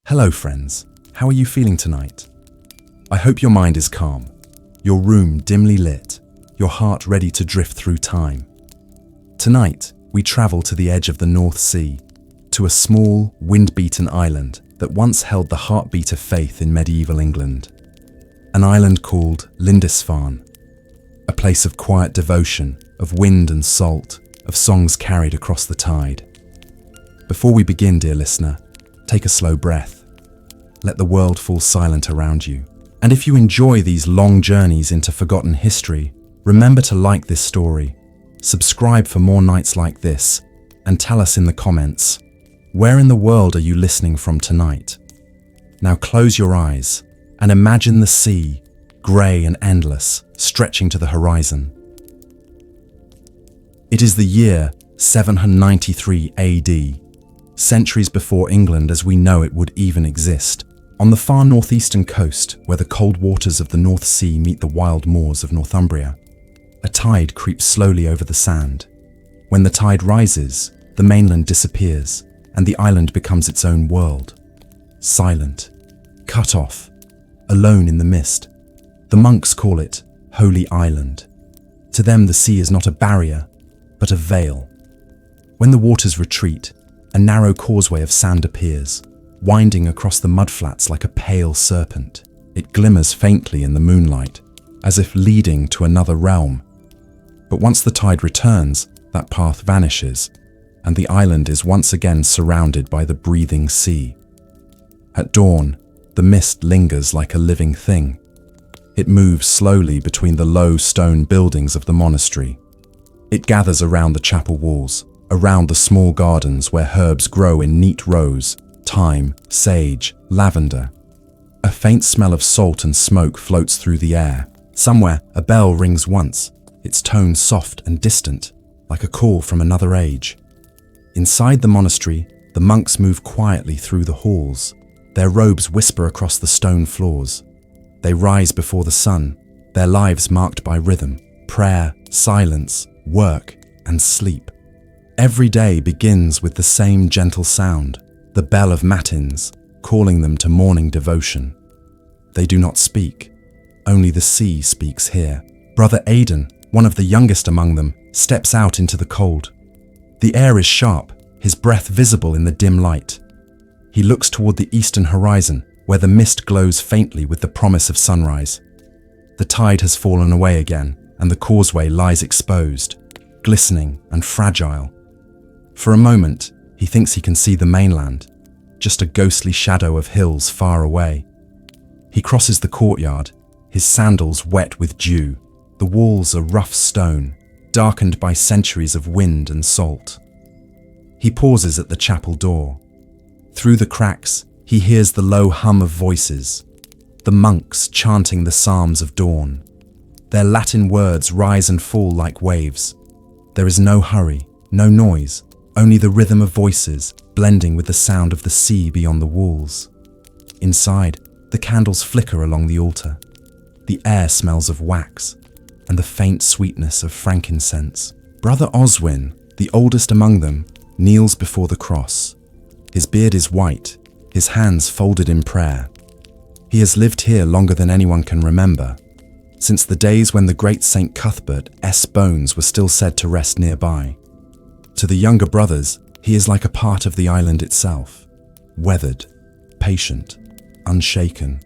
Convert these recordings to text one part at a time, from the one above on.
Hello friends, how are you feeling tonight? I hope your mind is calm, your room dimly lit, your heart ready to drift through time. Tonight, we travel to the edge of the North Sea, to a small, wind-beaten island that once held the heartbeat of faith in medieval England. An island called Lindisfarne, a place of quiet devotion, of wind and salt, of songs carried across the tide. Before we begin, dear listener, take a slow breath. Let the world fall silent around you. And if you enjoy these long journeys into forgotten history, remember to like this story, subscribe for more nights like this, and tell us in the comments, where in the world are you listening from tonight? Now close your eyes and imagine the sea, grey and endless, stretching to the horizon. It is the year 793 AD, centuries before England as we know it would even exist. On the far northeastern coast, where the cold waters of the North Sea meet the wild moors of Northumbria, a tide creeps slowly over the sand. When the tide rises, the mainland disappears, and the island becomes its own world. Silent, cut off, alone in the mist. The monks call it Holy Island. To them, the sea is not a barrier, but a veil. When the waters retreat, a narrow causeway of sand appears, winding across the mudflats like a pale serpent. It glimmers faintly in the moonlight, as if leading to another realm. But once the tide returns, that path vanishes, and the island is once again surrounded by the breathing sea. At dawn, the mist lingers like a living thing. It moves slowly between the low stone buildings of the monastery. It gathers around the chapel walls, around the small gardens where herbs grow in neat rows, thyme, sage, lavender. A faint smell of salt and smoke floats through the air. Somewhere, a bell rings once, its tone soft and distant, like a call from another age. Inside the monastery, the monks move quietly through the halls. Their robes whisper across the stone floors. They rise before the sun, their lives marked by rhythm, prayer, silence, work, and sleep. Every day begins with the same gentle sound, the bell of matins, calling them to morning devotion. They do not speak, only the sea speaks here. Brother Aidan, one of the youngest among them, steps out into the cold. The air is sharp, his breath visible in the dim light. He looks toward the eastern horizon, where the mist glows faintly with the promise of sunrise. The tide has fallen away again, and the causeway lies exposed, glistening and fragile. For a moment, he thinks he can see the mainland, just a ghostly shadow of hills far away. He crosses the courtyard, his sandals wet with dew. The walls are rough stone, darkened by centuries of wind and salt. He pauses at the chapel door. Through the cracks, he hears the low hum of voices, the monks chanting the psalms of dawn. Their Latin words rise and fall like waves. There is no hurry, no noise, only the rhythm of voices blending with the sound of the sea beyond the walls. Inside, the candles flicker along the altar. The air smells of wax and the faint sweetness of frankincense. Brother Oswin, the oldest among them, kneels before the cross. His beard is white, his hands folded in prayer. He has lived here longer than anyone can remember, since the days when the great Saint Cuthbert's bones were still said to rest nearby. To the younger brothers, he is like a part of the island itself, weathered, patient, unshaken.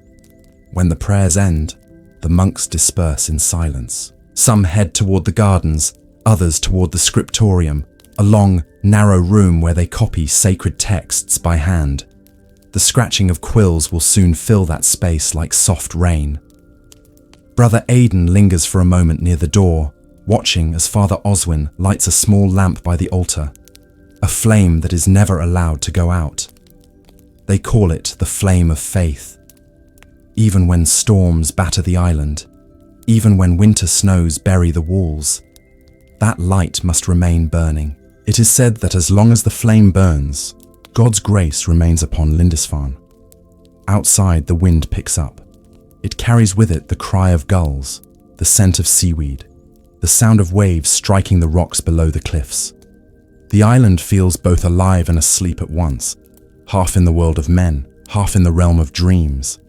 When the prayers end, the monks disperse in silence. Some head toward the gardens, others toward the Scriptorium, a long, narrow room where they copy sacred texts by hand. The scratching of quills will soon fill that space like soft rain. Brother Aidan lingers for a moment near the door, watching as Father Oswin lights a small lamp by the altar, a flame that is never allowed to go out. They call it the flame of faith. Even when storms batter the island, even when winter snows bury the walls, that light must remain burning. It is said that as long as the flame burns, God's grace remains upon Lindisfarne. Outside, the wind picks up. It carries with it the cry of gulls, the scent of seaweed, the sound of waves striking the rocks below the cliffs. The island feels both alive and asleep at once, half in the world of men, half in the realm of dreams.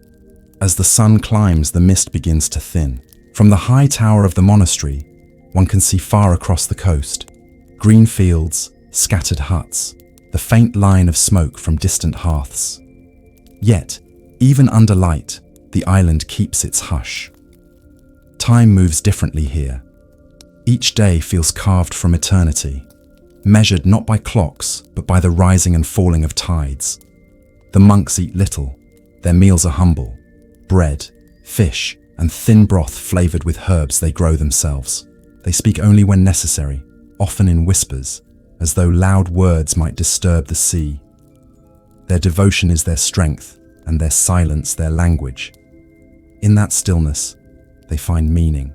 As the sun climbs, the mist begins to thin. From the high tower of the monastery, one can see far across the coast. Green fields, scattered huts, the faint line of smoke from distant hearths. Yet, even under light, the island keeps its hush. Time moves differently here. Each day feels carved from eternity, measured not by clocks, but by the rising and falling of tides. The monks eat little. Their meals are humble. Bread, fish, and thin broth flavored with herbs they grow themselves. They speak only when necessary, often in whispers, as though loud words might disturb the sea. Their devotion is their strength, and their silence their language. In that stillness, they find meaning.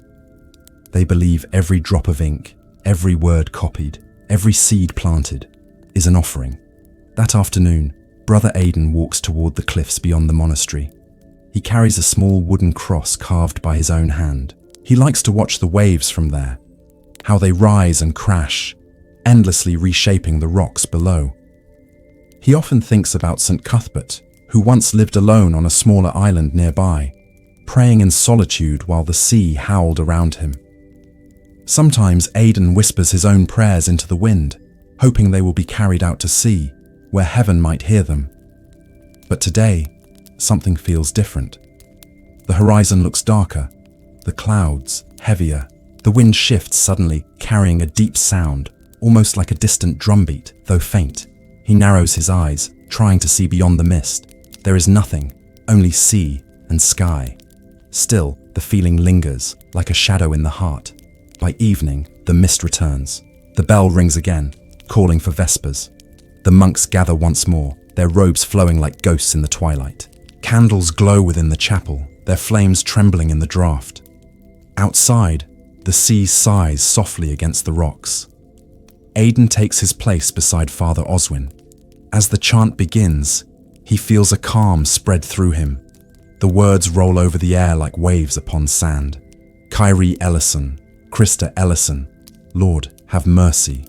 They believe every drop of ink, every word copied, every seed planted, is an offering. That afternoon, Brother Aidan walks toward the cliffs beyond the monastery. He carries a small wooden cross carved by his own hand. He likes to watch the waves from there, how they rise and crash, endlessly reshaping the rocks below. He often thinks about St. Cuthbert, who once lived alone on a smaller island nearby, praying in solitude while the sea howled around him. Sometimes Aidan whispers his own prayers into the wind, hoping they will be carried out to sea, where heaven might hear them. But today, something feels different. The horizon looks darker, the clouds heavier. The wind shifts suddenly, carrying a deep sound, almost like a distant drumbeat, though faint. He narrows his eyes, trying to see beyond the mist. There is nothing, only sea and sky. Still, the feeling lingers, like a shadow in the heart. By evening, the mist returns. The bell rings again, calling for vespers. The monks gather once more, their robes flowing like ghosts in the twilight. Candles glow within the chapel, their flames trembling in the draught. Outside, the sea sighs softly against the rocks. Aidan takes his place beside Father Oswin. As the chant begins, he feels a calm spread through him. The words roll over the air like waves upon sand. Kyrie Ellison, Christa Ellison, Lord, have mercy.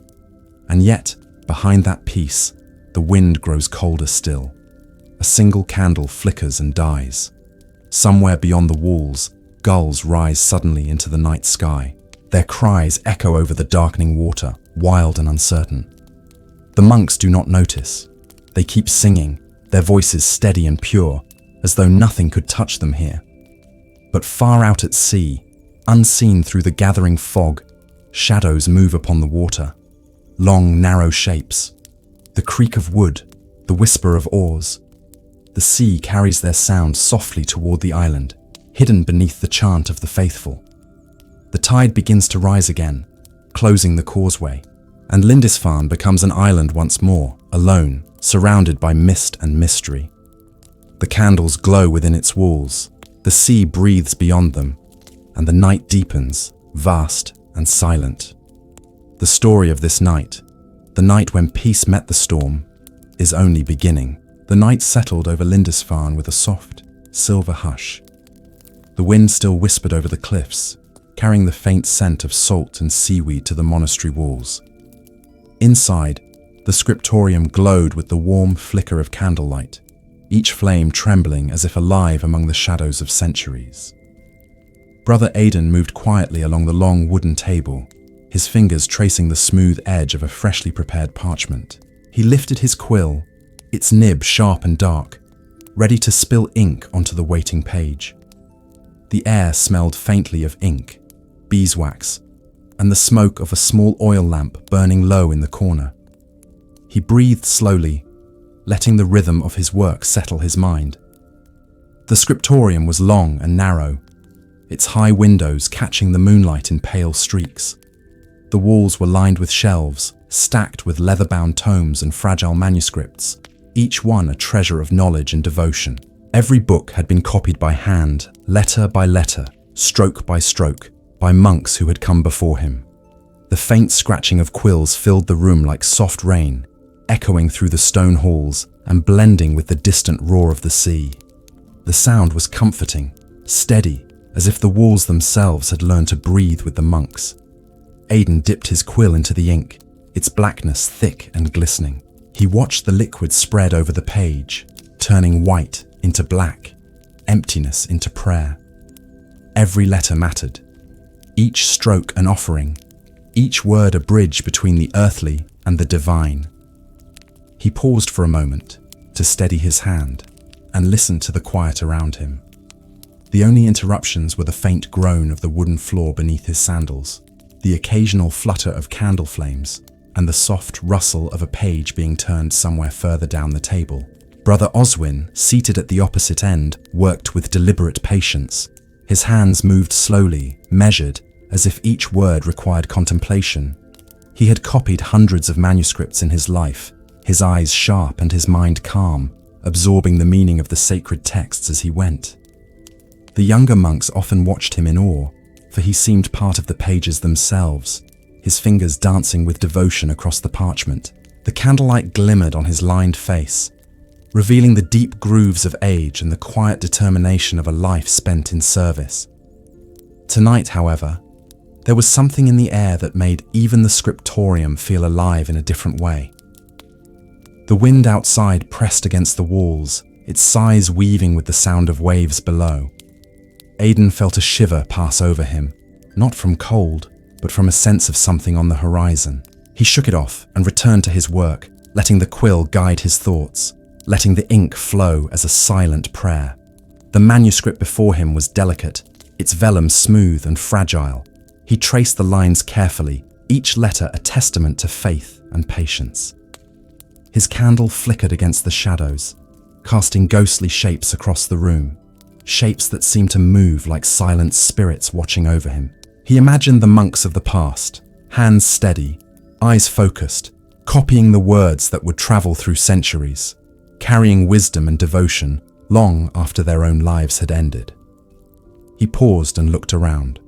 And yet, behind that peace, the wind grows colder still. A single candle flickers and dies. Somewhere beyond the walls, gulls rise suddenly into the night sky. Their cries echo over the darkening water, wild and uncertain. The monks do not notice. They keep singing, their voices steady and pure, as though nothing could touch them here. But far out at sea, unseen through the gathering fog, shadows move upon the water. Long, narrow shapes. The creak of wood, the whisper of oars. The sea carries their sound softly toward the island, hidden beneath the chant of the faithful. The tide begins to rise again, closing the causeway, and Lindisfarne becomes an island once more, alone, surrounded by mist and mystery. The candles glow within its walls, the sea breathes beyond them, and the night deepens, vast and silent. The story of this night, the night when peace met the storm, is only beginning. The night settled over Lindisfarne with a soft, silver hush. The wind still whispered over the cliffs, carrying the faint scent of salt and seaweed to the monastery walls. Inside, the scriptorium glowed with the warm flicker of candlelight, each flame trembling as if alive among the shadows of centuries. Brother Aidan moved quietly along the long wooden table, his fingers tracing the smooth edge of a freshly prepared parchment. He lifted his quill, its nib sharp and dark, ready to spill ink onto the waiting page. The air smelled faintly of ink, beeswax, and the smoke of a small oil lamp burning low in the corner. He breathed slowly, letting the rhythm of his work settle his mind. The scriptorium was long and narrow, its high windows catching the moonlight in pale streaks. The walls were lined with shelves, stacked with leather-bound tomes and fragile manuscripts, each one a treasure of knowledge and devotion. Every book had been copied by hand, letter by letter, stroke by stroke, by monks who had come before him. The faint scratching of quills filled the room like soft rain, echoing through the stone halls and blending with the distant roar of the sea. The sound was comforting, steady, as if the walls themselves had learned to breathe with the monks. Aidan dipped his quill into the ink, its blackness thick and glistening. He watched the liquid spread over the page, turning white into black, emptiness into prayer. Every letter mattered, each stroke an offering, each word a bridge between the earthly and the divine. He paused for a moment to steady his hand and listened to the quiet around him. The only interruptions were the faint groan of the wooden floor beneath his sandals, the occasional flutter of candle flames, and the soft rustle of a page being turned somewhere further down the table. Brother Oswin, seated at the opposite end, worked with deliberate patience. His hands moved slowly, measured, as if each word required contemplation. He had copied hundreds of manuscripts in his life, his eyes sharp and his mind calm, absorbing the meaning of the sacred texts as he went. The younger monks often watched him in awe, for he seemed part of the pages themselves, his fingers dancing with devotion across the parchment. The candlelight glimmered on his lined face, revealing the deep grooves of age and the quiet determination of a life spent in service. Tonight, however, there was something in the air that made even the scriptorium feel alive in a different way. The wind outside pressed against the walls, its sighs weaving with the sound of waves below. Aidan felt a shiver pass over him, not from cold, but from a sense of something on the horizon. He shook it off and returned to his work, letting the quill guide his thoughts, letting the ink flow as a silent prayer. The manuscript before him was delicate, its vellum smooth and fragile. He traced the lines carefully, each letter a testament to faith and patience. His candle flickered against the shadows, casting ghostly shapes across the room, shapes that seemed to move like silent spirits watching over him. He imagined the monks of the past, hands steady, eyes focused, copying the words that would travel through centuries, carrying wisdom and devotion long after their own lives had ended. He paused and looked around.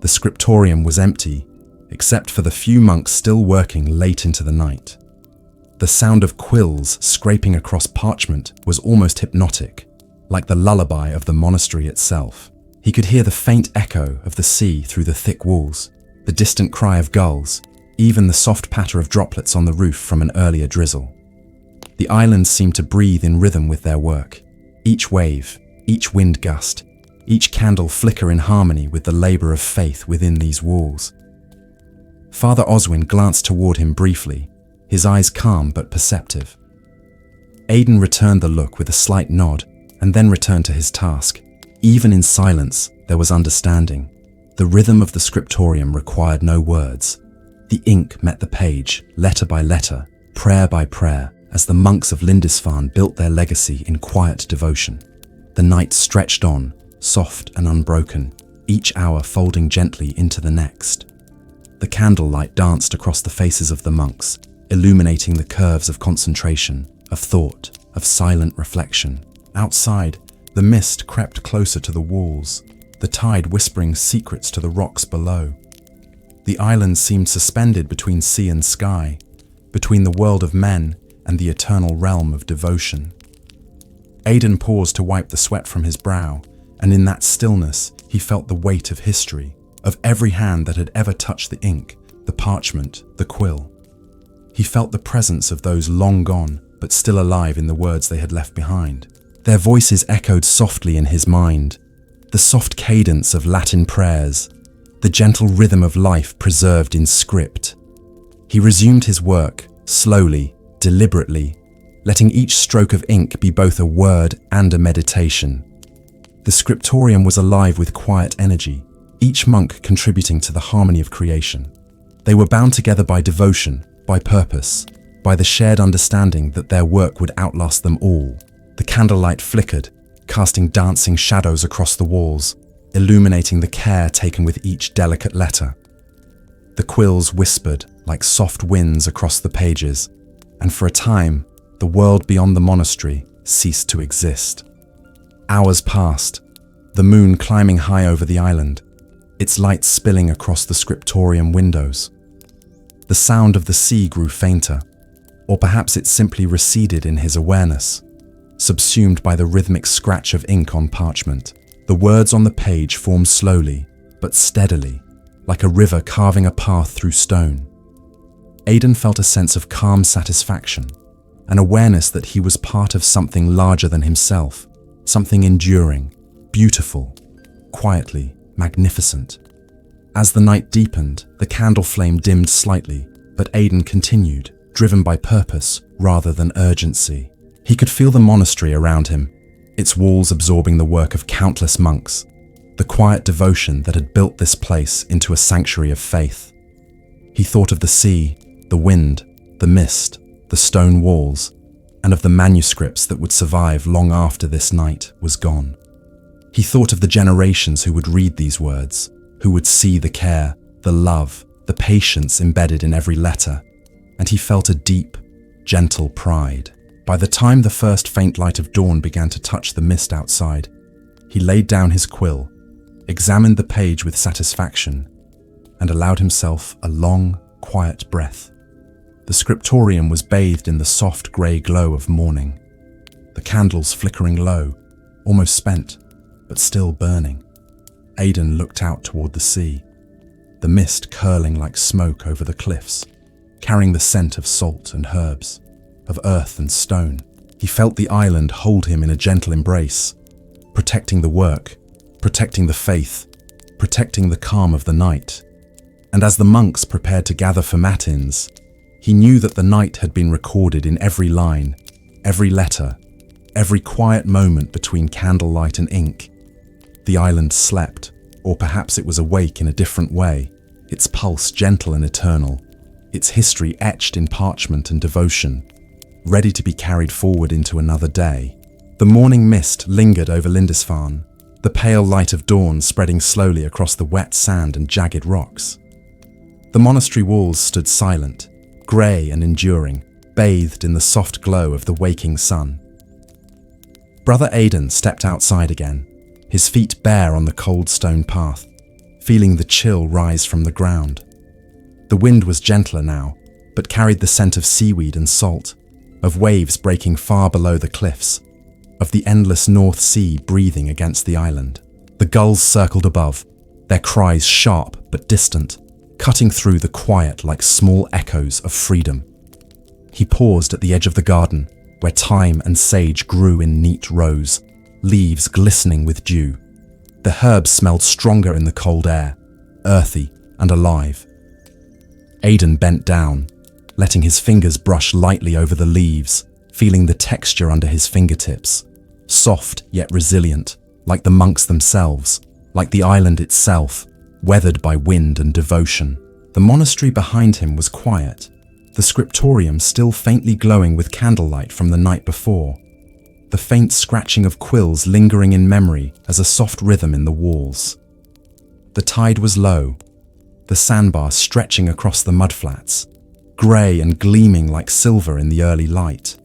The scriptorium was empty, except for the few monks still working late into the night. The sound of quills scraping across parchment was almost hypnotic, like the lullaby of the monastery itself. He could hear the faint echo of the sea through the thick walls, the distant cry of gulls, even the soft patter of droplets on the roof from an earlier drizzle. The islands seemed to breathe in rhythm with their work, each wave, each wind gust, each candle flicker in harmony with the labor of faith within these walls. Father Oswin glanced toward him briefly, his eyes calm but perceptive. Aidan returned the look with a slight nod and then returned to his task. Even in silence, there was understanding. The rhythm of the scriptorium required no words. The ink met the page, letter by letter, prayer by prayer, as the monks of Lindisfarne built their legacy in quiet devotion. The night stretched on, soft and unbroken, each hour folding gently into the next. The candlelight danced across the faces of the monks, illuminating the curves of concentration, of thought, of silent reflection. Outside, the mist crept closer to the walls, the tide whispering secrets to the rocks below. The island seemed suspended between sea and sky, between the world of men and the eternal realm of devotion. Aidan paused to wipe the sweat from his brow, and in that stillness he felt the weight of history, of every hand that had ever touched the ink, the parchment, the quill. He felt the presence of those long gone, but still alive in the words they had left behind. Their voices echoed softly in his mind, the soft cadence of Latin prayers, the gentle rhythm of life preserved in script. He resumed his work, slowly, deliberately, letting each stroke of ink be both a word and a meditation. The scriptorium was alive with quiet energy, each monk contributing to the harmony of creation. They were bound together by devotion, by purpose, by the shared understanding that their work would outlast them all. The candlelight flickered, casting dancing shadows across the walls, illuminating the care taken with each delicate letter. The quills whispered like soft winds across the pages, and for a time, the world beyond the monastery ceased to exist. Hours passed, the moon climbing high over the island, its light spilling across the scriptorium windows. The sound of the sea grew fainter, or perhaps it simply receded in his awareness, subsumed by the rhythmic scratch of ink on parchment. The words on the page formed slowly, but steadily, like a river carving a path through stone. Aidan felt a sense of calm satisfaction, an awareness that he was part of something larger than himself, something enduring, beautiful, quietly magnificent. As the night deepened, the candle flame dimmed slightly, but Aidan continued, driven by purpose rather than urgency. He could feel the monastery around him, its walls absorbing the work of countless monks, the quiet devotion that had built this place into a sanctuary of faith. He thought of the sea, the wind, the mist, the stone walls, and of the manuscripts that would survive long after this night was gone. He thought of the generations who would read these words, who would see the care, the love, the patience embedded in every letter, and he felt a deep, gentle pride. By the time the first faint light of dawn began to touch the mist outside, he laid down his quill, examined the page with satisfaction, and allowed himself a long, quiet breath. The scriptorium was bathed in the soft grey glow of morning, the candles flickering low, almost spent, but still burning. Aidan looked out toward the sea, the mist curling like smoke over the cliffs, carrying the scent of salt and herbs, of earth and stone. He felt the island hold him in a gentle embrace, protecting the work, protecting the faith, protecting the calm of the night. And as the monks prepared to gather for matins, he knew that the night had been recorded in every line, every letter, every quiet moment between candlelight and ink. The island slept, or perhaps it was awake in a different way, its pulse gentle and eternal, its history etched in parchment and devotion, ready to be carried forward into another day. The morning mist lingered over Lindisfarne, the pale light of dawn spreading slowly across the wet sand and jagged rocks. The monastery walls stood silent, grey and enduring, bathed in the soft glow of the waking sun. Brother Aidan stepped outside again, his feet bare on the cold stone path, feeling the chill rise from the ground. The wind was gentler now, but carried the scent of seaweed and salt, of waves breaking far below the cliffs, of the endless North Sea breathing against the island. The gulls circled above, their cries sharp but distant, cutting through the quiet like small echoes of freedom. He paused at the edge of the garden, where thyme and sage grew in neat rows, leaves glistening with dew. The herbs smelled stronger in the cold air, earthy and alive. Aidan bent down, letting his fingers brush lightly over the leaves, feeling the texture under his fingertips, soft yet resilient, like the monks themselves, like the island itself, weathered by wind and devotion. The monastery behind him was quiet, the scriptorium still faintly glowing with candlelight from the night before, the faint scratching of quills lingering in memory as a soft rhythm in the walls. The tide was low, the sandbar stretching across the mudflats, grey and gleaming like silver in the early light.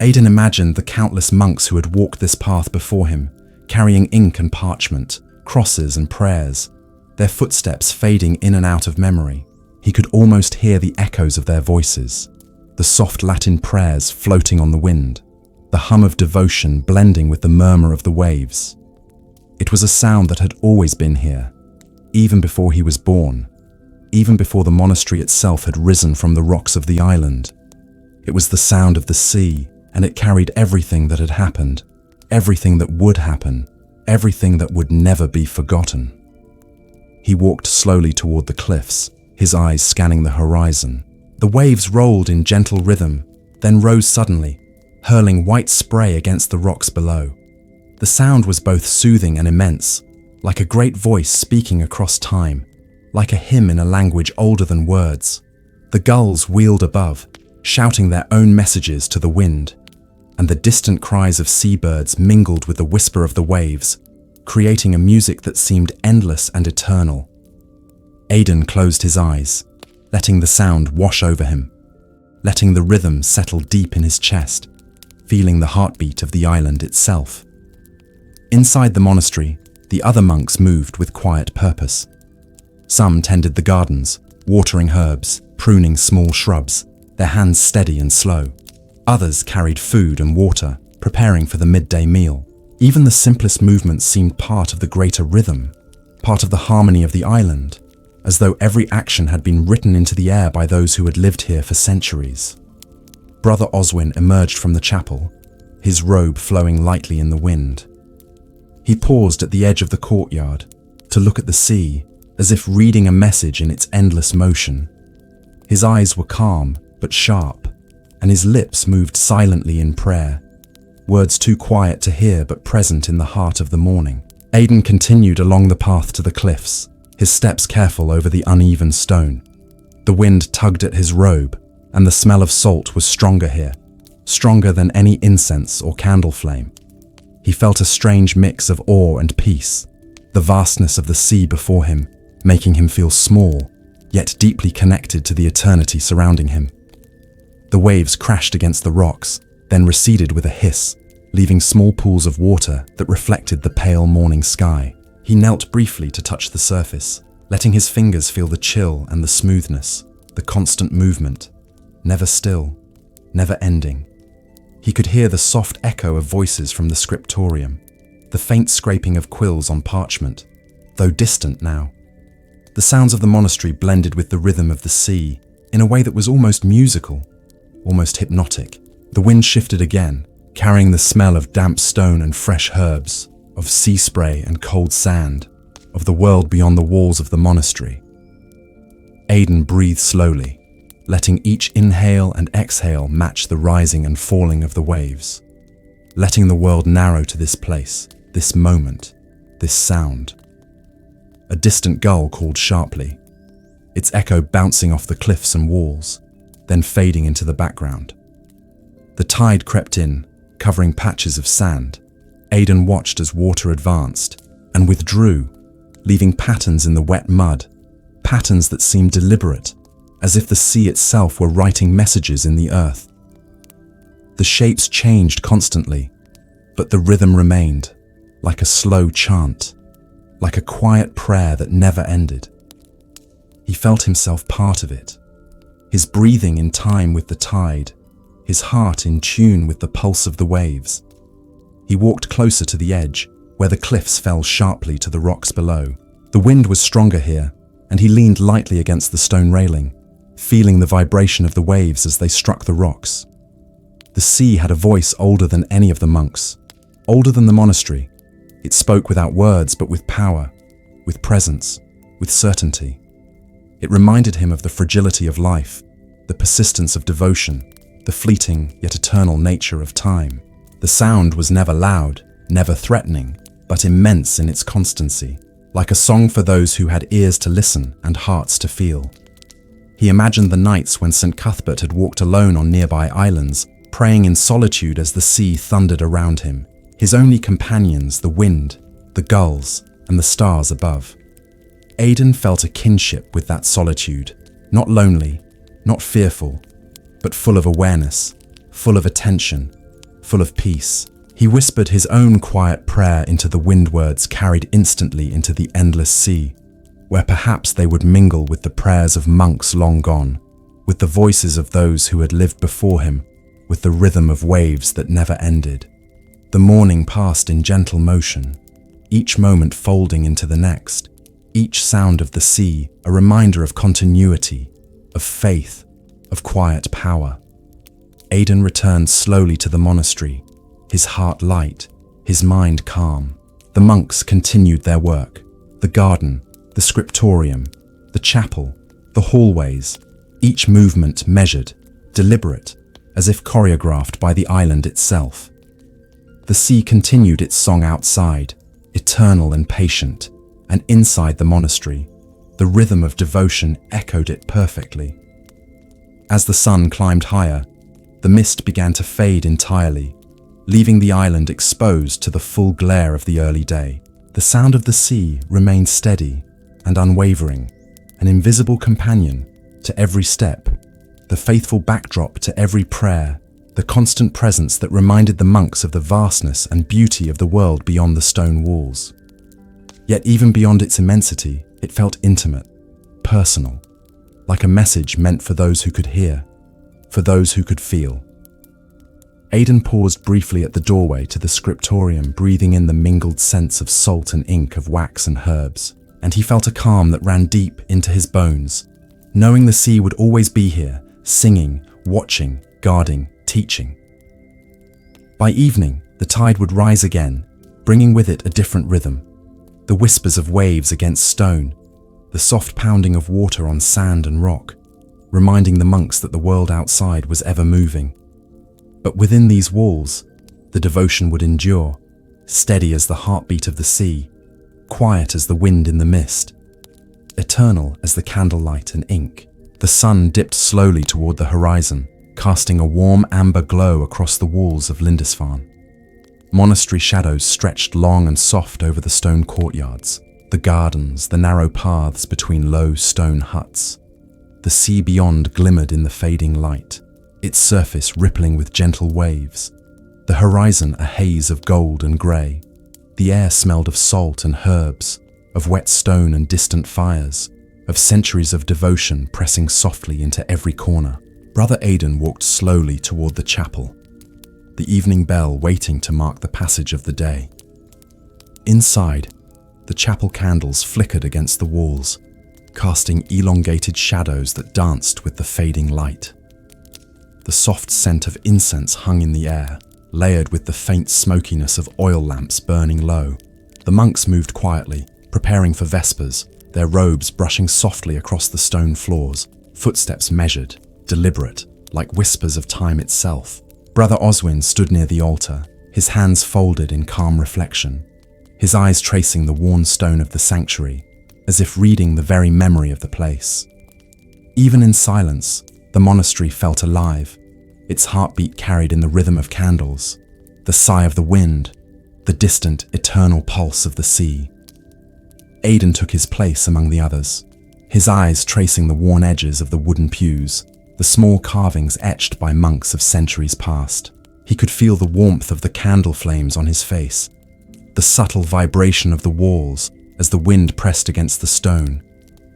Aidan imagined the countless monks who had walked this path before him, carrying ink and parchment, crosses and prayers, their footsteps fading in and out of memory. He could almost hear the echoes of their voices, the soft Latin prayers floating on the wind, the hum of devotion blending with the murmur of the waves. It was a sound that had always been here, even before he was born, even before the monastery itself had risen from the rocks of the island. It was the sound of the sea, and it carried everything that had happened, everything that would happen, everything that would never be forgotten. He walked slowly toward the cliffs, his eyes scanning the horizon. The waves rolled in gentle rhythm, then rose suddenly, hurling white spray against the rocks below. The sound was both soothing and immense, like a great voice speaking across time, like a hymn in a language older than words. The gulls wheeled above, shouting their own messages to the wind, and the distant cries of seabirds mingled with the whisper of the waves, creating a music that seemed endless and eternal. Aidan closed his eyes, letting the sound wash over him, letting the rhythm settle deep in his chest, feeling the heartbeat of the island itself. Inside the monastery, the other monks moved with quiet purpose. Some tended the gardens, watering herbs, pruning small shrubs, their hands steady and slow. Others carried food and water, preparing for the midday meal. Even the simplest movements seemed part of the greater rhythm, part of the harmony of the island, as though every action had been written into the air by those who had lived here for centuries. Brother Oswin emerged from the chapel, his robe flowing lightly in the wind. He paused at the edge of the courtyard to look at the sea, as if reading a message in its endless motion. His eyes were calm but sharp, and his lips moved silently in prayer, words too quiet to hear but present in the heart of the morning. Aidan continued along the path to the cliffs, his steps careful over the uneven stone. The wind tugged at his robe, and the smell of salt was stronger here, stronger than any incense or candle flame. He felt a strange mix of awe and peace, the vastness of the sea before him, making him feel small, yet deeply connected to the eternity surrounding him. The waves crashed against the rocks, then receded with a hiss, leaving small pools of water that reflected the pale morning sky. He knelt briefly to touch the surface, letting his fingers feel the chill and the smoothness, the constant movement, never still, never ending. He could hear the soft echo of voices from the scriptorium, the faint scraping of quills on parchment, though distant now. The sounds of the monastery blended with the rhythm of the sea in a way that was almost musical, almost hypnotic. The wind shifted again, carrying the smell of damp stone and fresh herbs, of sea spray and cold sand, of the world beyond the walls of the monastery. Aidan breathed slowly, letting each inhale and exhale match the rising and falling of the waves, letting the world narrow to this place, this moment, this sound. A distant gull called sharply, its echo bouncing off the cliffs and walls, then fading into the background. The tide crept in, covering patches of sand. Aidan watched as water advanced and withdrew, leaving patterns in the wet mud, patterns that seemed deliberate, as if the sea itself were writing messages in the earth. The shapes changed constantly, but the rhythm remained, like a slow chant, like a quiet prayer that never ended. He felt himself part of it, his breathing in time with the tide, his heart in tune with the pulse of the waves. He walked closer to the edge, where the cliffs fell sharply to the rocks below. The wind was stronger here, and he leaned lightly against the stone railing, feeling the vibration of the waves as they struck the rocks. The sea had a voice older than any of the monks, older than the monastery. It spoke without words, but with power, with presence, with certainty. It reminded him of the fragility of life, the persistence of devotion, the fleeting yet eternal nature of time. The sound was never loud, never threatening, but immense in its constancy, like a song for those who had ears to listen and hearts to feel. He imagined the nights when St. Cuthbert had walked alone on nearby islands, praying in solitude as the sea thundered around him, his only companions the wind, the gulls, and the stars above. Aidan felt a kinship with that solitude, not lonely, not fearful, but full of awareness, full of attention, full of peace. He whispered his own quiet prayer into the wind words carried instantly into the endless sea, where perhaps they would mingle with the prayers of monks long gone, with the voices of those who had lived before him, with the rhythm of waves that never ended. The morning passed in gentle motion, each moment folding into the next, each sound of the sea a reminder of continuity, of faith, of quiet power. Aidan returned slowly to the monastery, his heart light, his mind calm. The monks continued their work. The garden, the scriptorium, the chapel, the hallways, each movement measured, deliberate, as if choreographed by the island itself. The sea continued its song outside, eternal and patient, and inside the monastery, the rhythm of devotion echoed it perfectly. As the sun climbed higher, the mist began to fade entirely, leaving the island exposed to the full glare of the early day. The sound of the sea remained steady and unwavering, an invisible companion to every step, the faithful backdrop to every prayer, the constant presence that reminded the monks of the vastness and beauty of the world beyond the stone walls. Yet even beyond its immensity, it felt intimate, personal, like a message meant for those who could hear, for those who could feel. Aidan paused briefly at the doorway to the scriptorium, breathing in the mingled scents of salt and ink, of wax and herbs, and he felt a calm that ran deep into his bones, knowing the sea would always be here, singing, watching, guarding, teaching. By evening, the tide would rise again, bringing with it a different rhythm. The whispers of waves against stone, the soft pounding of water on sand and rock, reminding the monks that the world outside was ever moving. But within these walls, the devotion would endure, steady as the heartbeat of the sea, quiet as the wind in the mist, eternal as the candlelight and ink. The sun dipped slowly toward the horizon, casting a warm amber glow across the walls of Lindisfarne. Monastery shadows stretched long and soft over the stone courtyards, the gardens, the narrow paths between low stone huts. The sea beyond glimmered in the fading light, its surface rippling with gentle waves, the horizon a haze of gold and grey. The air smelled of salt and herbs, of wet stone and distant fires, of centuries of devotion pressing softly into every corner. Brother Aidan walked slowly toward the chapel, the evening bell waiting to mark the passage of the day. Inside, the chapel candles flickered against the walls, casting elongated shadows that danced with the fading light. The soft scent of incense hung in the air, layered with the faint smokiness of oil lamps burning low. The monks moved quietly, preparing for vespers, their robes brushing softly across the stone floors, footsteps measured, deliberate, like whispers of time itself. Brother Oswin stood near the altar, his hands folded in calm reflection, his eyes tracing the worn stone of the sanctuary, as if reading the very memory of the place. Even in silence, the monastery felt alive, its heartbeat carried in the rhythm of candles, the sigh of the wind, the distant, eternal pulse of the sea. Aidan took his place among the others, his eyes tracing the worn edges of the wooden pews, the small carvings etched by monks of centuries past. He could feel the warmth of the candle flames on his face, the subtle vibration of the walls as the wind pressed against the stone,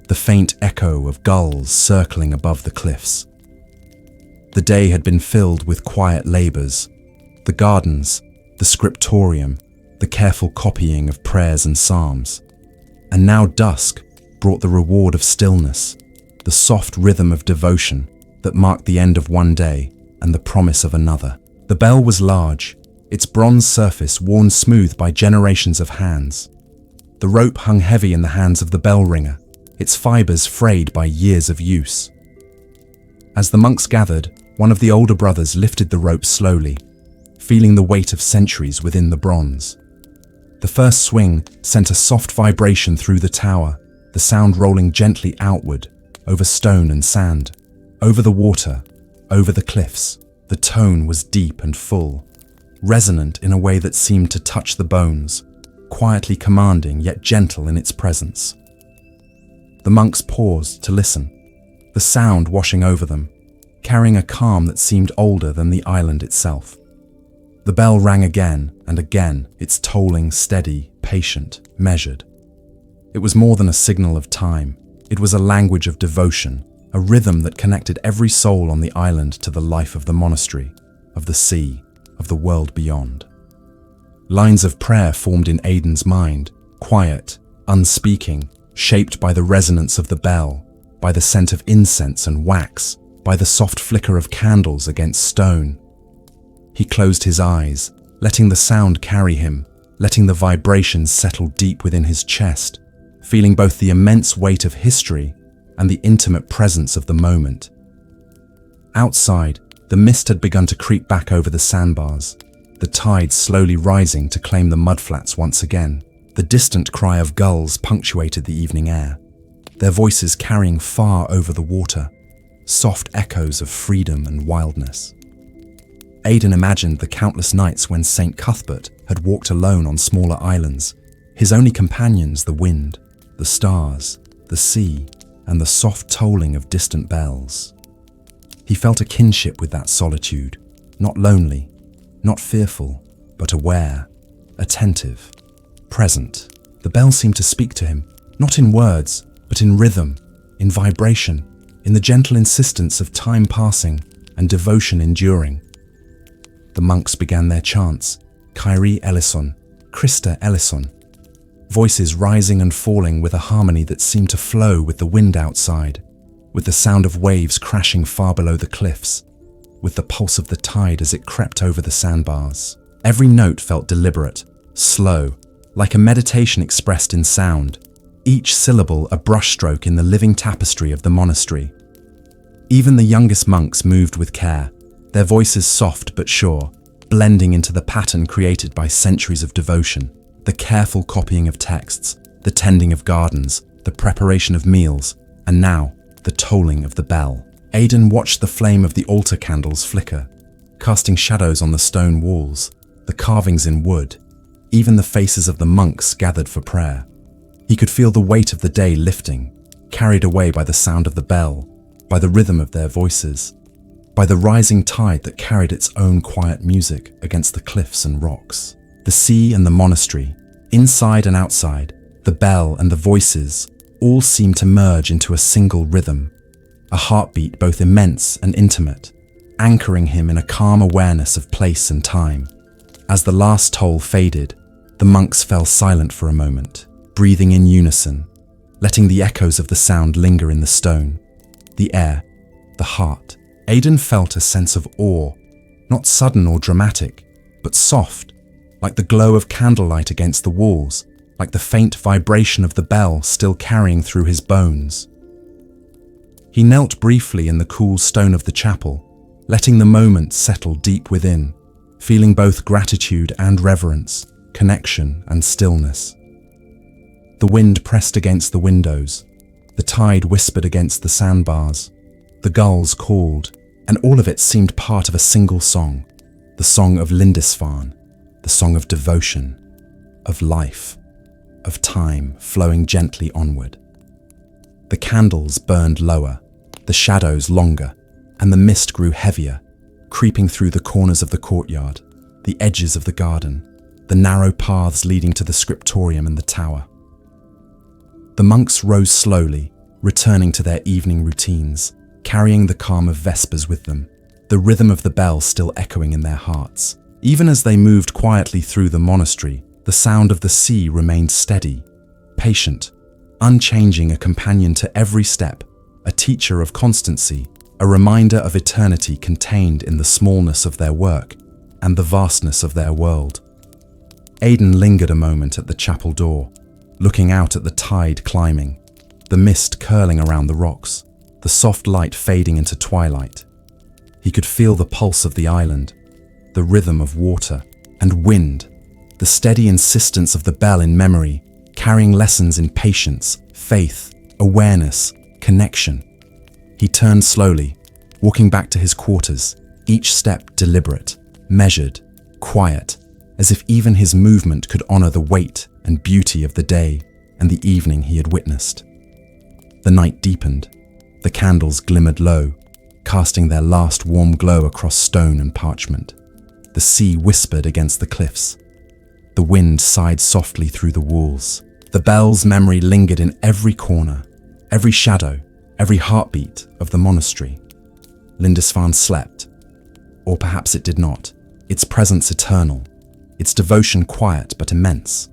the faint echo of gulls circling above the cliffs. The day had been filled with quiet labours, the gardens, the scriptorium, the careful copying of prayers and psalms. And now dusk brought the reward of stillness, the soft rhythm of devotion that marked the end of one day and the promise of another. The bell was large, its bronze surface worn smooth by generations of hands. The rope hung heavy in the hands of the bell ringer, its fibres frayed by years of use. As the monks gathered, one of the older brothers lifted the rope slowly, feeling the weight of centuries within the bronze. The first swing sent a soft vibration through the tower, the sound rolling gently outward, over stone and sand, over the water, over the cliffs. The tone was deep and full, resonant in a way that seemed to touch the bones, quietly commanding yet gentle in its presence. The monks paused to listen, the sound washing over them, carrying a calm that seemed older than the island itself. The bell rang again and again, its tolling steady, patient, measured. It was more than a signal of time. It was a language of devotion, a rhythm that connected every soul on the island to the life of the monastery, of the sea, of the world beyond. Lines of prayer formed in Aidan's mind, quiet, unspeaking, shaped by the resonance of the bell, by the scent of incense and wax, by the soft flicker of candles against stone. He closed his eyes, letting the sound carry him, letting the vibrations settle deep within his chest, feeling both the immense weight of history and the intimate presence of the moment. Outside, the mist had begun to creep back over the sandbars, the tide slowly rising to claim the mudflats once again. The distant cry of gulls punctuated the evening air, their voices carrying far over the water, soft echoes of freedom and wildness. Aidan imagined the countless nights when St. Cuthbert had walked alone on smaller islands, his only companions the wind, the stars, the sea, and the soft tolling of distant bells. He felt a kinship with that solitude, not lonely, not fearful, but aware, attentive, present. The bell seemed to speak to him, not in words, but in rhythm, in vibration, in the gentle insistence of time passing and devotion enduring. The monks began their chants, Kyrie eleison, Christe eleison, voices rising and falling with a harmony that seemed to flow with the wind outside, with the sound of waves crashing far below the cliffs. with the pulse of the tide as it crept over the sandbars. Every note felt deliberate, slow, like a meditation expressed in sound, each syllable a brushstroke in the living tapestry of the monastery. Even the youngest monks moved with care, their voices soft but sure, blending into the pattern created by centuries of devotion, the careful copying of texts, the tending of gardens, the preparation of meals, and now, the tolling of the bell. Aidan watched the flame of the altar candles flicker, casting shadows on the stone walls, the carvings in wood, even the faces of the monks gathered for prayer. He could feel the weight of the day lifting, carried away by the sound of the bell, by the rhythm of their voices, by the rising tide that carried its own quiet music against the cliffs and rocks. The sea and the monastery, inside and outside, the bell and the voices, all seemed to merge into a single rhythm, a heartbeat both immense and intimate, anchoring him in a calm awareness of place and time. As the last toll faded, the monks fell silent for a moment, breathing in unison, letting the echoes of the sound linger in the stone, the air, the heart. Aidan felt a sense of awe, not sudden or dramatic, but soft, like the glow of candlelight against the walls, like the faint vibration of the bell still carrying through his bones. He knelt briefly in the cool stone of the chapel, letting the moment settle deep within, feeling both gratitude and reverence, connection and stillness. The wind pressed against the windows, the tide whispered against the sandbars, the gulls called, and all of it seemed part of a single song, the song of Lindisfarne, the song of devotion, of life, of time flowing gently onward. The candles burned lower, the shadows longer, and the mist grew heavier, creeping through the corners of the courtyard, the edges of the garden, the narrow paths leading to the scriptorium and the tower. The monks rose slowly, returning to their evening routines, carrying the calm of vespers with them, the rhythm of the bell still echoing in their hearts. Even as they moved quietly through the monastery, the sound of the sea remained steady, patient, unchanging, a companion to every step, a teacher of constancy, a reminder of eternity contained in the smallness of their work and the vastness of their world. Aidan lingered a moment at the chapel door, looking out at the tide climbing, the mist curling around the rocks, the soft light fading into twilight. He could feel the pulse of the island, the rhythm of water and wind, the steady insistence of the bell in memory, carrying lessons in patience, faith, awareness, connection. He turned slowly, walking back to his quarters, each step deliberate, measured, quiet, as if even his movement could honor the weight and beauty of the day and the evening he had witnessed. The night deepened. The candles glimmered low, casting their last warm glow across stone and parchment. The sea whispered against the cliffs. The wind sighed softly through the walls. The bell's memory lingered in every corner, every shadow, every heartbeat of the monastery. Lindisfarne slept, or perhaps it did not, its presence eternal, its devotion quiet but immense,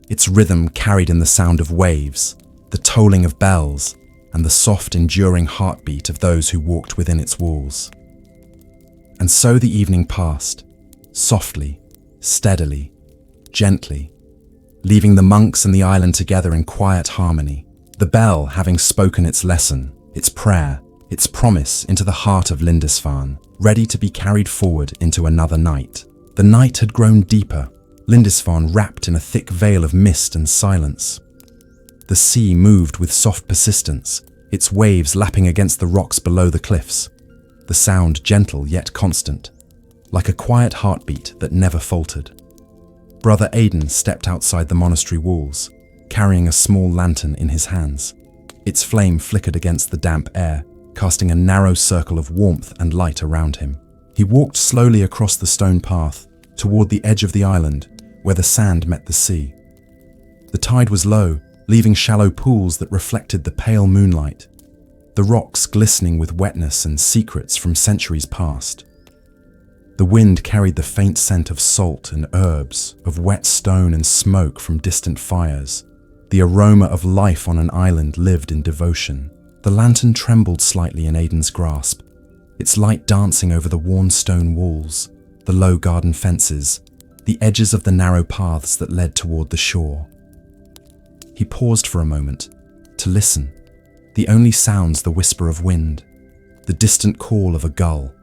its rhythm carried in the sound of waves, the tolling of bells, and the soft, enduring heartbeat of those who walked within its walls. And so the evening passed, softly, steadily, gently, leaving the monks and the island together in quiet harmony, the bell having spoken its lesson, its prayer, its promise into the heart of Lindisfarne, ready to be carried forward into another night. The night had grown deeper, Lindisfarne wrapped in a thick veil of mist and silence. The sea moved with soft persistence, its waves lapping against the rocks below the cliffs, the sound gentle yet constant, like a quiet heartbeat that never faltered. Brother Aidan stepped outside the monastery walls, carrying a small lantern in his hands. Its flame flickered against the damp air, casting a narrow circle of warmth and light around him. He walked slowly across the stone path, toward the edge of the island, where the sand met the sea. The tide was low, leaving shallow pools that reflected the pale moonlight, the rocks glistening with wetness and secrets from centuries past. The wind carried the faint scent of salt and herbs, of wet stone and smoke from distant fires. The aroma of life on an island lived in devotion. The lantern trembled slightly in Aidan's grasp, its light dancing over the worn stone walls, the low garden fences, the edges of the narrow paths that led toward the shore. He paused for a moment to listen. The only sounds the whisper of wind, the distant call of a gull,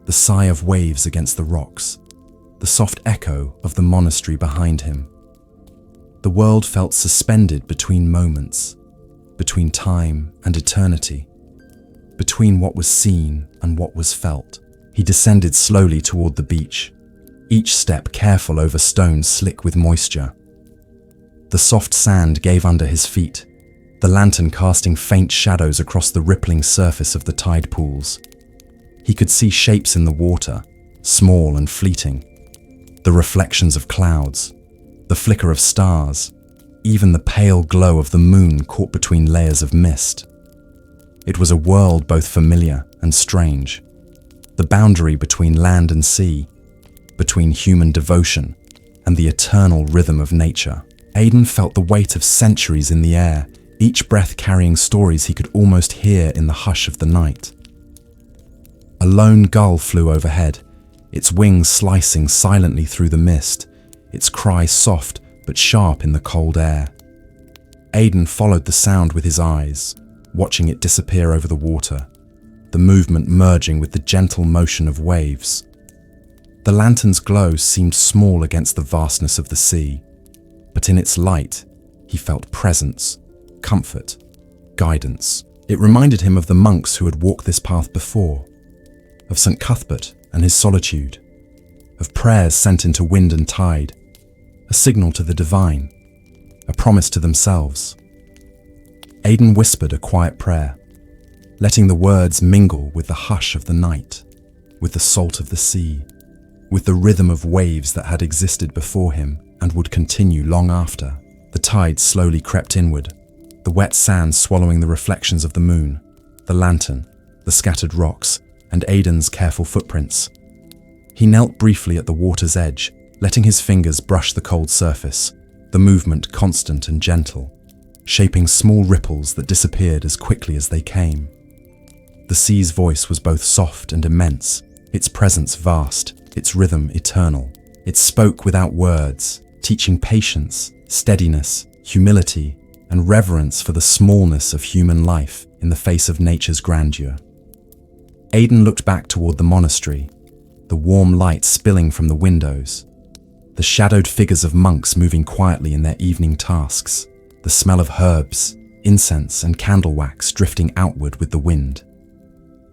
the sigh of waves against the rocks, the soft echo of the monastery behind him. The world felt suspended between moments, between time and eternity, between what was seen and what was felt. He descended slowly toward the beach, each step careful over stones slick with moisture. The soft sand gave under his feet, the lantern casting faint shadows across the rippling surface of the tide pools. He could see shapes in the water, small and fleeting, the reflections of clouds, the flicker of stars, even the pale glow of the moon caught between layers of mist. It was a world both familiar and strange, the boundary between land and sea, between human devotion and the eternal rhythm of nature. Aidan felt the weight of centuries in the air, each breath carrying stories he could almost hear in the hush of the night. A lone gull flew overhead, its wings slicing silently through the mist, its cry soft but sharp in the cold air. Aidan followed the sound with his eyes, watching it disappear over the water, the movement merging with the gentle motion of waves. The lantern's glow seemed small against the vastness of the sea, but in its light, he felt presence, comfort, guidance. It reminded him of the monks who had walked this path before, of St. Cuthbert and his solitude, of prayers sent into wind and tide, a signal to the divine, a promise to themselves. Aidan whispered a quiet prayer, letting the words mingle with the hush of the night, with the salt of the sea, with the rhythm of waves that had existed before him and would continue long after. The tide slowly crept inward, the wet sand swallowing the reflections of the moon, the lantern, the scattered rocks, and Aidan's careful footprints. He knelt briefly at the water's edge, letting his fingers brush the cold surface, the movement constant and gentle, shaping small ripples that disappeared as quickly as they came. The sea's voice was both soft and immense, its presence vast, its rhythm eternal. It spoke without words, teaching patience, steadiness, humility, and reverence for the smallness of human life in the face of nature's grandeur. Aidan looked back toward the monastery, the warm light spilling from the windows, the shadowed figures of monks moving quietly in their evening tasks, the smell of herbs, incense, and candle wax drifting outward with the wind.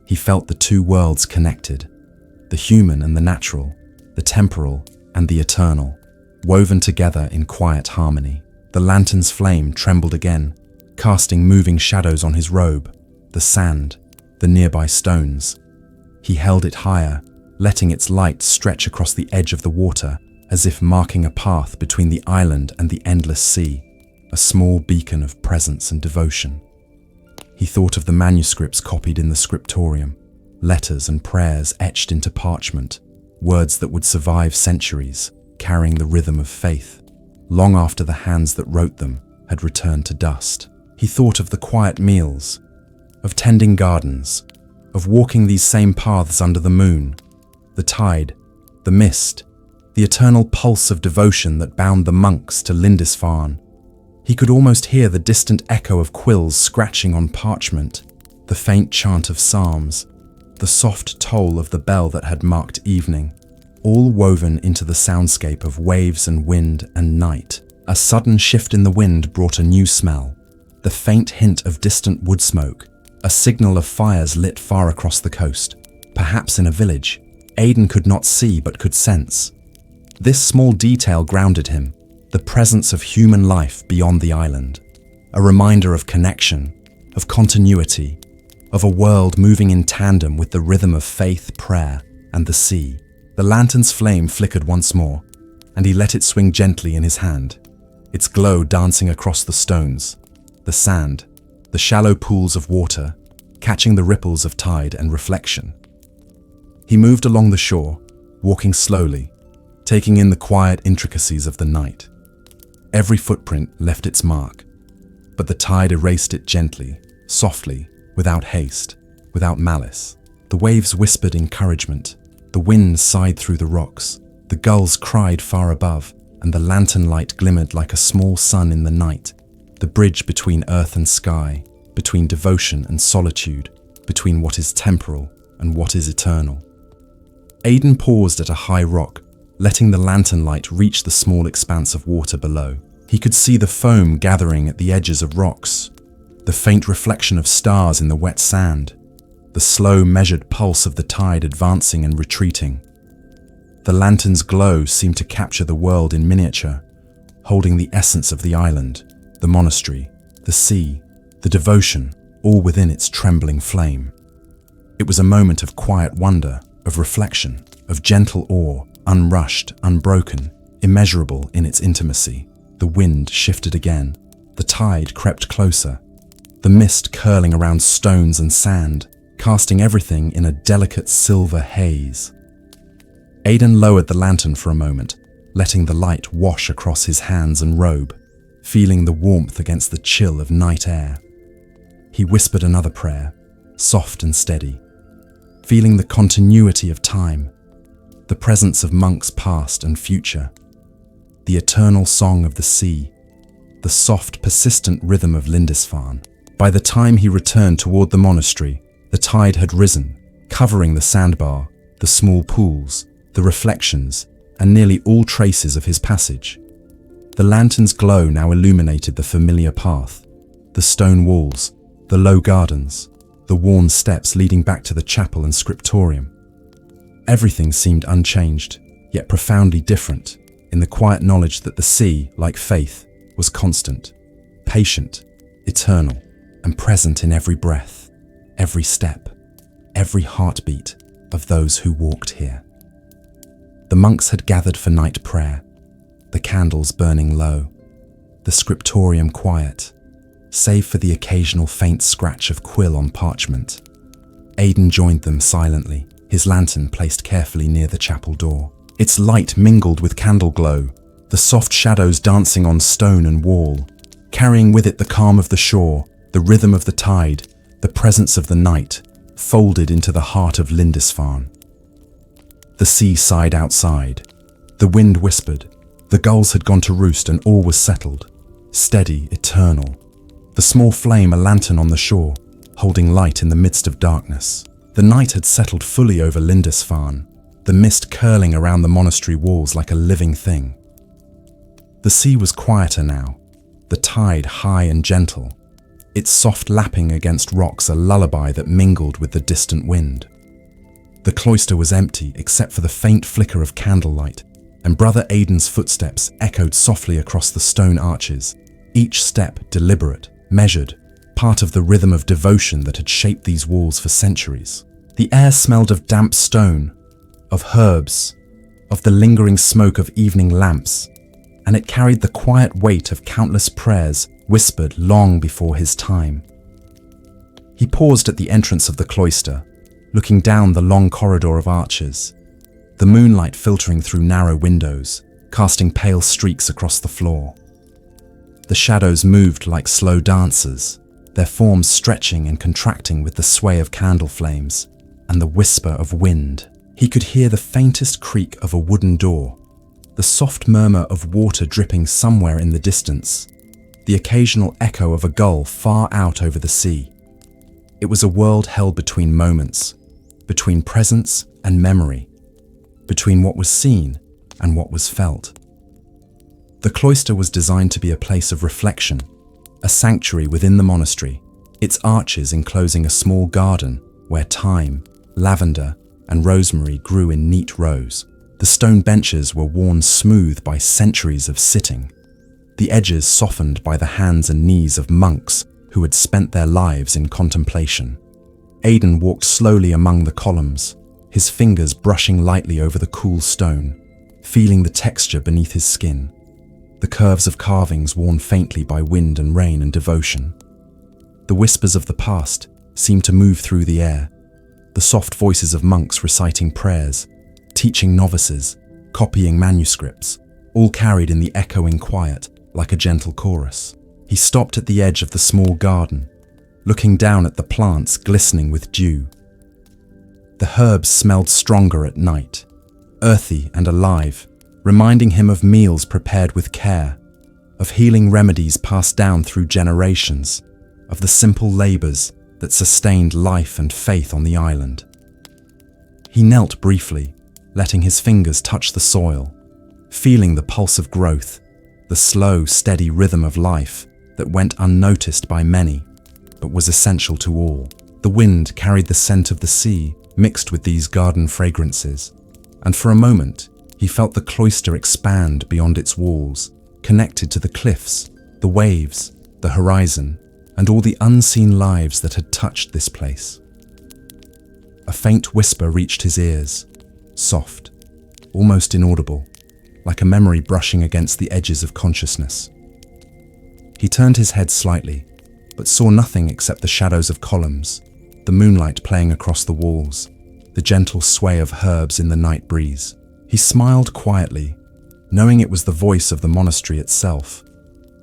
He felt the two worlds connected, the human and the natural, the temporal and the eternal, woven together in quiet harmony. The lantern's flame trembled again, casting moving shadows on his robe, the sand, the nearby stones. He held it higher, letting its light stretch across the edge of the water, as if marking a path between the island and the endless sea, a small beacon of presence and devotion. He thought of the manuscripts copied in the Scriptorium, letters and prayers etched into parchment, words that would survive centuries, carrying the rhythm of faith, long after the hands that wrote them had returned to dust. He thought of the quiet meals, of tending gardens, of walking these same paths under the moon, the tide, the mist, the eternal pulse of devotion that bound the monks to Lindisfarne. He could almost hear the distant echo of quills scratching on parchment, the faint chant of psalms, the soft toll of the bell that had marked evening, all woven into the soundscape of waves and wind and night. A sudden shift in the wind brought a new smell, the faint hint of distant wood smoke, a signal of fires lit far across the coast, perhaps in a village. Aidan could not see but could sense. This small detail grounded him, the presence of human life beyond the island, a reminder of connection, of continuity, of a world moving in tandem with the rhythm of faith, prayer, and the sea. The lantern's flame flickered once more, and he let it swing gently in his hand, its glow dancing across the stones, the sand, the shallow pools of water, catching the ripples of tide and reflection. He moved along the shore, walking slowly, taking in the quiet intricacies of the night. Every footprint left its mark, but the tide erased it gently, softly, without haste, without malice. The waves whispered encouragement, the wind sighed through the rocks, the gulls cried far above, and the lantern light glimmered like a small sun in the night, the bridge between earth and sky, between devotion and solitude, between what is temporal and what is eternal. Aidan paused at a high rock, letting the lantern light reach the small expanse of water below. He could see the foam gathering at the edges of rocks, the faint reflection of stars in the wet sand, the slow, measured pulse of the tide advancing and retreating. The lantern's glow seemed to capture the world in miniature, holding the essence of the island, the monastery, the sea, the devotion, all within its trembling flame. It was a moment of quiet wonder, of reflection, of gentle awe, unrushed, unbroken, immeasurable in its intimacy. The wind shifted again. The tide crept closer, the mist curling around stones and sand, casting everything in a delicate silver haze. Aidan lowered the lantern for a moment, letting the light wash across his hands and robe, feeling the warmth against the chill of night air. He whispered another prayer, soft and steady, feeling the continuity of time, the presence of monks past and future, the eternal song of the sea, the soft, persistent rhythm of Lindisfarne. By the time he returned toward the monastery, the tide had risen, covering the sandbar, the small pools, the reflections, and nearly all traces of his passage. The lantern's glow now illuminated the familiar path, the stone walls, the low gardens, the worn steps leading back to the chapel and scriptorium. Everything seemed unchanged, yet profoundly different, in the quiet knowledge that the sea, like faith, was constant, patient, eternal, and present in every breath, every step, every heartbeat of those who walked here. The monks had gathered for night prayer, the candles burning low, the scriptorium quiet, save for the occasional faint scratch of quill on parchment. Aidan joined them silently, his lantern placed carefully near the chapel door. Its light mingled with candle glow, the soft shadows dancing on stone and wall, carrying with it the calm of the shore, the rhythm of the tide, the presence of the night, folded into the heart of Lindisfarne. The sea sighed outside. The wind whispered. The gulls had gone to roost and all was settled, steady, eternal. The small flame a lantern on the shore, holding light in the midst of darkness. The night had settled fully over Lindisfarne, the mist curling around the monastery walls like a living thing. The sea was quieter now, the tide high and gentle, its soft lapping against rocks a lullaby that mingled with the distant wind. The cloister was empty except for the faint flicker of candlelight, and Brother Aidan's footsteps echoed softly across the stone arches, each step deliberate, measured, part of the rhythm of devotion that had shaped these walls for centuries. The air smelled of damp stone, of herbs, of the lingering smoke of evening lamps, and it carried the quiet weight of countless prayers whispered long before his time. He paused at the entrance of the cloister, looking down the long corridor of arches, the moonlight filtering through narrow windows, casting pale streaks across the floor. The shadows moved like slow dancers, their forms stretching and contracting with the sway of candle flames and the whisper of wind. He could hear the faintest creak of a wooden door, the soft murmur of water dripping somewhere in the distance, the occasional echo of a gull far out over the sea. It was a world held between moments, between presence and memory, between what was seen and what was felt. The cloister was designed to be a place of reflection, a sanctuary within the monastery, its arches enclosing a small garden where thyme, lavender, and rosemary grew in neat rows. The stone benches were worn smooth by centuries of sitting, the edges softened by the hands and knees of monks who had spent their lives in contemplation. Aidan walked slowly among the columns, his fingers brushing lightly over the cool stone, feeling the texture beneath his skin, the curves of carvings worn faintly by wind and rain and devotion. The whispers of the past seemed to move through the air, the soft voices of monks reciting prayers, teaching novices, copying manuscripts, all carried in the echoing quiet like a gentle chorus. He stopped at the edge of the small garden, looking down at the plants glistening with dew. The herbs smelled stronger at night, earthy and alive, reminding him of meals prepared with care, of healing remedies passed down through generations, of the simple labours that sustained life and faith on the island. He knelt briefly, letting his fingers touch the soil, feeling the pulse of growth, the slow, steady rhythm of life that went unnoticed by many, but was essential to all. The wind carried the scent of the sea mixed with these garden fragrances, and for a moment he felt the cloister expand beyond its walls, connected to the cliffs, the waves, the horizon, and all the unseen lives that had touched this place. A faint whisper reached his ears, soft, almost inaudible, like a memory brushing against the edges of consciousness. He turned his head slightly, but saw nothing except the shadows of columns, the moonlight playing across the walls, the gentle sway of herbs in the night breeze. He smiled quietly, knowing it was the voice of the monastery itself,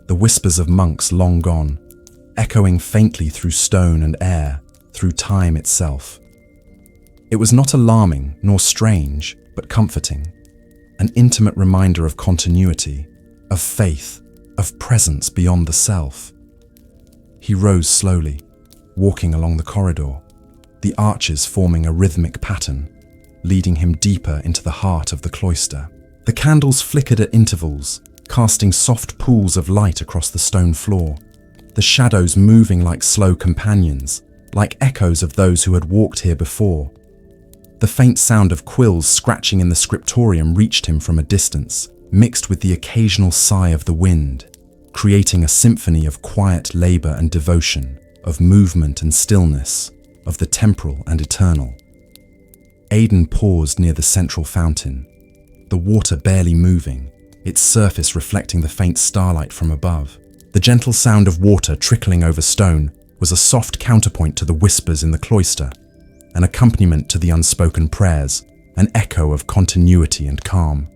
the whispers of monks long gone, echoing faintly through stone and air, through time itself. It was not alarming nor strange, but comforting, an intimate reminder of continuity, of faith, of presence beyond the self. He rose slowly, walking along the corridor, the arches forming a rhythmic pattern, leading him deeper into the heart of the cloister. The candles flickered at intervals, casting soft pools of light across the stone floor, the shadows moving like slow companions, like echoes of those who had walked here before. The faint sound of quills scratching in the scriptorium reached him from a distance, mixed with the occasional sigh of the wind, creating a symphony of quiet labor and devotion, of movement and stillness, of the temporal and eternal. Aidan paused near the central fountain, the water barely moving, its surface reflecting the faint starlight from above. The gentle sound of water trickling over stone was a soft counterpoint to the whispers in the cloister, an accompaniment to the unspoken prayers, an echo of continuity and calm.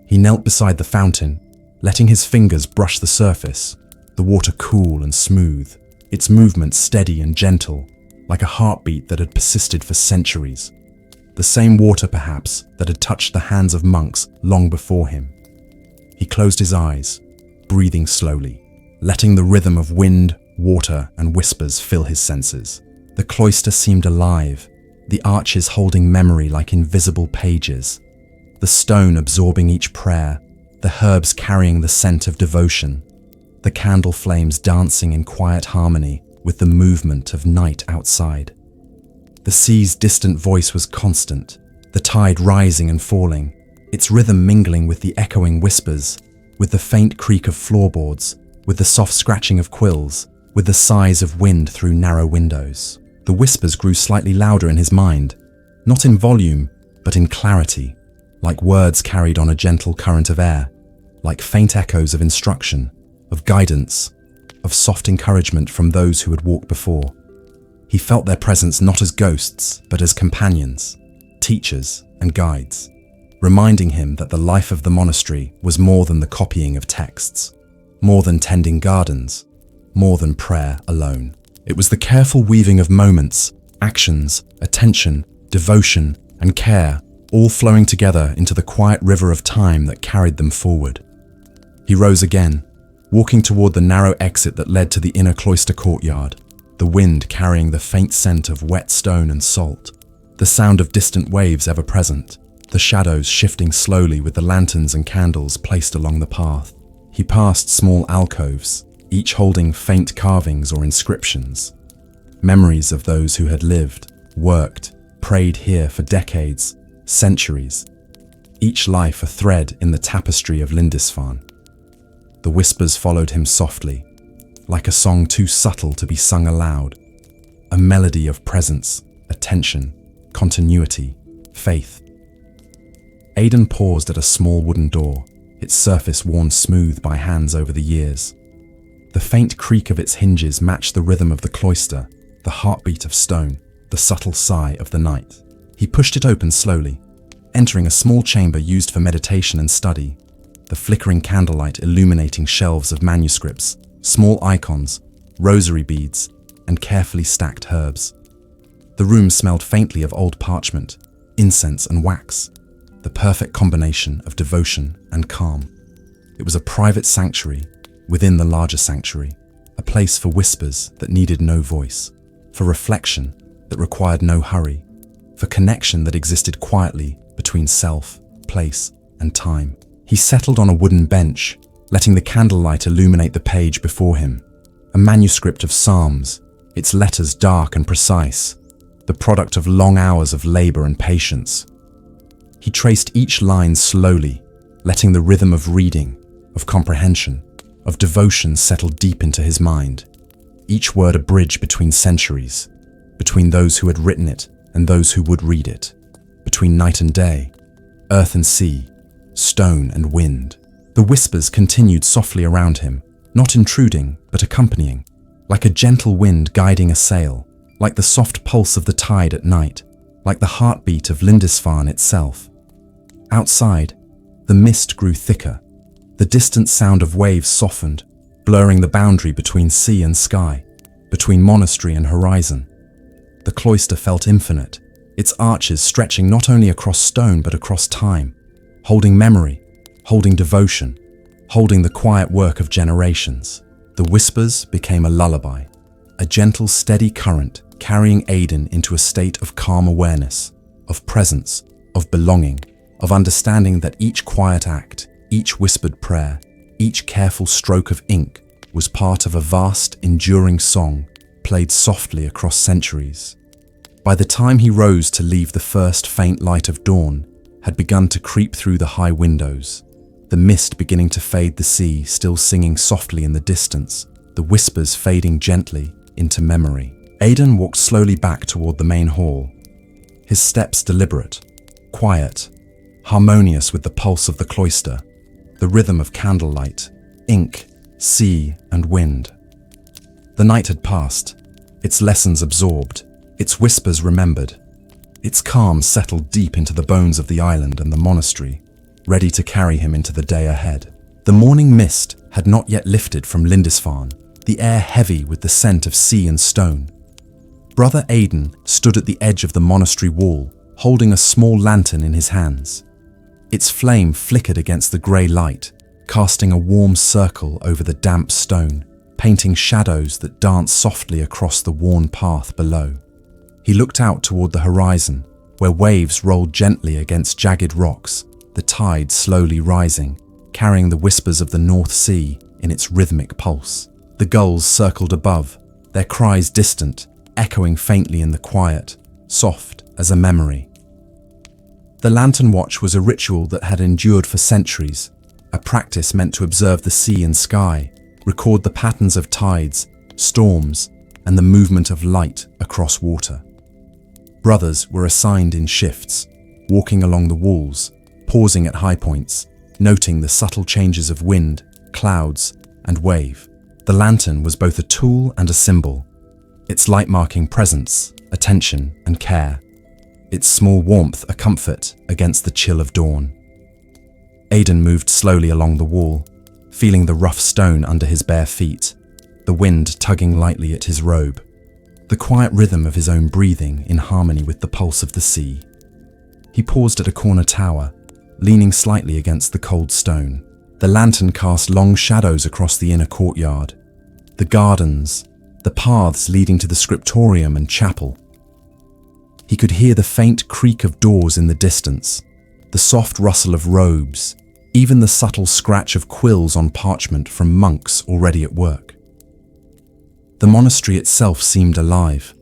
He knelt beside the fountain, letting his fingers brush the surface, the water cool and smooth, its movement steady and gentle, like a heartbeat that had persisted for centuries. The same water, perhaps, that had touched the hands of monks long before him. He closed his eyes, breathing slowly, letting the rhythm of wind, water, and whispers fill his senses. The cloister seemed alive, the arches holding memory like invisible pages, the stone absorbing each prayer, the herbs carrying the scent of devotion, the candle flames dancing in quiet harmony with the movement of night outside. The sea's distant voice was constant, the tide rising and falling, its rhythm mingling with the echoing whispers, with the faint creak of floorboards, with the soft scratching of quills, with the sighs of wind through narrow windows. The whispers grew slightly louder in his mind, not in volume, but in clarity, like words carried on a gentle current of air, like faint echoes of instruction, of guidance, of soft encouragement from those who had walked before. He felt their presence not as ghosts, but as companions, teachers, and guides, reminding him that the life of the monastery was more than the copying of texts, more than tending gardens, more than prayer alone. It was the careful weaving of moments, actions, attention, devotion, and care, all flowing together into the quiet river of time that carried them forward. He rose again, walking toward the narrow exit that led to the inner cloister courtyard, the wind carrying the faint scent of wet stone and salt, the sound of distant waves ever present, the shadows shifting slowly with the lanterns and candles placed along the path. He passed small alcoves, each holding faint carvings or inscriptions, memories of those who had lived, worked, prayed here for decades, centuries, each life a thread in the tapestry of Lindisfarne. The whispers followed him softly, like a song too subtle to be sung aloud, a melody of presence, attention, continuity, faith. Aidan paused at a small wooden door, its surface worn smooth by hands over the years. The faint creak of its hinges matched the rhythm of the cloister, the heartbeat of stone, the subtle sigh of the night. He pushed it open slowly, entering a small chamber used for meditation and study, the flickering candlelight illuminating shelves of manuscripts, small icons, rosary beads, and carefully stacked herbs. The room smelled faintly of old parchment, incense and wax, the perfect combination of devotion and calm. It was a private sanctuary within the larger sanctuary, a place for whispers that needed no voice, for reflection that required no hurry, for connection that existed quietly between self, place, and time. He settled on a wooden bench, letting the candlelight illuminate the page before him, a manuscript of Psalms, its letters dark and precise, the product of long hours of labor and patience. He traced each line slowly, letting the rhythm of reading, of comprehension, of devotion settle deep into his mind, each word a bridge between centuries, between those who had written it and those who would read it, between night and day, earth and sea, stone and wind. The whispers continued softly around him, not intruding, but accompanying, like a gentle wind guiding a sail, like the soft pulse of the tide at night, like the heartbeat of Lindisfarne itself. Outside, the mist grew thicker. The distant sound of waves softened, blurring the boundary between sea and sky, between monastery and horizon. The cloister felt infinite, its arches stretching not only across stone but across time, holding memory, holding devotion, holding the quiet work of generations. The whispers became a lullaby, a gentle, steady current carrying Aidan into a state of calm awareness, of presence, of belonging, of understanding that each quiet act, each whispered prayer, each careful stroke of ink was part of a vast, enduring song played softly across centuries. By the time he rose to leave, the first faint light of dawn had begun to creep through the high windows, the mist beginning to fade, the sea still singing softly in the distance, the whispers fading gently into memory. Aidan walked slowly back toward the main hall, his steps deliberate, quiet, harmonious with the pulse of the cloister, the rhythm of candlelight, ink, sea, and wind. The night had passed, its lessons absorbed, its whispers remembered. Its calm settled deep into the bones of the island and the monastery, ready to carry him into the day ahead. The morning mist had not yet lifted from Lindisfarne, the air heavy with the scent of sea and stone. Brother Aidan stood at the edge of the monastery wall, holding a small lantern in his hands. Its flame flickered against the grey light, casting a warm circle over the damp stone, painting shadows that danced softly across the worn path below. He looked out toward the horizon, where waves rolled gently against jagged rocks, the tide slowly rising, carrying the whispers of the North Sea in its rhythmic pulse. The gulls circled above, their cries distant, echoing faintly in the quiet, soft as a memory. The lantern watch was a ritual that had endured for centuries, a practice meant to observe the sea and sky, record the patterns of tides, storms, and the movement of light across water. Brothers were assigned in shifts, walking along the walls, pausing at high points, noting the subtle changes of wind, clouds, and wave. The lantern was both a tool and a symbol, its light marking presence, attention, and care, its small warmth a comfort against the chill of dawn. Aidan moved slowly along the wall, feeling the rough stone under his bare feet, the wind tugging lightly at his robe, the quiet rhythm of his own breathing in harmony with the pulse of the sea. He paused at a corner tower, leaning slightly against the cold stone. The lantern cast long shadows across the inner courtyard, the gardens, the paths leading to the scriptorium and chapel. He could hear the faint creak of doors in the distance, the soft rustle of robes, even the subtle scratch of quills on parchment from monks already at work. The monastery itself seemed alive,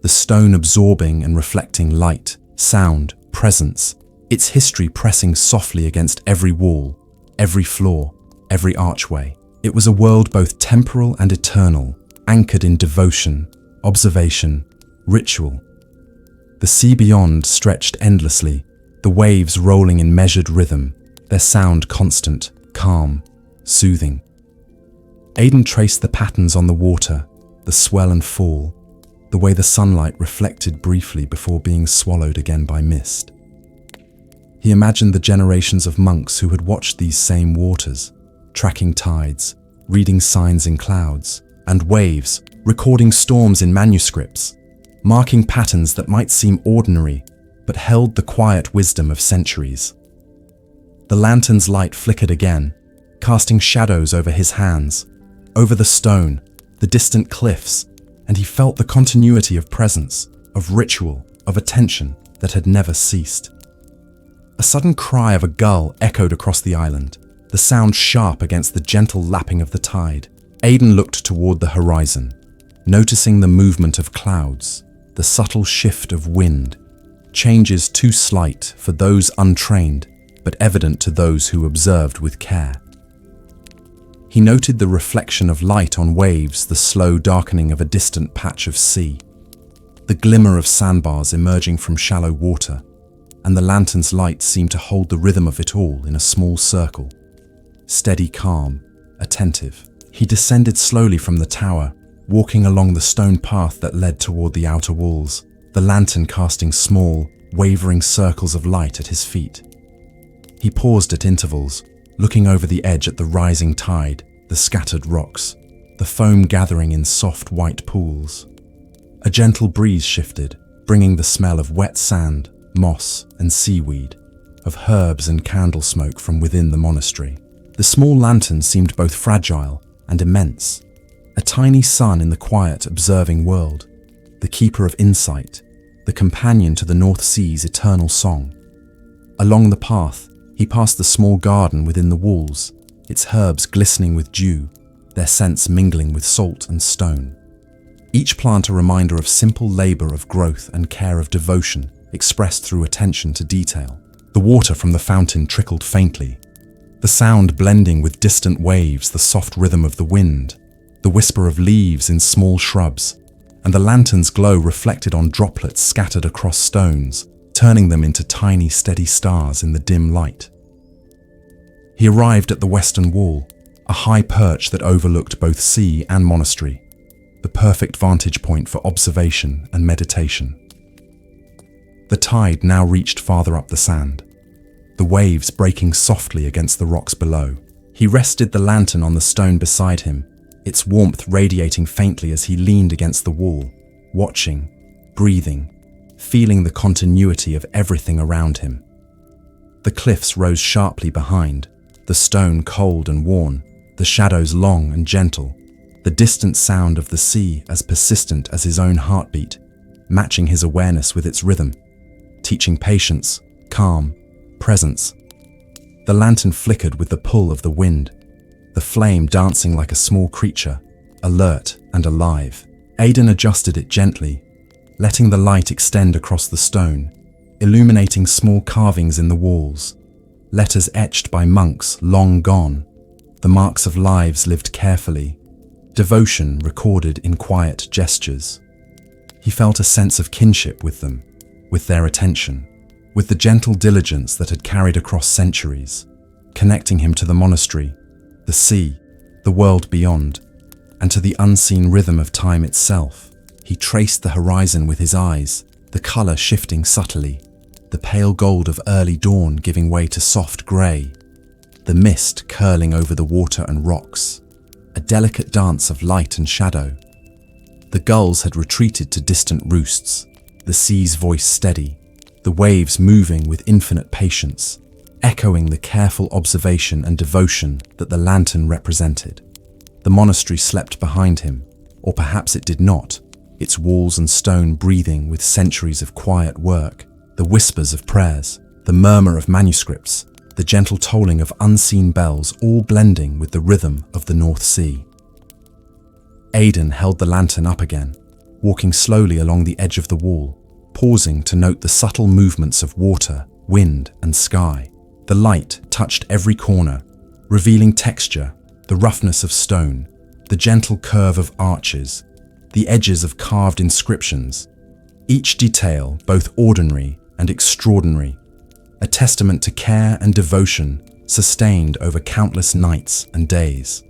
the stone absorbing and reflecting light, sound, presence, its history pressing softly against every wall, every floor, every archway. It was a world both temporal and eternal, anchored in devotion, observation, ritual. The sea beyond stretched endlessly, the waves rolling in measured rhythm, their sound constant, calm, soothing. Aidan traced the patterns on the water, the swell and fall, the way the sunlight reflected briefly before being swallowed again by mist. He imagined the generations of monks who had watched these same waters, tracking tides, reading signs in clouds, and waves, recording storms in manuscripts. marking patterns that might seem ordinary, but held the quiet wisdom of centuries. The lantern's light flickered again, casting shadows over his hands, over the stone, the distant cliffs, and he felt the continuity of presence, of ritual, of attention that had never ceased. A sudden cry of a gull echoed across the island, the sound sharp against the gentle lapping of the tide. Aidan looked toward the horizon, noticing the movement of clouds, the subtle shift of wind, changes too slight for those untrained, but evident to those who observed with care. He noted the reflection of light on waves, the slow darkening of a distant patch of sea, the glimmer of sandbars emerging from shallow water, and the lantern's light seemed to hold the rhythm of it all in a small circle. Steady, calm, attentive. He descended slowly from the tower, walking along the stone path that led toward the outer walls, the lantern casting small, wavering circles of light at his feet. He paused at intervals, looking over the edge at the rising tide, the scattered rocks, the foam gathering in soft white pools. A gentle breeze shifted, bringing the smell of wet sand, moss and seaweed, of herbs and candle smoke from within the monastery. The small lantern seemed both fragile and immense, a tiny sun in the quiet, observing world, the keeper of insight, the companion to the North Sea's eternal song. Along the path, he passed the small garden within the walls, its herbs glistening with dew, their scents mingling with salt and stone. Each plant a reminder of simple labor of growth and care of devotion, expressed through attention to detail. The water from the fountain trickled faintly, the sound blending with distant waves, the soft rhythm of the wind, the whisper of leaves in small shrubs, and the lantern's glow reflected on droplets scattered across stones, turning them into tiny, steady stars in the dim light. He arrived at the western wall, a high perch that overlooked both sea and monastery, the perfect vantage point for observation and meditation. The tide now reached farther up the sand, the waves breaking softly against the rocks below. He rested the lantern on the stone beside him, its warmth radiating faintly as he leaned against the wall, watching, breathing, feeling the continuity of everything around him. The cliffs rose sharply behind, the stone cold and worn, the shadows long and gentle, the distant sound of the sea as persistent as his own heartbeat, matching his awareness with its rhythm, teaching patience, calm, presence. The lantern flickered with the pull of the wind, the flame dancing like a small creature, alert and alive. Aidan adjusted it gently, letting the light extend across the stone, illuminating small carvings in the walls, letters etched by monks long gone, the marks of lives lived carefully, devotion recorded in quiet gestures. He felt a sense of kinship with them, with their attention, with the gentle diligence that had carried across centuries, connecting him to the monastery, the sea, the world beyond, and to the unseen rhythm of time itself. He traced the horizon with his eyes, the color shifting subtly, the pale gold of early dawn giving way to soft grey, the mist curling over the water and rocks, a delicate dance of light and shadow. The gulls had retreated to distant roosts, the sea's voice steady, the waves moving with infinite patience, echoing the careful observation and devotion that the lantern represented. The monastery slept behind him, or perhaps it did not, its walls and stone breathing with centuries of quiet work, the whispers of prayers, the murmur of manuscripts, the gentle tolling of unseen bells, all blending with the rhythm of the North Sea. Aidan held the lantern up again, walking slowly along the edge of the wall, pausing to note the subtle movements of water, wind, and sky. The light touched every corner, revealing texture, the roughness of stone, the gentle curve of arches, the edges of carved inscriptions, each detail both ordinary and extraordinary, a testament to care and devotion sustained over countless nights and days.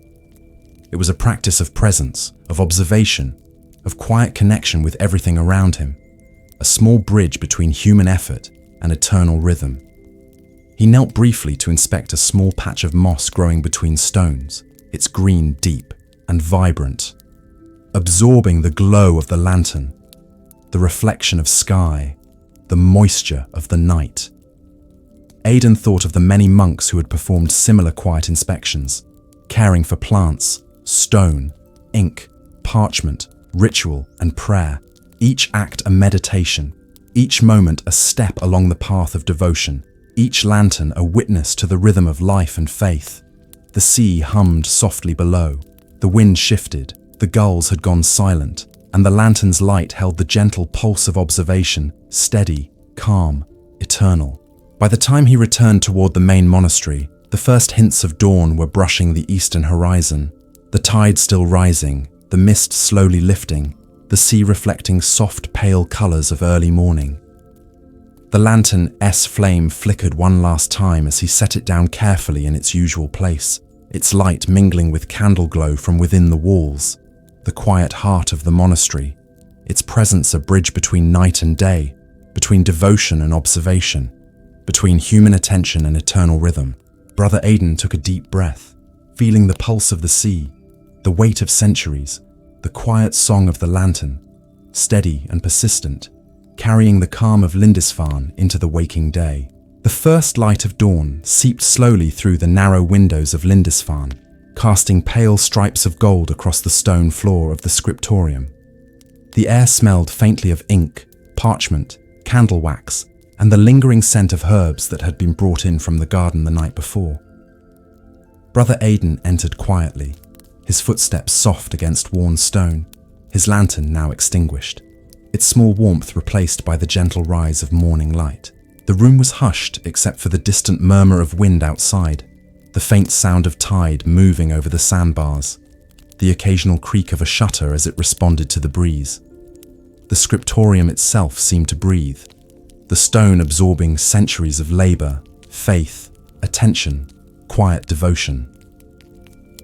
It was a practice of presence, of observation, of quiet connection with everything around him, a small bridge between human effort and eternal rhythm. He knelt briefly to inspect a small patch of moss growing between stones, its green deep and vibrant, absorbing the glow of the lantern. the reflection of sky, the moisture of the night. Aidan thought of the many monks who had performed similar quiet inspections, caring for plants, stone, ink, parchment, ritual, and prayer, each act a meditation, each moment a step along the path of devotion, each lantern a witness to the rhythm of life and faith. The sea hummed softly below, the wind shifted, the gulls had gone silent, and the lantern's light held the gentle pulse of observation, steady, calm, eternal. By the time he returned toward the main monastery, the first hints of dawn were brushing the eastern horizon, the tide still rising, the mist slowly lifting, the sea reflecting soft, pale colors of early morning. The lantern's flame flickered one last time as he set it down carefully in its usual place, its light mingling with candle glow from within the walls, the quiet heart of the monastery, its presence a bridge between night and day, between devotion and observation, between human attention and eternal rhythm. Brother Aidan took a deep breath, feeling the pulse of the sea, the weight of centuries, the quiet song of the lantern, steady and persistent, carrying the calm of Lindisfarne into the waking day. The first light of dawn seeped slowly through the narrow windows of Lindisfarne, casting pale stripes of gold across the stone floor of the Scriptorium. The air smelled faintly of ink, parchment, candle wax, and the lingering scent of herbs that had been brought in from the garden the night before. Brother Aidan entered quietly, his footsteps soft against worn stone, his lantern now extinguished, its small warmth replaced by the gentle rise of morning light. The room was hushed except for the distant murmur of wind outside, the faint sound of tide moving over the sandbars, the occasional creak of a shutter as it responded to the breeze. The scriptorium itself seemed to breathe, the stone absorbing centuries of labor, faith, attention, quiet devotion.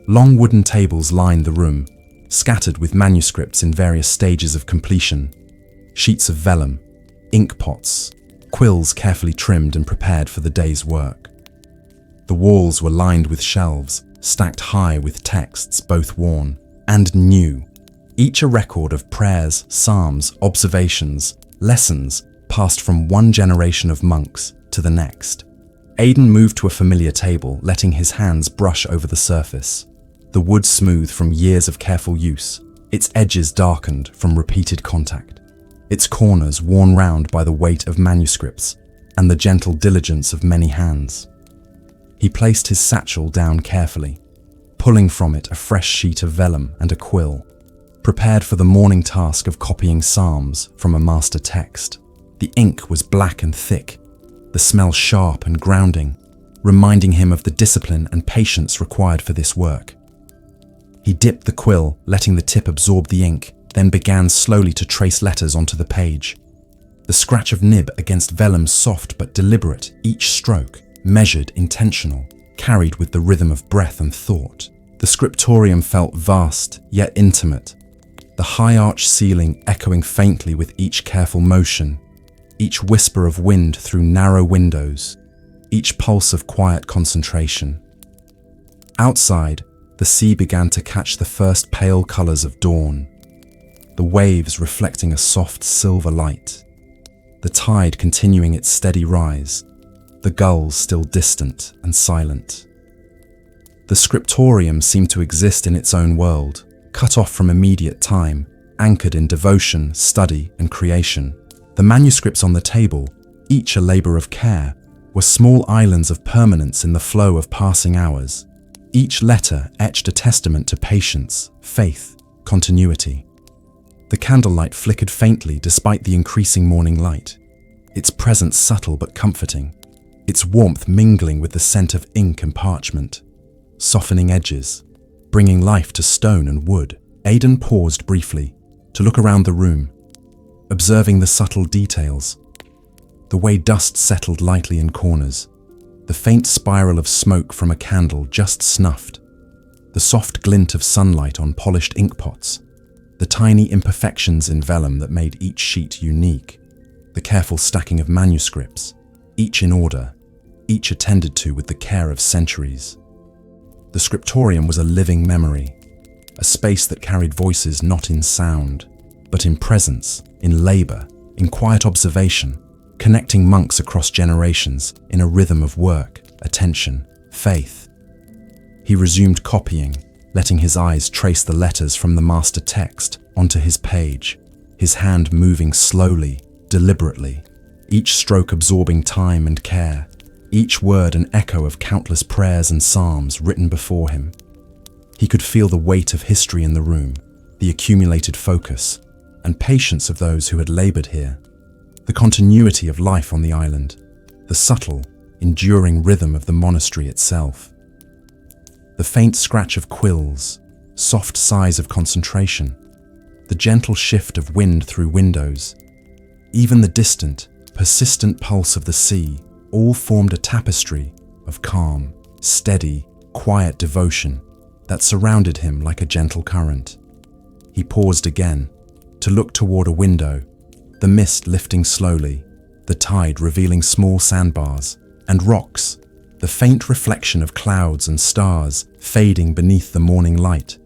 Long wooden tables lined the room, scattered with manuscripts in various stages of completion, sheets of vellum, ink pots, quills carefully trimmed and prepared for the day's work. The walls were lined with shelves, stacked high with texts both worn and new, each a record of prayers, psalms, observations, lessons passed from one generation of monks to the next. Aidan moved to a familiar table, letting his hands brush over the surface. The wood smooth from years of careful use, its edges darkened from repeated contact, its corners worn round by the weight of manuscripts and the gentle diligence of many hands. He placed his satchel down carefully, pulling from it a fresh sheet of vellum and a quill, prepared for the morning task of copying psalms from a master text. The ink was black and thick, the smell sharp and grounding, reminding him of the discipline and patience required for this work. He dipped the quill, letting the tip absorb the ink, then began slowly to trace letters onto the page. The scratch of nib against vellum soft but deliberate, each stroke, measured, intentional, carried with the rhythm of breath and thought. The scriptorium felt vast, yet intimate, the high arched ceiling echoing faintly with each careful motion, each whisper of wind through narrow windows, each pulse of quiet concentration. Outside, the sea began to catch the first pale colors of dawn, the waves reflecting a soft silver light, the tide continuing its steady rise, the gulls still distant and silent. The scriptorium seemed to exist in its own world, cut off from immediate time, anchored in devotion, study, and creation. The manuscripts on the table, each a labor of care, were small islands of permanence in the flow of passing hours. Each letter etched a testament to patience, faith, continuity. The candlelight flickered faintly despite the increasing morning light, its presence subtle but comforting, its warmth mingling with the scent of ink and parchment, softening edges, bringing life to stone and wood. Aidan paused briefly to look around the room, observing the subtle details, the way dust settled lightly in corners, the faint spiral of smoke from a candle just snuffed, the soft glint of sunlight on polished ink pots, the tiny imperfections in vellum that made each sheet unique, the careful stacking of manuscripts, each in order, each attended to with the care of centuries. The scriptorium was a living memory, a space that carried voices not in sound, but in presence, in labor, in quiet observation, connecting monks across generations in a rhythm of work, attention, faith. He resumed copying, letting his eyes trace the letters from the master text onto his page, his hand moving slowly, deliberately, each stroke absorbing time and care, each word an echo of countless prayers and psalms written before him. He could feel the weight of history in the room, the accumulated focus and patience of those who had labored here, the continuity of life on the island, the subtle, enduring rhythm of the monastery itself. The faint scratch of quills, soft sighs of concentration, the gentle shift of wind through windows, even the distant, persistent pulse of the sea, all formed a tapestry of calm, steady, quiet devotion that surrounded him like a gentle current. He paused again, to look toward a window, the mist lifting slowly, the tide revealing small sandbars and rocks, the faint reflection of clouds and stars fading beneath the morning light.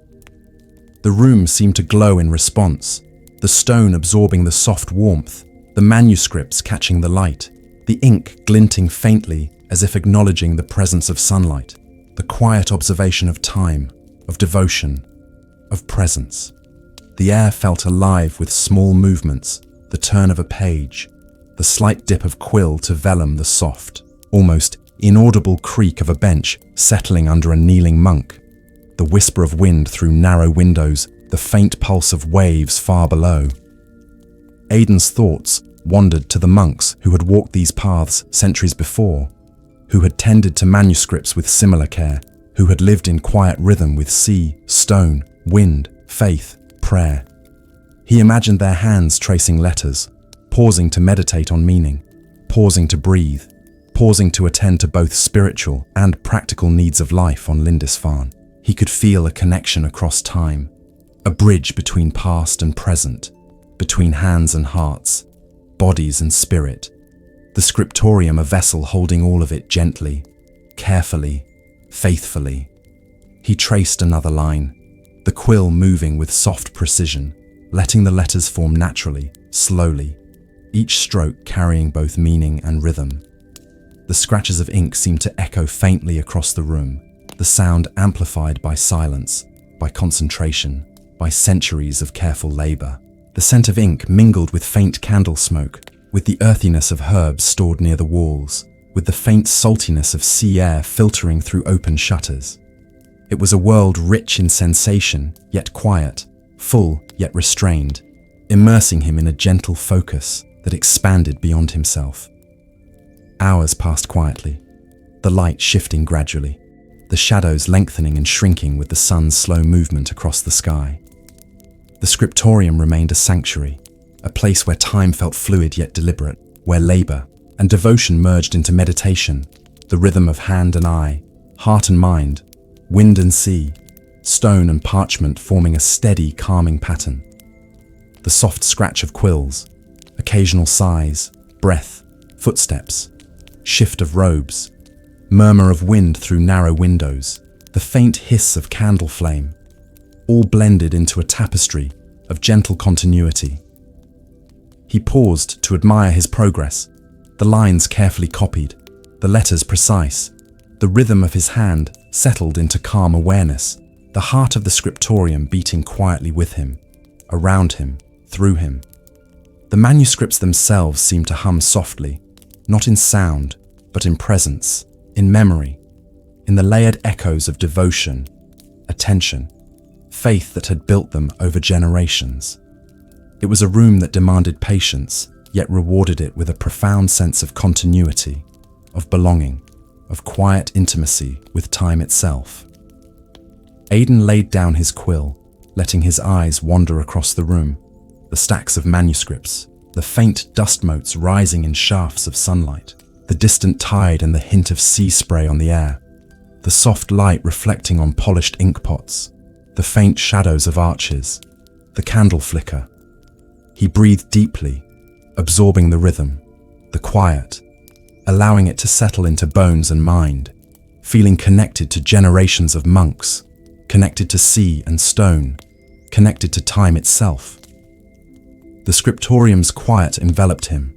The room seemed to glow in response, the stone absorbing the soft warmth, the manuscripts catching the light, the ink glinting faintly as if acknowledging the presence of sunlight, the quiet observation of time, of devotion, of presence. The air felt alive with small movements, the turn of a page, the slight dip of quill to vellum, the soft, almost inaudible creak of a bench settling under a kneeling monk, the whisper of wind through narrow windows, the faint pulse of waves far below. Aidan's thoughts wandered to the monks who had walked these paths centuries before, who had tended to manuscripts with similar care, who had lived in quiet rhythm with sea, stone, wind, faith, prayer. He imagined their hands tracing letters, pausing to meditate on meaning, pausing to breathe, pausing to attend to both spiritual and practical needs of life on Lindisfarne. He could feel a connection across time, a bridge between past and present, between hands and hearts, bodies and spirit. The Scriptorium, a vessel holding all of it gently, carefully, faithfully. He traced another line, the quill moving with soft precision, letting the letters form naturally, slowly, each stroke carrying both meaning and rhythm. The scratches of ink seemed to echo faintly across the room, the sound amplified by silence, by concentration, by centuries of careful labor. The scent of ink mingled with faint candle smoke, with the earthiness of herbs stored near the walls, with the faint saltiness of sea air filtering through open shutters. It was a world rich in sensation, yet quiet, full yet restrained, immersing him in a gentle focus that expanded beyond himself. Hours passed quietly, the light shifting gradually, the shadows lengthening and shrinking with the sun's slow movement across the sky. The Scriptorium remained a sanctuary, a place where time felt fluid yet deliberate, where labor and devotion merged into meditation, the rhythm of hand and eye, heart and mind, wind and sea, stone and parchment forming a steady, calming pattern. The soft scratch of quills, occasional sighs, breath, footsteps, shift of robes, murmur of wind through narrow windows, the faint hiss of candle flame, all blended into a tapestry of gentle continuity. He paused to admire his progress, the lines carefully copied, the letters precise, the rhythm of his hand settled into calm awareness, the heart of the Scriptorium beating quietly with him, around him, through him. The manuscripts themselves seemed to hum softly, not in sound, but in presence, in memory, in the layered echoes of devotion, attention, faith that had built them over generations. It was a room that demanded patience, yet rewarded it with a profound sense of continuity, of belonging, of quiet intimacy with time itself. Aidan laid down his quill, letting his eyes wander across the room, the stacks of manuscripts, the faint dust motes rising in shafts of sunlight, the distant tide and the hint of sea spray on the air, the soft light reflecting on polished ink pots, the faint shadows of arches, the candle flicker. He breathed deeply, absorbing the rhythm, the quiet, allowing it to settle into bones and mind, feeling connected to generations of monks, connected to sea and stone, connected to time itself. The scriptorium's quiet enveloped him,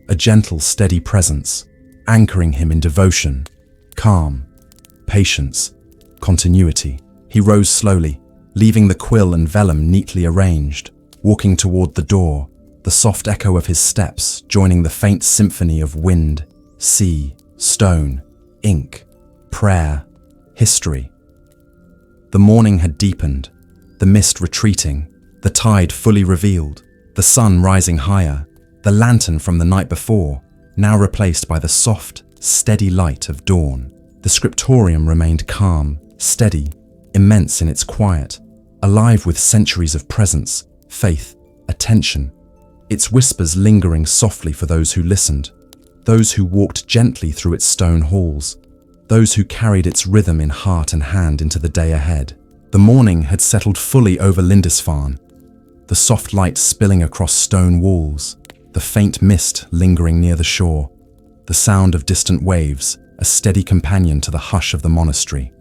a gentle, steady presence, anchoring him in devotion, calm, patience, continuity. He rose slowly, leaving the quill and vellum neatly arranged, walking toward the door, the soft echo of his steps joining the faint symphony of wind, sea, stone, ink, prayer, history. The morning had deepened, the mist retreating, the tide fully revealed, the sun rising higher, the lantern from the night before, now replaced by the soft, steady light of dawn. The scriptorium remained calm, steady, immense in its quiet, alive with centuries of presence, faith, attention, its whispers lingering softly for those who listened, those who walked gently through its stone halls, those who carried its rhythm in heart and hand into the day ahead. The morning had settled fully over Lindisfarne, the soft light spilling across stone walls, the faint mist lingering near the shore, the sound of distant waves, a steady companion to the hush of the monastery.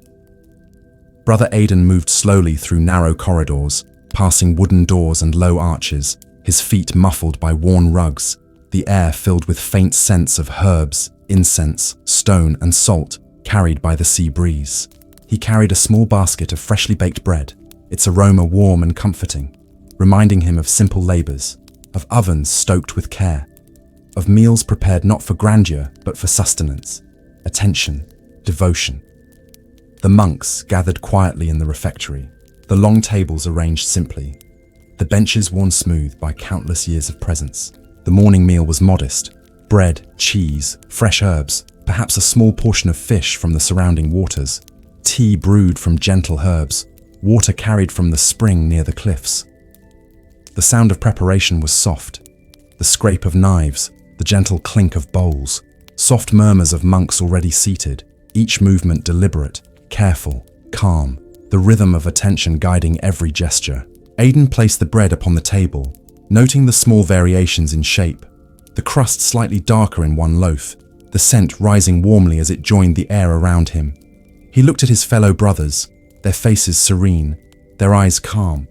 Brother Aidan moved slowly through narrow corridors, passing wooden doors and low arches, his feet muffled by worn rugs, the air filled with faint scents of herbs, incense, stone, and salt carried by the sea breeze. He carried a small basket of freshly baked bread, its aroma warm and comforting, reminding him of simple labors, of ovens stoked with care, of meals prepared not for grandeur but for sustenance, attention, devotion. The monks gathered quietly in the refectory, the long tables arranged simply, the benches worn smooth by countless years of presence. The morning meal was modest: bread, cheese, fresh herbs, perhaps a small portion of fish from the surrounding waters, tea brewed from gentle herbs, water carried from the spring near the cliffs. The sound of preparation was soft, the scrape of knives, the gentle clink of bowls, soft murmurs of monks already seated, each movement deliberate, careful, calm, the rhythm of attention guiding every gesture. Aidan placed the bread upon the table, noting the small variations in shape, the crust slightly darker in one loaf, the scent rising warmly as it joined the air around him. He looked at his fellow brothers, their faces serene, their eyes calm,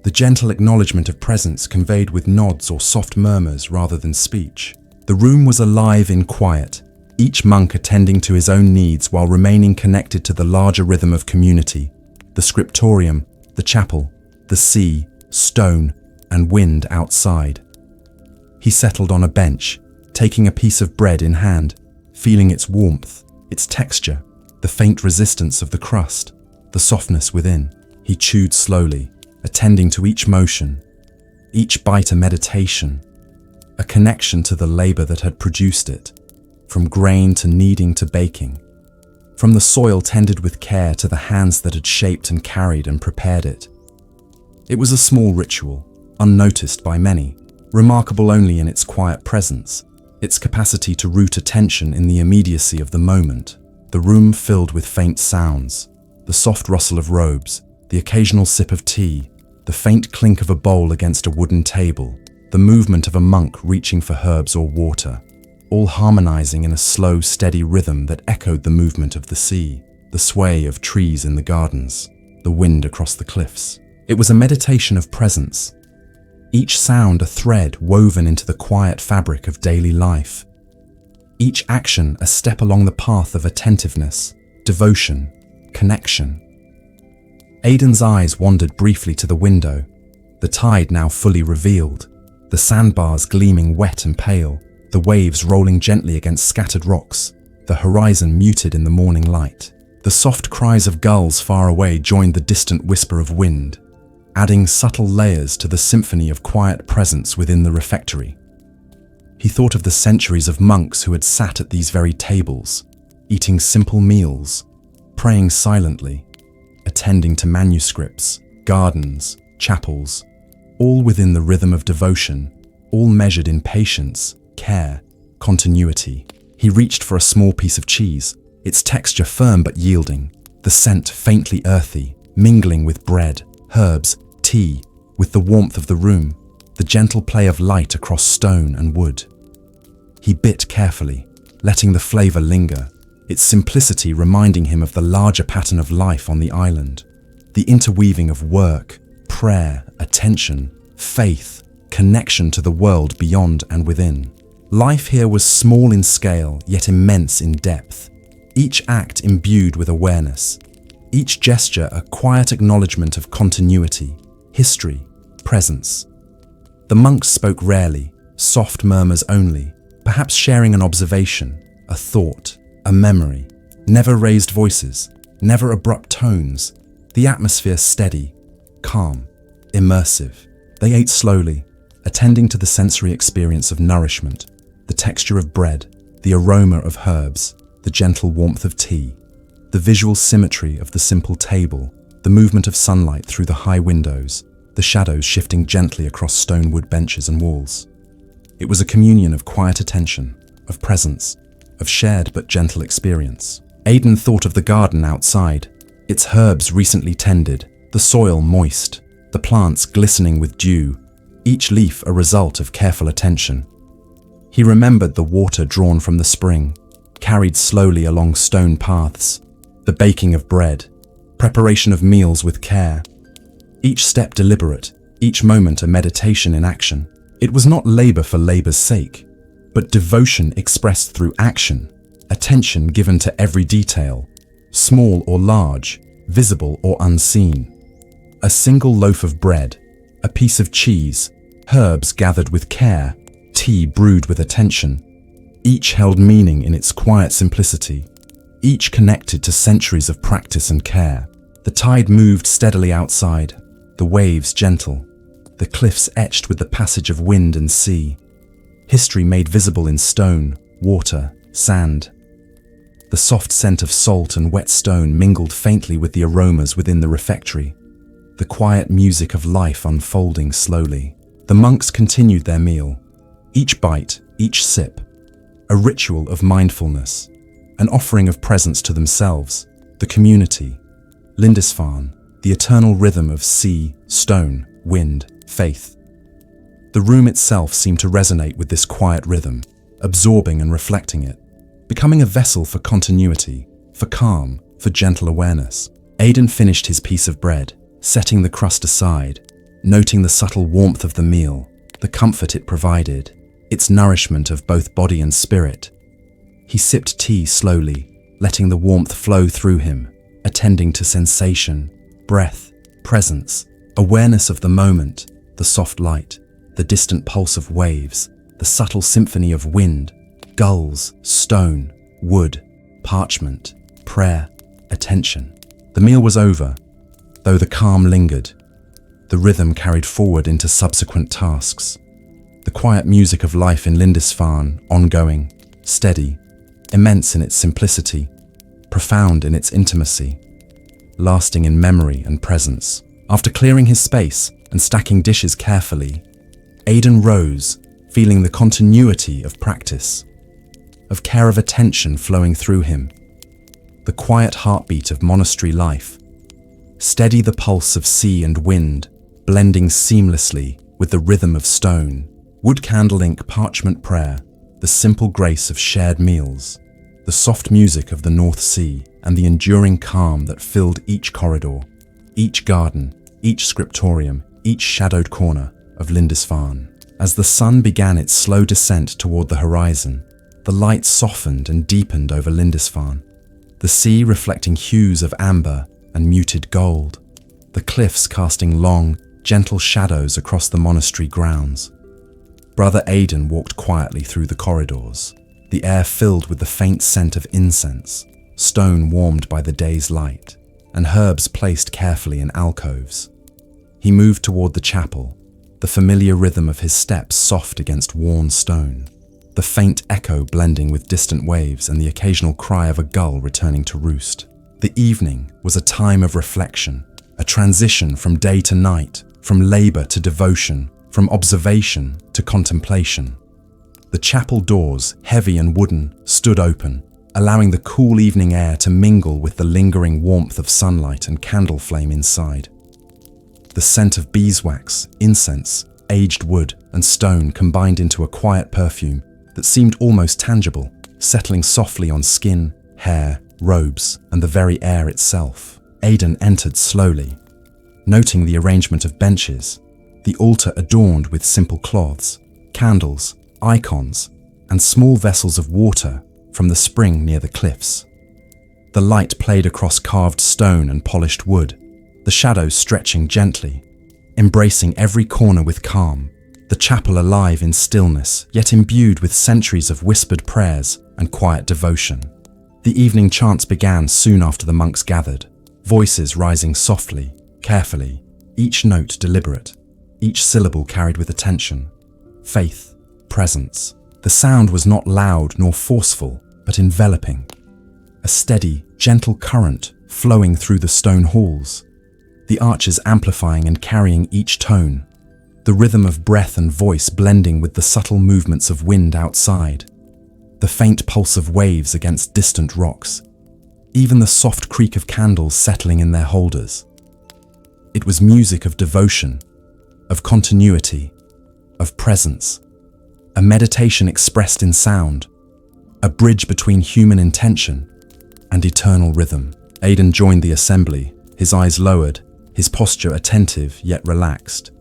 the gentle acknowledgement of presence conveyed with nods or soft murmurs rather than speech. The room was alive in quiet, each monk attending to his own needs while remaining connected to the larger rhythm of community, the scriptorium, the chapel, the sea, stone, and wind outside. He settled on a bench, taking a piece of bread in hand, feeling its warmth, its texture, the faint resistance of the crust, the softness within. He chewed slowly, attending to each motion, each bite a meditation, a connection to the labor that had produced it, from grain to kneading to baking, from the soil tended with care to the hands that had shaped and carried and prepared it. It was a small ritual, unnoticed by many, remarkable only in its quiet presence, its capacity to root attention in the immediacy of the moment. The room filled with faint sounds, the soft rustle of robes, the occasional sip of tea, the faint clink of a bowl against a wooden table, the movement of a monk reaching for herbs or water, all harmonizing in a slow, steady rhythm that echoed the movement of the sea, the sway of trees in the gardens, the wind across the cliffs. It was a meditation of presence, each sound a thread woven into the quiet fabric of daily life, each action a step along the path of attentiveness, devotion, connection. Aidan's eyes wandered briefly to the window, the tide now fully revealed, the sandbars gleaming wet and pale, the waves rolling gently against scattered rocks, the horizon muted in the morning light. The soft cries of gulls far away joined the distant whisper of wind, adding subtle layers to the symphony of quiet presence within the refectory. He thought of the centuries of monks who had sat at these very tables, eating simple meals, praying silently, attending to manuscripts, gardens, chapels, all within the rhythm of devotion, all measured in patience, care, continuity. He reached for a small piece of cheese, its texture firm but yielding, the scent faintly earthy, mingling with bread, herbs, tea, with the warmth of the room, the gentle play of light across stone and wood. He bit carefully, letting the flavor linger, its simplicity reminding him of the larger pattern of life on the island, the interweaving of work, prayer, attention, faith, connection to the world beyond and within. Life here was small in scale, yet immense in depth. Each act imbued with awareness. Each gesture a quiet acknowledgement of continuity, history, presence. The monks spoke rarely, soft murmurs only, perhaps sharing an observation, a thought, a memory. Never raised voices, never abrupt tones. The atmosphere steady, calm, immersive. They ate slowly, attending to the sensory experience of nourishment, the texture of bread, the aroma of herbs, the gentle warmth of tea, the visual symmetry of the simple table, the movement of sunlight through the high windows, the shadows shifting gently across stone wood benches and walls. It was a communion of quiet attention, of presence, of shared but gentle experience. Aidan thought of the garden outside, its herbs recently tended, the soil moist, the plants glistening with dew, each leaf a result of careful attention. He remembered the water drawn from the spring, carried slowly along stone paths, the baking of bread, preparation of meals with care. Each step deliberate, each moment a meditation in action. It was not labor for labor's sake, but devotion expressed through action, attention given to every detail, small or large, visible or unseen. A single loaf of bread, a piece of cheese, herbs gathered with care, tea brewed with attention. Each held meaning in its quiet simplicity, each connected to centuries of practice and care. The tide moved steadily outside, the waves gentle, the cliffs etched with the passage of wind and sea. History made visible in stone, water, sand. The soft scent of salt and wet stone mingled faintly with the aromas within the refectory, the quiet music of life unfolding slowly. The monks continued their meal, each bite, each sip, a ritual of mindfulness, an offering of presence to themselves, the community, Lindisfarne, the eternal rhythm of sea, stone, wind, faith. The room itself seemed to resonate with this quiet rhythm, absorbing and reflecting it, becoming a vessel for continuity, for calm, for gentle awareness. Aidan finished his piece of bread, setting the crust aside, noting the subtle warmth of the meal, the comfort it provided, its nourishment of both body and spirit. He sipped tea slowly, letting the warmth flow through him, attending to sensation, breath, presence, awareness of the moment, the soft light, the distant pulse of waves, the subtle symphony of wind, gulls, stone, wood, parchment, prayer, attention. The meal was over, though the calm lingered. The rhythm carried forward into subsequent tasks. The quiet music of life in Lindisfarne, ongoing, steady, immense in its simplicity, profound in its intimacy, lasting in memory and presence. After clearing his space and stacking dishes carefully, Aidan rose, feeling the continuity of practice, of care of attention flowing through him, the quiet heartbeat of monastery life, steady the pulse of sea and wind, blending seamlessly with the rhythm of stone, wood candle ink parchment prayer, the simple grace of shared meals, the soft music of the North Sea, and the enduring calm that filled each corridor, each garden, each scriptorium, each shadowed corner of Lindisfarne. As the sun began its slow descent toward the horizon, the light softened and deepened over Lindisfarne, the sea reflecting hues of amber and muted gold, the cliffs casting long, gentle shadows across the monastery grounds. Brother Aidan walked quietly through the corridors, the air filled with the faint scent of incense, stone warmed by the day's light, and herbs placed carefully in alcoves. He moved toward the chapel, the familiar rhythm of his steps soft against worn stone, the faint echo blending with distant waves and the occasional cry of a gull returning to roost. The evening was a time of reflection, a transition from day to night, from labor to devotion, from observation to contemplation. The chapel doors, heavy and wooden, stood open, allowing the cool evening air to mingle with the lingering warmth of sunlight and candle flame inside. The scent of beeswax, incense, aged wood, and stone combined into a quiet perfume that seemed almost tangible, settling softly on skin, hair, robes, and the very air itself. Aidan entered slowly, noting the arrangement of benches, the altar adorned with simple cloths, candles, icons, and small vessels of water from the spring near the cliffs. The light played across carved stone and polished wood, the shadows stretching gently, embracing every corner with calm, the chapel alive in stillness, yet imbued with centuries of whispered prayers and quiet devotion. The evening chants began soon after the monks gathered, voices rising softly, carefully, each note deliberate, each syllable carried with attention, faith, presence. The sound was not loud nor forceful, but enveloping. A steady, gentle current flowing through the stone halls, the arches amplifying and carrying each tone, the rhythm of breath and voice blending with the subtle movements of wind outside, the faint pulse of waves against distant rocks, even the soft creak of candles settling in their holders. It was music of devotion, of continuity, of presence, a meditation expressed in sound, a bridge between human intention and eternal rhythm. Aidan joined the assembly, his eyes lowered, his posture attentive yet relaxed,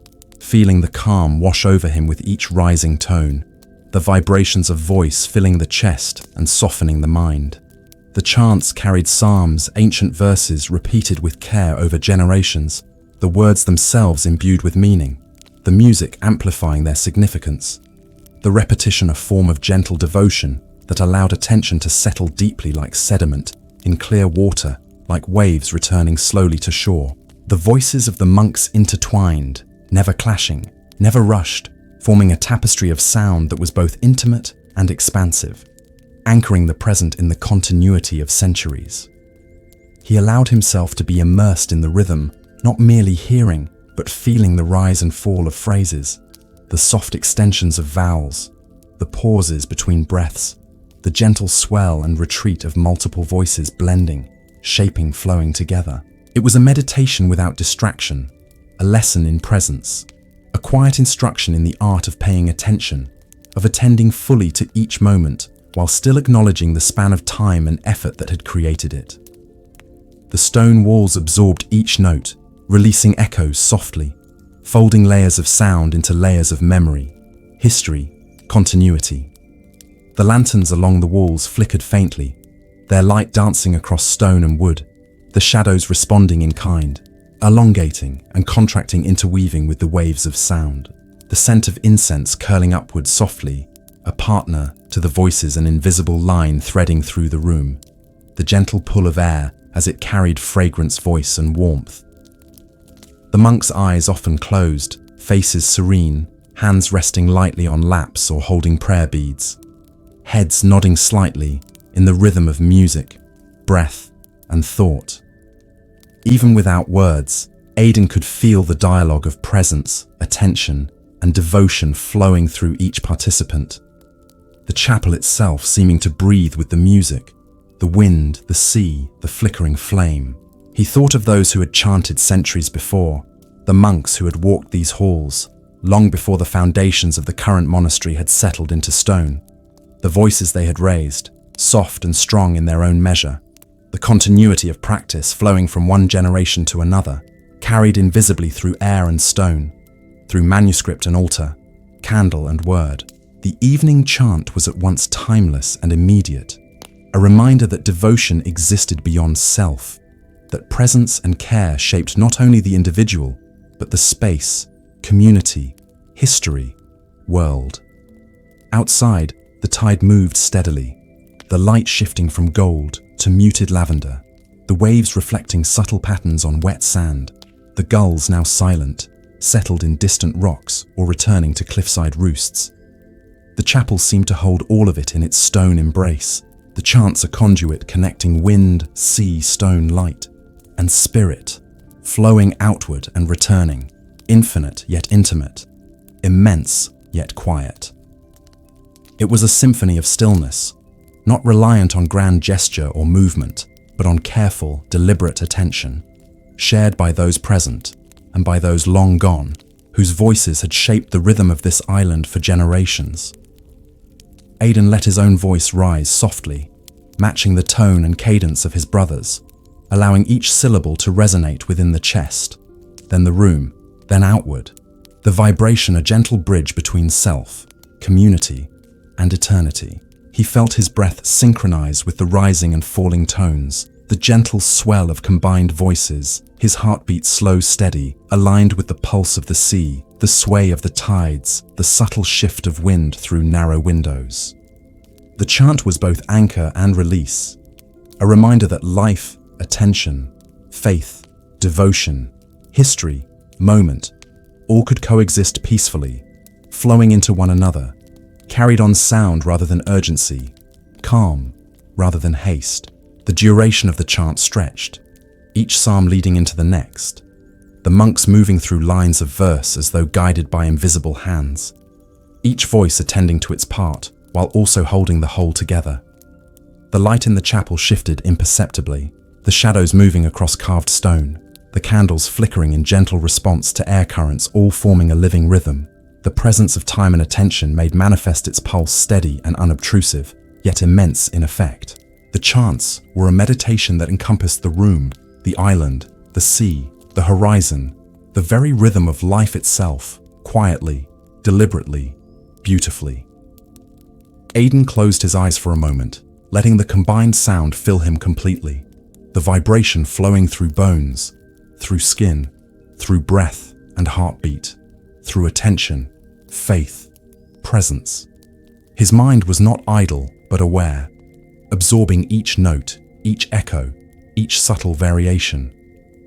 feeling the calm wash over him with each rising tone, the vibrations of voice filling the chest and softening the mind. The chants carried psalms, ancient verses repeated with care over generations, the words themselves imbued with meaning, the music amplifying their significance, the repetition a form of gentle devotion that allowed attention to settle deeply like sediment in clear water, like waves returning slowly to shore. The voices of the monks intertwined, never clashing, never rushed, forming a tapestry of sound that was both intimate and expansive, anchoring the present in the continuity of centuries. He allowed himself to be immersed in the rhythm, not merely hearing, but feeling the rise and fall of phrases, the soft extensions of vowels, the pauses between breaths, the gentle swell and retreat of multiple voices blending, shaping, flowing together. It was a meditation without distraction, a lesson in presence, a quiet instruction in the art of paying attention, of attending fully to each moment while still acknowledging the span of time and effort that had created it. The stone walls absorbed each note, releasing echoes softly, folding layers of sound into layers of memory, history, continuity. The lanterns along the walls flickered faintly, their light dancing across stone and wood, the shadows responding in kind, elongating and contracting, interweaving with the waves of sound. The scent of incense curling upwards softly, a partner to the voices, an invisible line threading through the room, the gentle pull of air as it carried fragrance, voice and warmth. The monks' eyes often closed, faces serene, hands resting lightly on laps or holding prayer beads, heads nodding slightly in the rhythm of music, breath and thought. Even without words, Aidan could feel the dialogue of presence, attention, and devotion flowing through each participant. The chapel itself seeming to breathe with the music, the wind, the sea, the flickering flame. He thought of those who had chanted centuries before, the monks who had walked these halls, long before the foundations of the current monastery had settled into stone. The voices they had raised, soft and strong in their own measure, the continuity of practice flowing from one generation to another, carried invisibly through air and stone, through manuscript and altar, candle and word. The evening chant was at once timeless and immediate, a reminder that devotion existed beyond self, that presence and care shaped not only the individual, but the space, community, history, world. Outside, the tide moved steadily, the light shifting from gold to muted lavender, the waves reflecting subtle patterns on wet sand, the gulls now silent, settled in distant rocks or returning to cliffside roosts. The chapel seemed to hold all of it in its stone embrace, the chants a conduit connecting wind, sea, stone, light, and spirit, flowing outward and returning, infinite yet intimate, immense yet quiet. It was a symphony of stillness, not reliant on grand gesture or movement, but on careful, deliberate attention, shared by those present and by those long gone, whose voices had shaped the rhythm of this island for generations. Aidan let his own voice rise softly, matching the tone and cadence of his brothers, allowing each syllable to resonate within the chest, then the room, then outward, The vibration a gentle bridge between self, community, and eternity. He felt his breath synchronize with the rising and falling tones, the gentle swell of combined voices, his heartbeat slow steady, aligned with the pulse of the sea, the sway of the tides, the subtle shift of wind through narrow windows. The chant was both anchor and release, a reminder that life, attention, faith, devotion, history, moment, all could coexist peacefully, flowing into one another, carried on sound rather than urgency, calm rather than haste. The duration of the chant stretched, each psalm leading into the next, the monks moving through lines of verse as though guided by invisible hands, each voice attending to its part while also holding the whole together. The light in the chapel shifted imperceptibly, the shadows moving across carved stone, the candles flickering in gentle response to air currents, all forming a living rhythm. The presence of time and attention made manifest its pulse steady and unobtrusive, yet immense in effect. The chants were a meditation that encompassed the room, the island, the sea, the horizon, the very rhythm of life itself, quietly, deliberately, beautifully. Aidan closed his eyes for a moment, letting the combined sound fill him completely, the vibration flowing through bones, through skin, through breath and heartbeat, through attention, faith, presence. His mind was not idle but aware, absorbing each note, each echo, each subtle variation,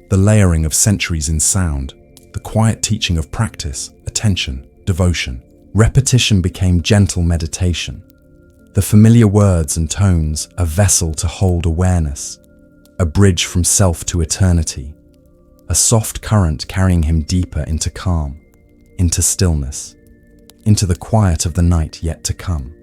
the layering of centuries in sound, the quiet teaching of practice, attention, devotion. Repetition became gentle meditation. The familiar words and tones, a vessel to hold awareness, a bridge from self to eternity, a soft current carrying him deeper into calm, into stillness, into the quiet of the night yet to come.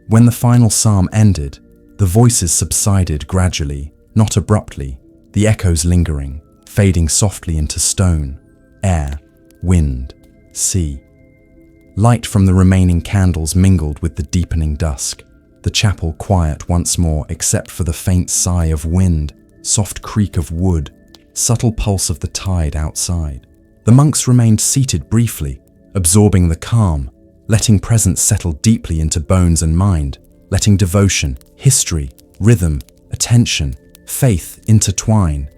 When the final psalm ended, the voices subsided gradually, not abruptly, the echoes lingering, fading softly into stone, air, wind, sea. Light from the remaining candles mingled with the deepening dusk, the chapel quiet once more except for the faint sigh of wind, soft creak of wood, subtle pulse of the tide outside. The monks remained seated briefly, absorbing the calm, letting presence settle deeply into bones and mind, letting devotion, history, rhythm, attention, faith intertwine,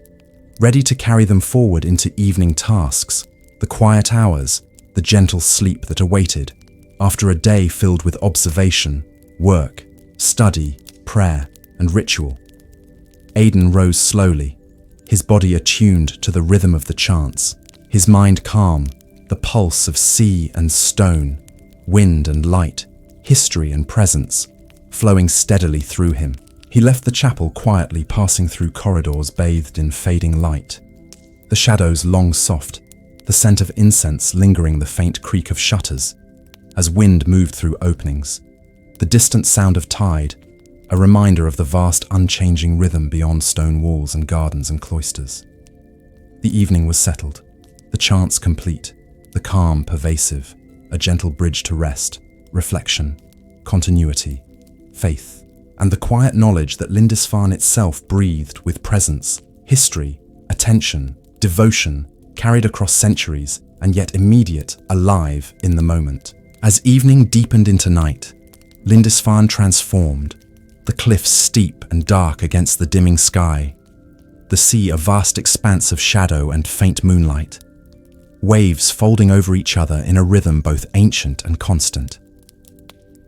ready to carry them forward into evening tasks, the quiet hours, the gentle sleep that awaited, after a day filled with observation, work, study, prayer, and ritual. Aidan rose slowly, his body attuned to the rhythm of the chants, his mind calm, the pulse of sea and stone, wind and light, history and presence, flowing steadily through him. He left the chapel quietly, passing through corridors bathed in fading light, the shadows long soft, the scent of incense lingering, the faint creak of shutters as wind moved through openings, the distant sound of tide, a reminder of the vast unchanging rhythm beyond stone walls and gardens and cloisters. The evening was settled, the chants complete, the calm pervasive, a gentle bridge to rest, reflection, continuity, faith, and the quiet knowledge that Lindisfarne itself breathed with presence, history, attention, devotion, carried across centuries and yet immediate, alive in the moment. As evening deepened into night, Lindisfarne transformed, the cliffs steep and dark against the dimming sky, the sea a vast expanse of shadow and faint moonlight, waves folding over each other in a rhythm both ancient and constant.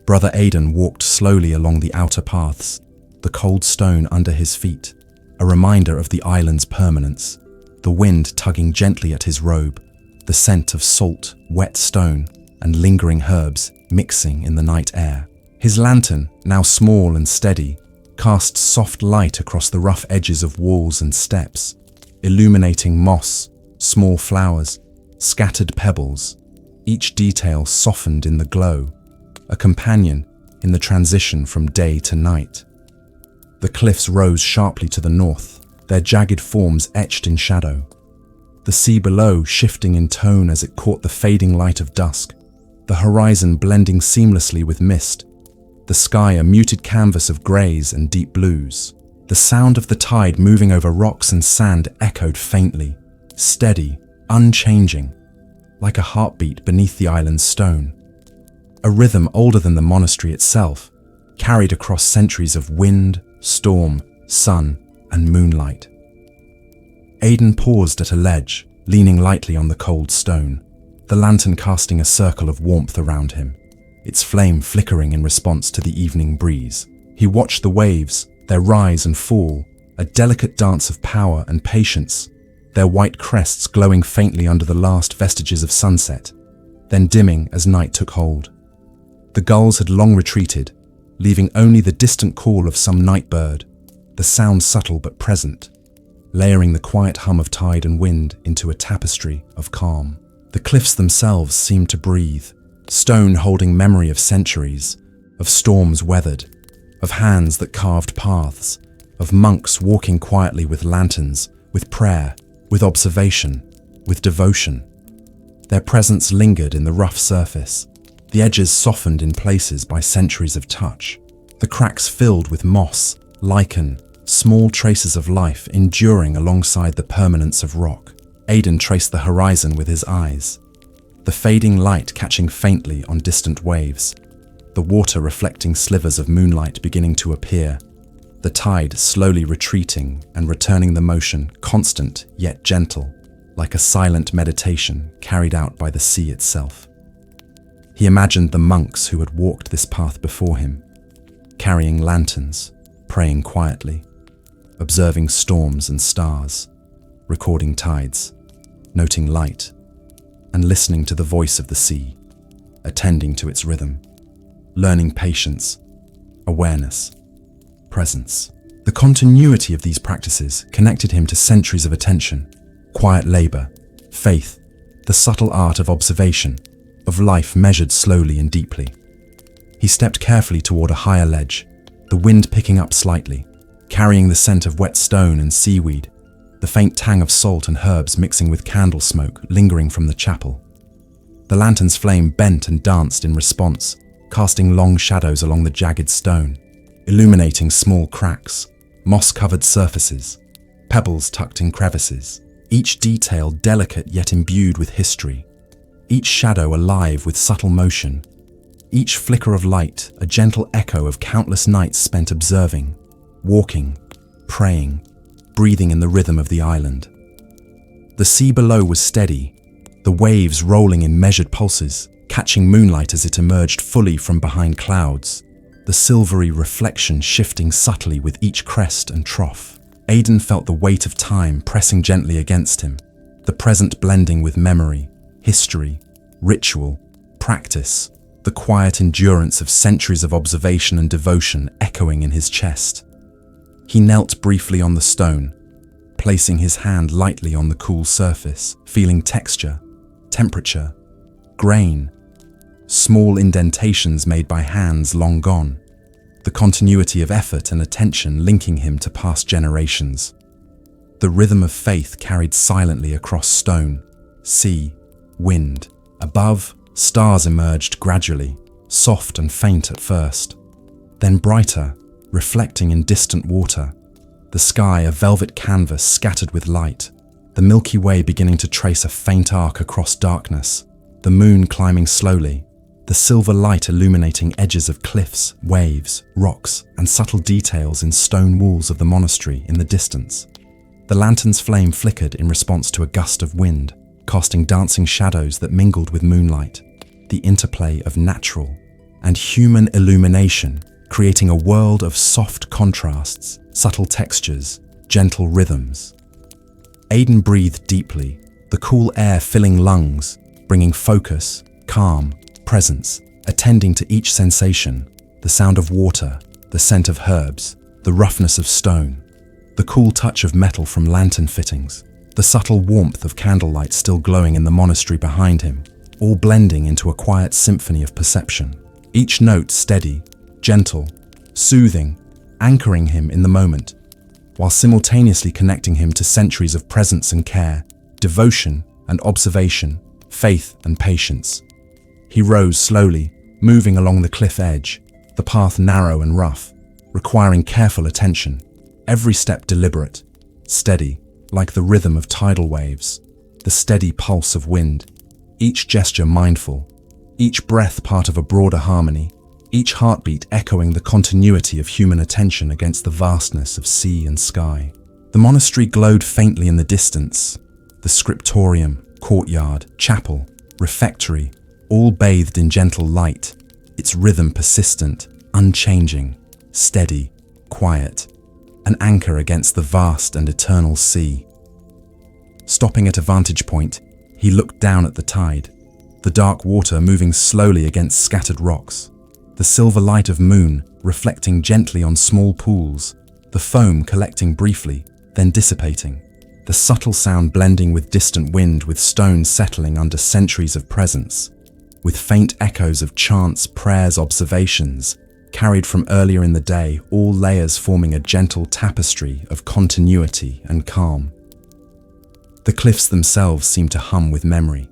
Brother Aidan walked slowly along the outer paths, the cold stone under his feet, a reminder of the island's permanence, the wind tugging gently at his robe, the scent of salt, wet stone, and lingering herbs mixing in the night air. His lantern, now small and steady, cast soft light across the rough edges of walls and steps, illuminating moss, small flowers, scattered pebbles, each detail softened in the glow, a companion in the transition from day to night. The cliffs rose sharply to the north, their jagged forms etched in shadow. The sea below shifting in tone as it caught the fading light of dusk, the horizon blending seamlessly with mist, the sky a muted canvas of greys and deep blues. The sound of the tide moving over rocks and sand echoed faintly, steady, unchanging. like a heartbeat beneath the island's stone. A rhythm older than the monastery itself, carried across centuries of wind, storm, sun, and moonlight. Aidan paused at a ledge, leaning lightly on the cold stone, the lantern casting a circle of warmth around him, its flame flickering in response to the evening breeze. He watched the waves, their rise and fall, a delicate dance of power and patience, their white crests glowing faintly under the last vestiges of sunset, then dimming as night took hold. The gulls had long retreated, leaving only the distant call of some night bird, the sound subtle but present, layering the quiet hum of tide and wind into a tapestry of calm. The cliffs themselves seemed to breathe, stone holding memory of centuries, of storms weathered, of hands that carved paths, of monks walking quietly with lanterns, with prayer, with observation, with devotion. Their presence lingered in the rough surface, the edges softened in places by centuries of touch, the cracks filled with moss, lichen, small traces of life enduring alongside the permanence of rock. Aidan traced the horizon with his eyes, the fading light catching faintly on distant waves, the water reflecting slivers of moonlight beginning to appear, the tide slowly retreating and returning the motion constant yet gentle, like a silent meditation carried out by the sea itself. He imagined the monks who had walked this path before him, carrying lanterns, praying quietly, observing storms and stars, recording tides, noting light, and listening to the voice of the sea, attending to its rhythm, learning patience, awareness, presence. The continuity of these practices connected him to centuries of attention, quiet labor, faith, the subtle art of observation, of life measured slowly and deeply. He stepped carefully toward a higher ledge, the wind picking up slightly, carrying the scent of wet stone and seaweed, the faint tang of salt and herbs mixing with candle smoke lingering from the chapel. The lantern's flame bent and danced in response, casting long shadows along the jagged stone, illuminating small cracks, moss-covered surfaces, pebbles tucked in crevices, each detail delicate yet imbued with history, each shadow alive with subtle motion, each flicker of light a gentle echo of countless nights spent observing, walking, praying, breathing in the rhythm of the island. The sea below was steady, the waves rolling in measured pulses, catching moonlight as it emerged fully from behind clouds, the silvery reflection shifting subtly with each crest and trough. Aidan felt the weight of time pressing gently against him, the present blending with memory, history, ritual, practice, the quiet endurance of centuries of observation and devotion echoing in his chest. He knelt briefly on the stone, placing his hand lightly on the cool surface, feeling texture, temperature, grain, small indentations made by hands long gone, the continuity of effort and attention linking him to past generations. The rhythm of faith carried silently across stone, sea, wind. Above, stars emerged gradually, soft and faint at first, then brighter, reflecting in distant water, the sky a velvet canvas scattered with light, the Milky Way beginning to trace a faint arc across darkness, the moon climbing slowly, the silver light illuminating edges of cliffs, waves, rocks, and subtle details in stone walls of the monastery in the distance. The lantern's flame flickered in response to a gust of wind, casting dancing shadows that mingled with moonlight, the interplay of natural and human illumination, creating a world of soft contrasts, subtle textures, gentle rhythms. Aidan breathed deeply, the cool air filling lungs, bringing focus, calm, presence, attending to each sensation, the sound of water, the scent of herbs, the roughness of stone, the cool touch of metal from lantern fittings, the subtle warmth of candlelight still glowing in the monastery behind him, all blending into a quiet symphony of perception, each note steady, gentle, soothing, anchoring him in the moment, while simultaneously connecting him to centuries of presence and care, devotion and observation, faith and patience. He rose slowly, moving along the cliff edge, the path narrow and rough, requiring careful attention, every step deliberate, steady, like the rhythm of tidal waves, the steady pulse of wind, each gesture mindful, each breath part of a broader harmony, each heartbeat echoing the continuity of human attention against the vastness of sea and sky. The monastery glowed faintly in the distance, the scriptorium, courtyard, chapel, refectory, all bathed in gentle light, its rhythm persistent, unchanging, steady, quiet, an anchor against the vast and eternal sea. Stopping at a vantage point, he looked down at the tide, the dark water moving slowly against scattered rocks, the silver light of moon reflecting gently on small pools, the foam collecting briefly, then dissipating, the subtle sound blending with distant wind, with stones settling under centuries of presence, with faint echoes of chants, prayers, observations, carried from earlier in the day, all layers forming a gentle tapestry of continuity and calm. The cliffs themselves seemed to hum with memory,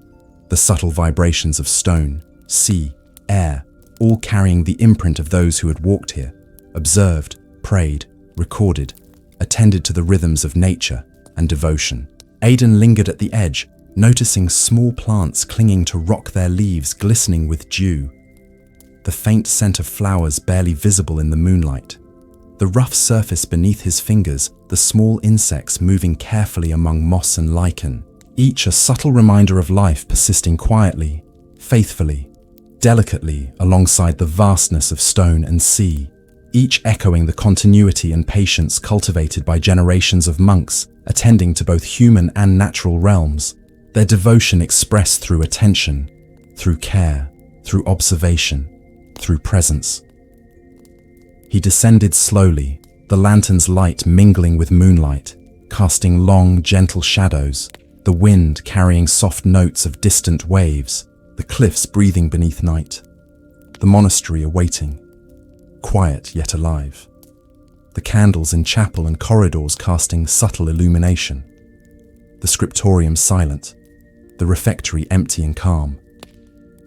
the subtle vibrations of stone, sea, air, all carrying the imprint of those who had walked here, observed, prayed, recorded, attended to the rhythms of nature and devotion. Aidan lingered at the edge, noticing small plants clinging to rock, their leaves glistening with dew, the faint scent of flowers barely visible in the moonlight, the rough surface beneath his fingers, the small insects moving carefully among moss and lichen, each a subtle reminder of life persisting quietly, faithfully, delicately alongside the vastness of stone and sea, each echoing the continuity and patience cultivated by generations of monks attending to both human and natural realms, their devotion expressed through attention, through care, through observation, through presence. He descended slowly, the lantern's light mingling with moonlight, casting long, gentle shadows, the wind carrying soft notes of distant waves, the cliffs breathing beneath night, the monastery awaiting, quiet yet alive, the candles in chapel and corridors casting subtle illumination, the scriptorium silent, the refectory empty and calm,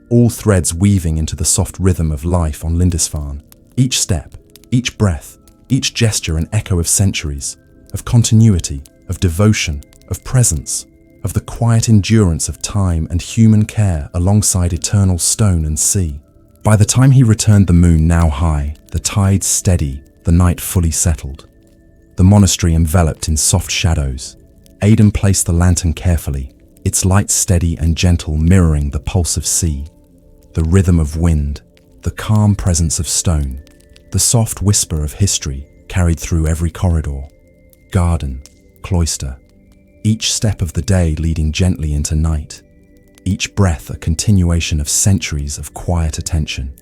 all threads weaving into the soft rhythm of life on Lindisfarne, each step, each breath, each gesture an echo of centuries, of continuity, of devotion, of presence, of the quiet endurance of time and human care alongside eternal stone and sea. By the time he returned, the moon now high, the tide steady, the night fully settled, the monastery enveloped in soft shadows. Aidan placed the lantern carefully, its light steady and gentle, mirroring the pulse of sea, the rhythm of wind, the calm presence of stone, the soft whisper of history carried through every corridor, garden, cloister, each step of the day leading gently into night, each breath a continuation of centuries of quiet attention,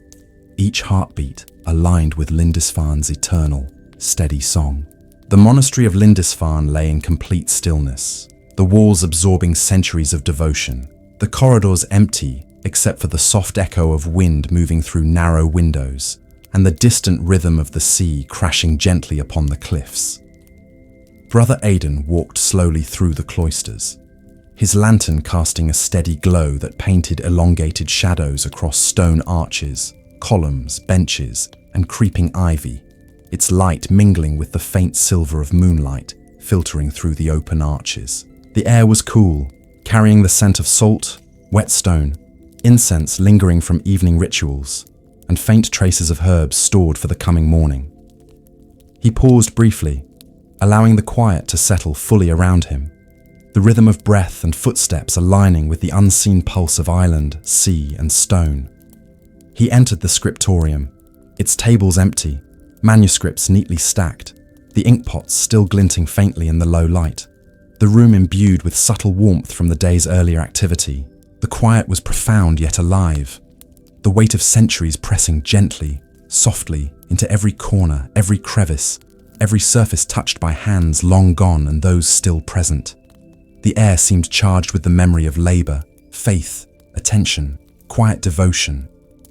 each heartbeat aligned with Lindisfarne's eternal, steady song. The monastery of Lindisfarne lay in complete stillness, the walls absorbing centuries of devotion, the corridors empty except for the soft echo of wind moving through narrow windows, and the distant rhythm of the sea crashing gently upon the cliffs. Brother Aidan walked slowly through the cloisters, his lantern casting a steady glow that painted elongated shadows across stone arches, columns, benches, and creeping ivy, its light mingling with the faint silver of moonlight filtering through the open arches. The air was cool, carrying the scent of salt, wet stone, incense lingering from evening rituals, and faint traces of herbs stored for the coming morning. He paused briefly, allowing the quiet to settle fully around him, the rhythm of breath and footsteps aligning with the unseen pulse of island, sea, and stone. He entered the scriptorium, its tables empty, manuscripts neatly stacked, the inkpots still glinting faintly in the low light, the room imbued with subtle warmth from the day's earlier activity. The quiet was profound yet alive, the weight of centuries pressing gently, softly into every corner, every crevice, every surface touched by hands long gone and those still present. The air seemed charged with the memory of labor, faith, attention, quiet devotion,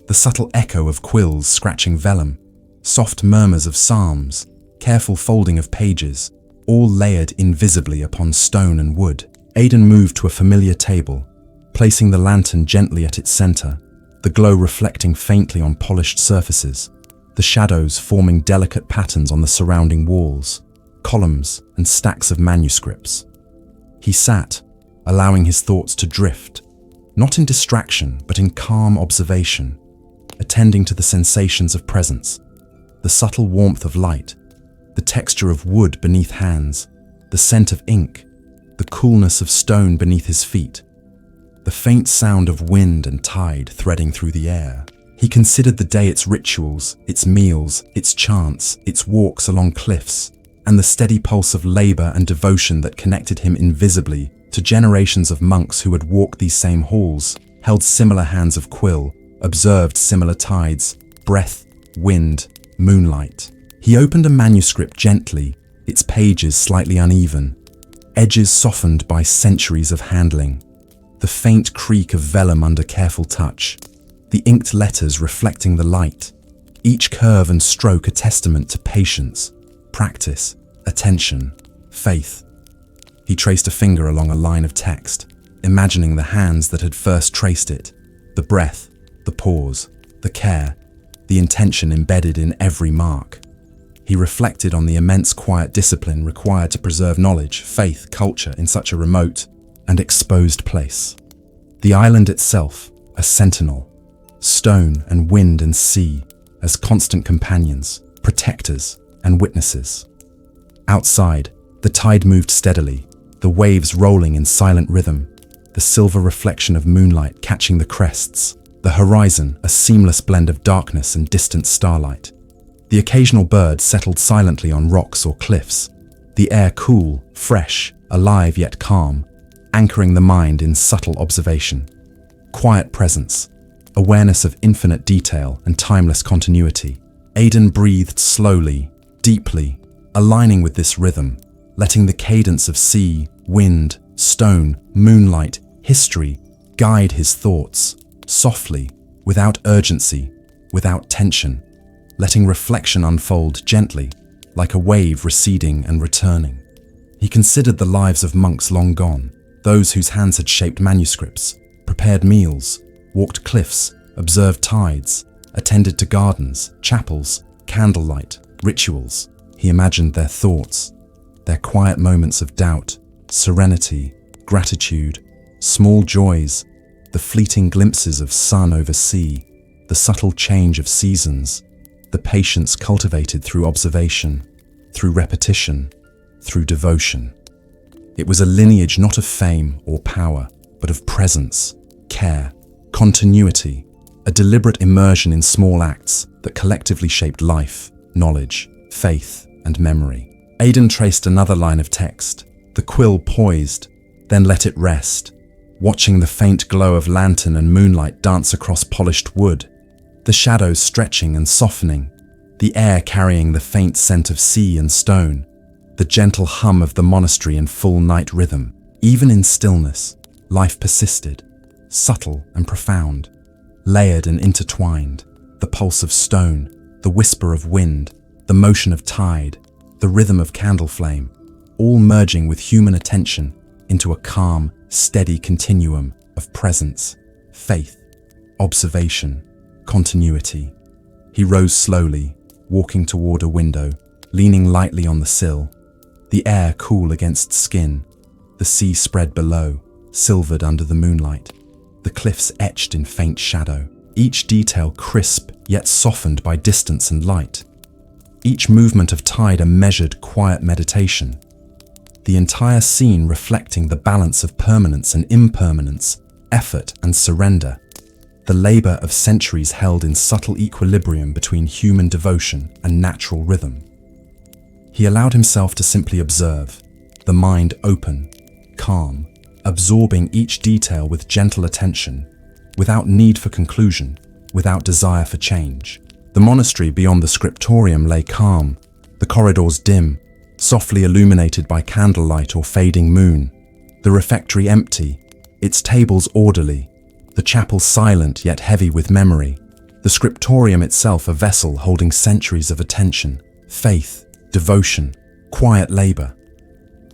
the subtle echo of quills scratching vellum, soft murmurs of psalms, careful folding of pages, all layered invisibly upon stone and wood. Aidan moved to a familiar table, placing the lantern gently at its center, the glow reflecting faintly on polished surfaces, the shadows forming delicate patterns on the surrounding walls, columns, and stacks of manuscripts. He sat, allowing his thoughts to drift, not in distraction, but in calm observation, attending to the sensations of presence, the subtle warmth of light, the texture of wood beneath hands, the scent of ink, the coolness of stone beneath his feet, the faint sound of wind and tide threading through the air. He considered the day, its rituals, its meals, its chants, its walks along cliffs, and the steady pulse of labor and devotion that connected him invisibly to generations of monks who had walked these same halls, held similar hands of quill, observed similar tides, breath, wind, moonlight. He opened a manuscript gently, its pages slightly uneven, edges softened by centuries of handling, the faint creak of vellum under careful touch, the inked letters reflecting the light, each curve and stroke a testament to patience, practice, attention, faith. He traced a finger along a line of text, imagining the hands that had first traced it, the breath, the pause, the care, the intention embedded in every mark. He reflected on the immense quiet discipline required to preserve knowledge, faith, culture in such a remote and exposed place. The island itself, a sentinel, stone and wind and sea as constant companions, protectors and witnesses. Outside, the tide moved steadily, the waves rolling in silent rhythm, the silver reflection of moonlight catching the crests, the horizon a seamless blend of darkness and distant starlight. The occasional bird settled silently on rocks or cliffs, the air cool, fresh, alive yet calm, anchoring the mind in subtle observation. Quiet presence, awareness of infinite detail and timeless continuity. Aidan breathed slowly, deeply, aligning with this rhythm, letting the cadence of sea, wind, stone, moonlight, history guide his thoughts, softly, without urgency, without tension, letting reflection unfold gently, like a wave receding and returning. He considered the lives of monks long gone, those whose hands had shaped manuscripts, prepared meals, walked cliffs, observed tides, attended to gardens, chapels, candlelight, rituals. He imagined their thoughts, their quiet moments of doubt, serenity, gratitude, small joys, the fleeting glimpses of sun over sea, the subtle change of seasons, the patience cultivated through observation, through repetition, through devotion. It was a lineage not of fame or power, but of presence, care, continuity, a deliberate immersion in small acts that collectively shaped life, knowledge, faith, and memory. Aidan traced another line of text, the quill poised, then let it rest, watching the faint glow of lantern and moonlight dance across polished wood, the shadows stretching and softening, the air carrying the faint scent of sea and stone, the gentle hum of the monastery in full night rhythm. Even in stillness, life persisted, subtle and profound, layered and intertwined, the pulse of stone, the whisper of wind, the motion of tide, the rhythm of candle flame, all merging with human attention into a calm, steady continuum of presence, faith, observation, continuity. He rose slowly, walking toward a window, leaning lightly on the sill, the air cool against skin, the sea spread below, silvered under the moonlight, the cliffs etched in faint shadow, each detail crisp yet softened by distance and light. Each movement of tide a measured, quiet meditation. The entire scene reflecting the balance of permanence and impermanence, effort and surrender, the labor of centuries held in subtle equilibrium between human devotion and natural rhythm. He allowed himself to simply observe, the mind open, calm, absorbing each detail with gentle attention, without need for conclusion, without desire for change. The monastery beyond the scriptorium lay calm, the corridors dim, softly illuminated by candlelight or fading moon, the refectory empty, its tables orderly, the chapel silent yet heavy with memory, the scriptorium itself a vessel holding centuries of attention, faith, devotion, quiet labor.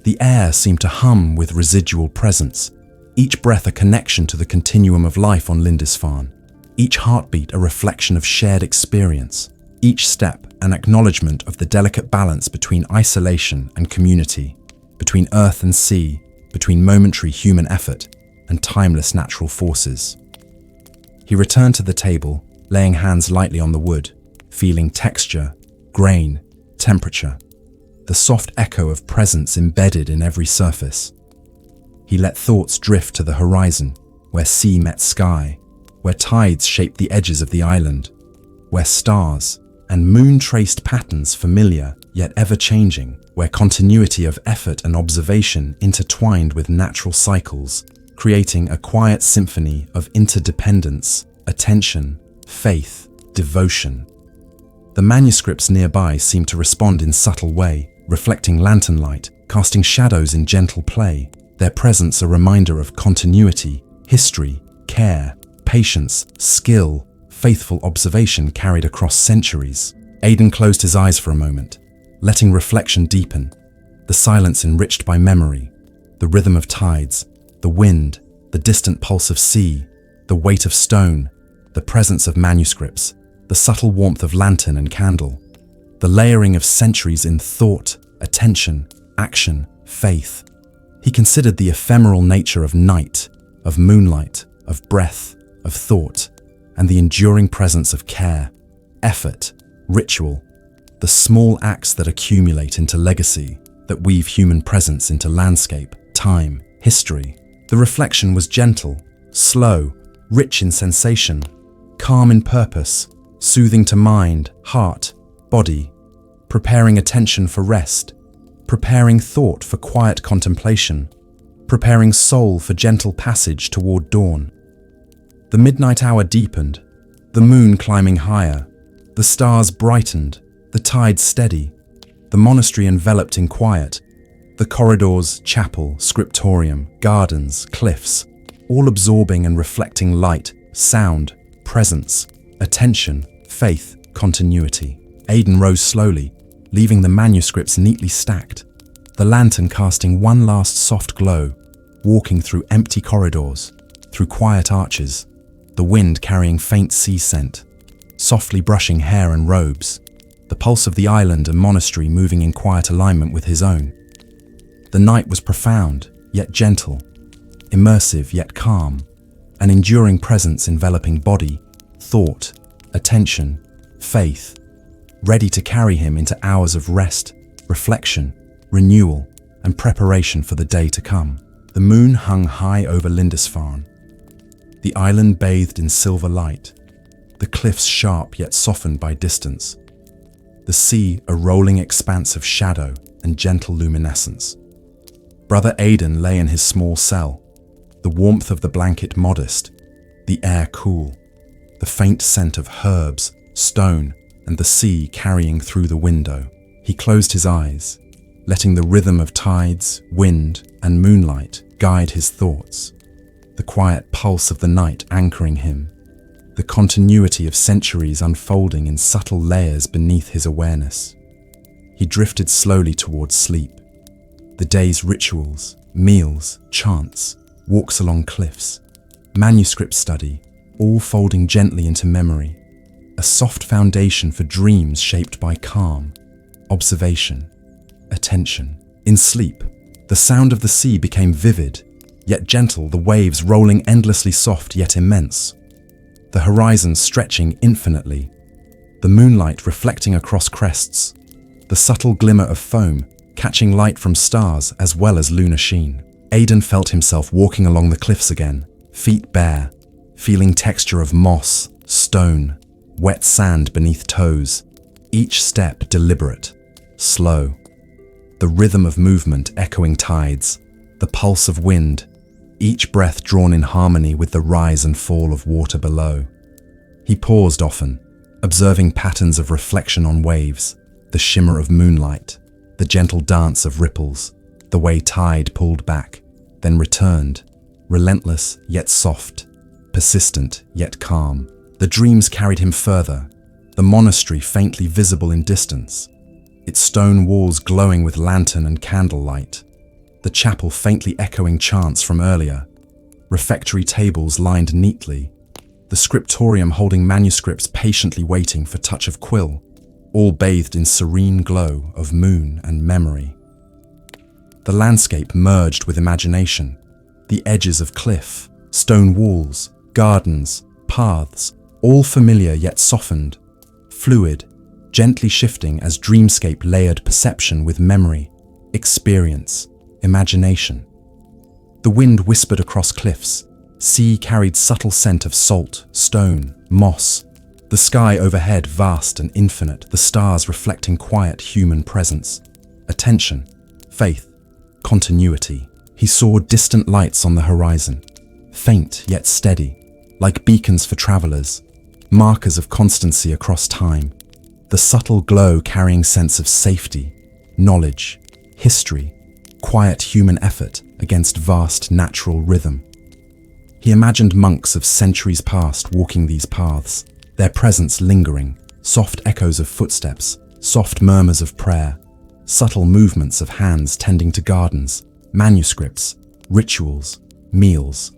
The air seemed to hum with residual presence, each breath a connection to the continuum of life on Lindisfarne, each heartbeat a reflection of shared experience, each step an acknowledgement of the delicate balance between isolation and community, between earth and sea, between momentary human effort and timeless natural forces. He returned to the table, laying hands lightly on the wood, feeling texture, grain, temperature, the soft echo of presence embedded in every surface. He let thoughts drift to the horizon, where sea met sky, where tides shaped the edges of the island, where stars and moon traced patterns familiar yet ever-changing, where continuity of effort and observation intertwined with natural cycles, creating a quiet symphony of interdependence, attention, faith, devotion. The manuscripts nearby seemed to respond in subtle way, reflecting lantern light, casting shadows in gentle play, their presence a reminder of continuity, history, care, patience, skill, faithful observation carried across centuries. Aidan closed his eyes for a moment, letting reflection deepen, the silence enriched by memory, the rhythm of tides, the wind, the distant pulse of sea, the weight of stone, the presence of manuscripts, the subtle warmth of lantern and candle, the layering of centuries in thought, attention, action, faith. He considered the ephemeral nature of night, of moonlight, of breath, of thought, and the enduring presence of care, effort, ritual, the small acts that accumulate into legacy, that weave human presence into landscape, time, history. The reflection was gentle, slow, rich in sensation, calm in purpose, soothing to mind, heart, body, preparing attention for rest, preparing thought for quiet contemplation, preparing soul for gentle passage toward dawn. The midnight hour deepened, the moon climbing higher, the stars brightened, the tide steady, the monastery enveloped in quiet, the corridors, chapel, scriptorium, gardens, cliffs, all absorbing and reflecting light, sound, presence, attention, faith, continuity. Aidan rose slowly, leaving the manuscripts neatly stacked, the lantern casting one last soft glow, walking through empty corridors, through quiet arches, the wind carrying faint sea scent, softly brushing hair and robes, the pulse of the island and monastery moving in quiet alignment with his own. The night was profound, yet gentle, immersive yet calm, an enduring presence enveloping body, thought, attention, faith, ready to carry him into hours of rest, reflection, renewal, and preparation for the day to come. The moon hung high over Lindisfarne. The island bathed in silver light, the cliffs sharp yet softened by distance, the sea a rolling expanse of shadow and gentle luminescence. Brother Aidan lay in his small cell, the warmth of the blanket modest, the air cool, the faint scent of herbs, stone, and the sea carrying through the window. He closed his eyes, letting the rhythm of tides, wind, and moonlight guide his thoughts, the quiet pulse of the night anchoring him, the continuity of centuries unfolding in subtle layers beneath his awareness. He drifted slowly towards sleep. The day's rituals, meals, chants, walks along cliffs, manuscript study, all folding gently into memory, a soft foundation for dreams shaped by calm, observation, attention. In sleep, the sound of the sea became vivid, yet gentle, the waves rolling endlessly soft yet immense, the horizon stretching infinitely, the moonlight reflecting across crests, the subtle glimmer of foam catching light from stars as well as lunar sheen. Aidan felt himself walking along the cliffs again, feet bare, feeling texture of moss, stone, wet sand beneath toes, each step deliberate, slow. The rhythm of movement echoing tides, the pulse of wind, each breath drawn in harmony with the rise and fall of water below. He paused often, observing patterns of reflection on waves, the shimmer of moonlight, the gentle dance of ripples, the way tide pulled back, then returned, relentless yet soft, persistent yet calm. The dreams carried him further, the monastery faintly visible in distance, its stone walls glowing with lantern and candlelight, the chapel faintly echoing chants from earlier, refectory tables lined neatly, the scriptorium holding manuscripts patiently waiting for touch of quill, all bathed in serene glow of moon and memory. The landscape merged with imagination, the edges of cliff, stone walls, gardens, paths, all familiar yet softened, fluid, gently shifting as dreamscape layered perception with memory, experience, imagination. The wind whispered across cliffs, sea carried subtle scent of salt, stone, moss, the sky overhead vast and infinite, the stars reflecting quiet human presence, attention, faith, continuity. He saw distant lights on the horizon, faint yet steady, like beacons for travelers, markers of constancy across time, the subtle glow carrying sense of safety, knowledge, history, quiet human effort against vast natural rhythm. He imagined monks of centuries past walking these paths, their presence lingering, soft echoes of footsteps, soft murmurs of prayer, subtle movements of hands tending to gardens, manuscripts, rituals, meals,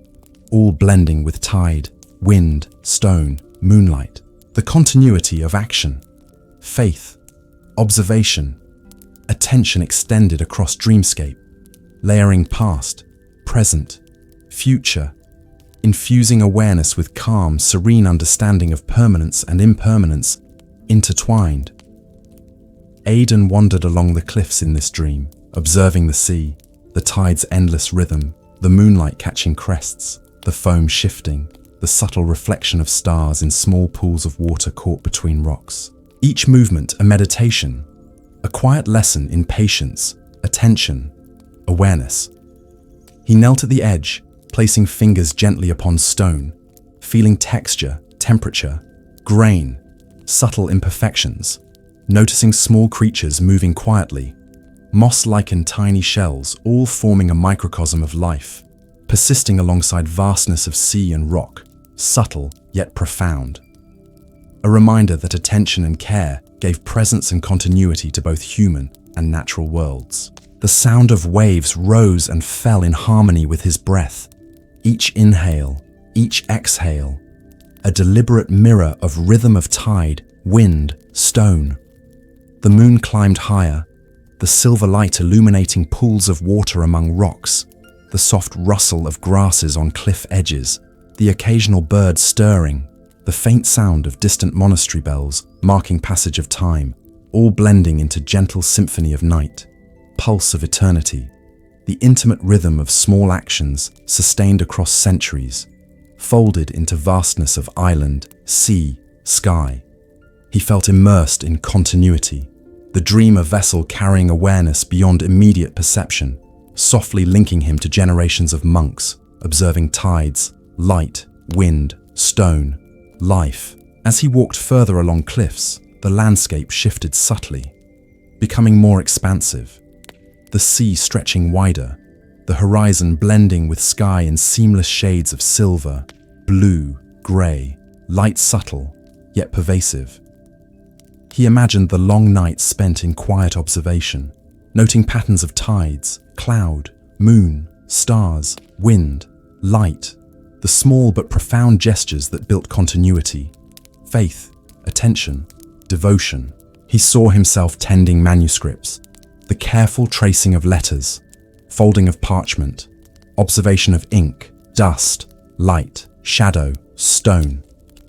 all blending with tide, wind, stone, moonlight, the continuity of action, faith, observation, attention extended across dreamscape, layering past, present, future, infusing awareness with calm, serene understanding of permanence and impermanence, intertwined. Aidan wandered along the cliffs in this dream, observing the sea, the tide's endless rhythm, the moonlight catching crests, the foam shifting, the subtle reflection of stars in small pools of water caught between rocks. Each movement a meditation, a quiet lesson in patience, attention, awareness. He knelt at the edge, placing fingers gently upon stone, feeling texture, temperature, grain, subtle imperfections, noticing small creatures moving quietly, moss-lichened tiny shells, all forming a microcosm of life, persisting alongside vastness of sea and rock, subtle yet profound. A reminder that attention and care gave presence and continuity to both human and natural worlds. The sound of waves rose and fell in harmony with his breath, each inhale, each exhale, a deliberate mirror of rhythm of tide, wind, stone. The moon climbed higher, the silver light illuminating pools of water among rocks, the soft rustle of grasses on cliff edges, the occasional bird stirring, the faint sound of distant monastery bells marking passage of time, all blending into gentle symphony of night, pulse of eternity, the intimate rhythm of small actions sustained across centuries, folded into vastness of island, sea, sky. He felt immersed in continuity, the dream a vessel carrying awareness beyond immediate perception, softly linking him to generations of monks, observing tides, light, wind, stone, life. As he walked further along cliffs, the landscape shifted subtly, becoming more expansive, the sea stretching wider, the horizon blending with sky in seamless shades of silver, blue, grey, light subtle, yet pervasive. He imagined the long nights spent in quiet observation, noting patterns of tides, cloud, moon, stars, wind, light, the small but profound gestures that built continuity, faith, attention, devotion. He saw himself tending manuscripts, the careful tracing of letters, folding of parchment, observation of ink, dust, light, shadow, stone,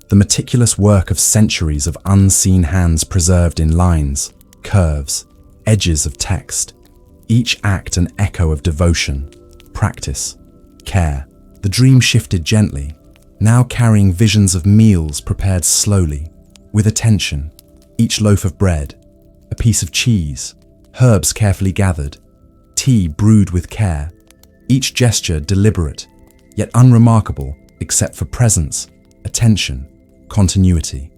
the meticulous work of centuries of unseen hands preserved in lines, curves, edges of text, each act an echo of devotion, practice, care. The dream shifted gently, now carrying visions of meals prepared slowly, with attention, each loaf of bread, a piece of cheese, herbs carefully gathered, tea brewed with care, each gesture deliberate, yet unremarkable except for presence, attention, continuity.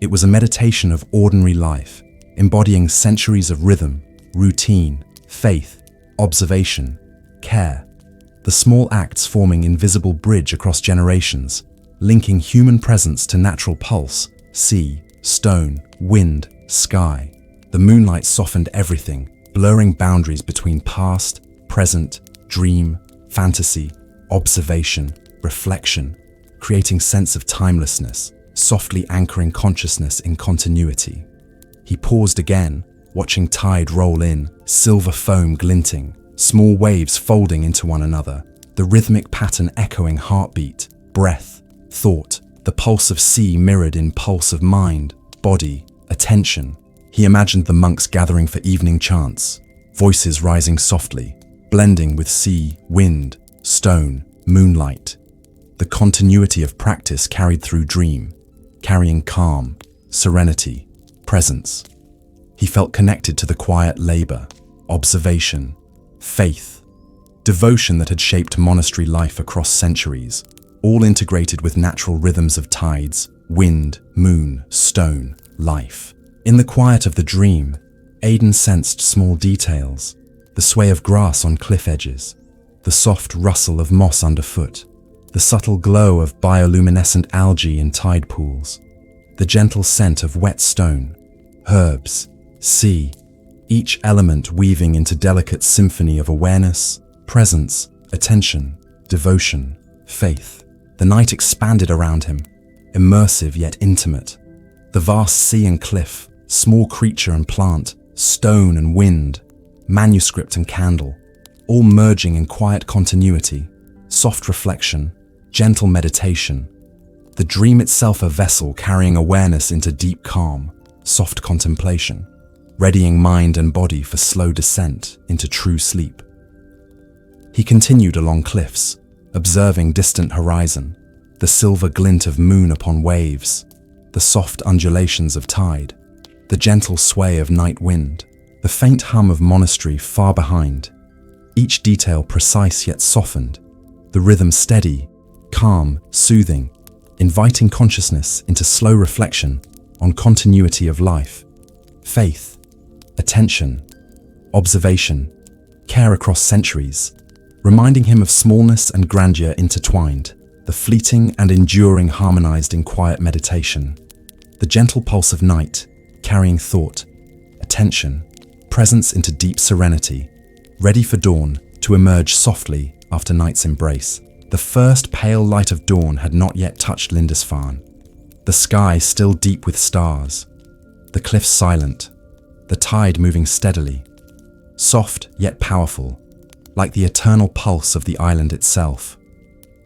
It was a meditation of ordinary life, embodying centuries of rhythm, routine, faith, observation, care. The small acts forming invisible bridge across generations, linking human presence to natural pulse, sea, stone, wind, sky. The moonlight softened everything, blurring boundaries between past, present, dream, fantasy, observation, reflection, creating sense of timelessness, softly anchoring consciousness in continuity. He paused again, watching tide roll in, silver foam glinting, small waves folding into one another, the rhythmic pattern echoing heartbeat, breath, thought, the pulse of sea mirrored in pulse of mind, body, attention. He imagined the monks gathering for evening chants, voices rising softly, blending with sea, wind, stone, moonlight. The continuity of practice carried through dream, carrying calm, serenity, presence. He felt connected to the quiet labor, observation, faith, devotion that had shaped monastery life across centuries, all integrated with natural rhythms of tides, wind, moon, stone, life. In the quiet of the dream, Aidan sensed small details, the sway of grass on cliff edges, the soft rustle of moss underfoot, the subtle glow of bioluminescent algae in tide pools, the gentle scent of wet stone, herbs, sea, each element weaving into delicate symphony of awareness, presence, attention, devotion, faith. The night expanded around him, immersive yet intimate. The vast sea and cliff, small creature and plant, stone and wind, manuscript and candle, all merging in quiet continuity, soft reflection, gentle meditation. The dream itself a vessel carrying awareness into deep calm, soft contemplation, readying mind and body for slow descent into true sleep. He continued along cliffs, observing distant horizon, the silver glint of moon upon waves, the soft undulations of tide, the gentle sway of night wind, the faint hum of monastery far behind, each detail precise yet softened, the rhythm steady, calm, soothing, inviting consciousness into slow reflection on continuity of life, faith, attention, observation, care across centuries, reminding him of smallness and grandeur intertwined, the fleeting and enduring harmonized in quiet meditation, the gentle pulse of night, carrying thought, attention, presence into deep serenity, ready for dawn to emerge softly after night's embrace. The first pale light of dawn had not yet touched Lindisfarne, the sky still deep with stars, the cliffs silent, the tide moving steadily, soft yet powerful, like the eternal pulse of the island itself.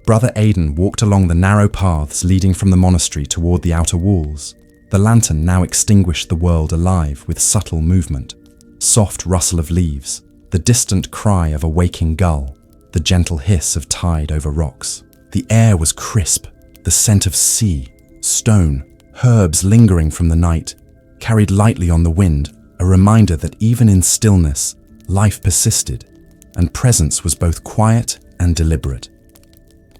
Brother Aidan walked along the narrow paths leading from the monastery toward the outer walls. The lantern now extinguished the world alive with subtle movement, soft rustle of leaves, the distant cry of a waking gull, the gentle hiss of tide over rocks. The air was crisp, the scent of sea, stone, herbs lingering from the night, carried lightly on the wind, a reminder that even in stillness, life persisted, and presence was both quiet and deliberate.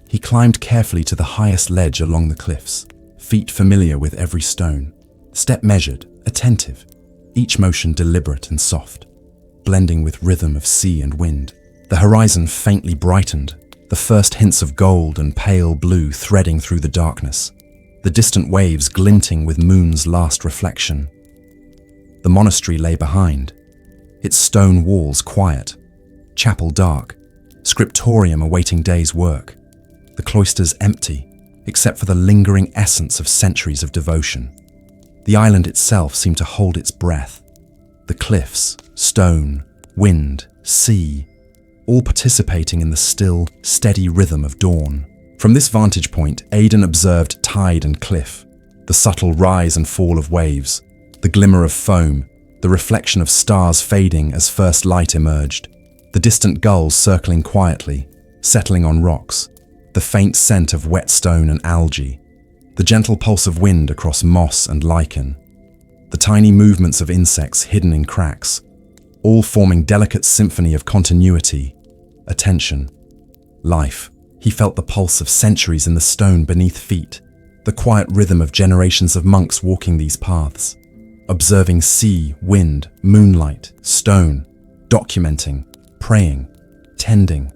He climbed carefully to the highest ledge along the cliffs, feet familiar with every stone, step measured, attentive, each motion deliberate and soft, blending with rhythm of sea and wind. The horizon faintly brightened, the first hints of gold and pale blue threading through the darkness, the distant waves glinting with moon's last reflection. The monastery lay behind, its stone walls quiet, chapel dark, scriptorium awaiting day's work, the cloisters empty, except for the lingering essence of centuries of devotion. The island itself seemed to hold its breath. The cliffs, stone, wind, sea, all participating in the still, steady rhythm of dawn. From this vantage point, Aidan observed tide and cliff, the subtle rise and fall of waves, the glimmer of foam, the reflection of stars fading as first light emerged, the distant gulls circling quietly, settling on rocks, the faint scent of wet stone and algae, the gentle pulse of wind across moss and lichen, the tiny movements of insects hidden in cracks, all forming delicate symphony of continuity, attention, life. He felt the pulse of centuries in the stone beneath feet, the quiet rhythm of generations of monks walking these paths, observing sea, wind, moonlight, stone, documenting, praying, tending,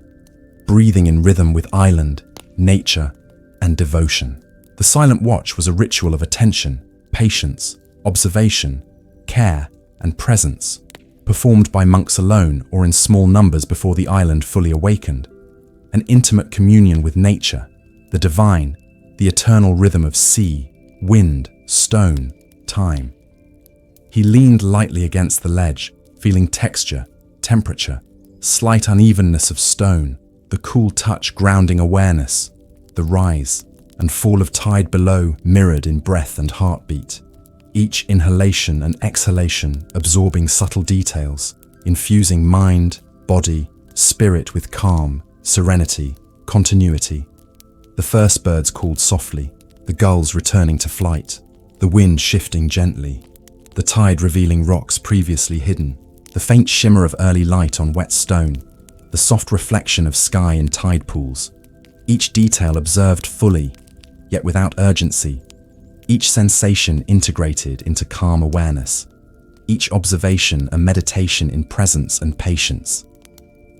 breathing in rhythm with island, nature, and devotion. The silent watch was a ritual of attention, patience, observation, care, and presence, performed by monks alone or in small numbers before the island fully awakened. An intimate communion with nature, the divine, the eternal rhythm of sea, wind, stone, time. He leaned lightly against the ledge, feeling texture, temperature, slight unevenness of stone, the cool touch grounding awareness, the rise and fall of tide below mirrored in breath and heartbeat. Each inhalation and exhalation absorbing subtle details, infusing mind, body, spirit with calm, serenity, continuity. The first birds called softly, the gulls returning to flight, the wind shifting gently, the tide revealing rocks previously hidden, the faint shimmer of early light on wet stone, the soft reflection of sky in tide pools. Each detail observed fully, yet without urgency. Each sensation integrated into calm awareness. Each observation a meditation in presence and patience.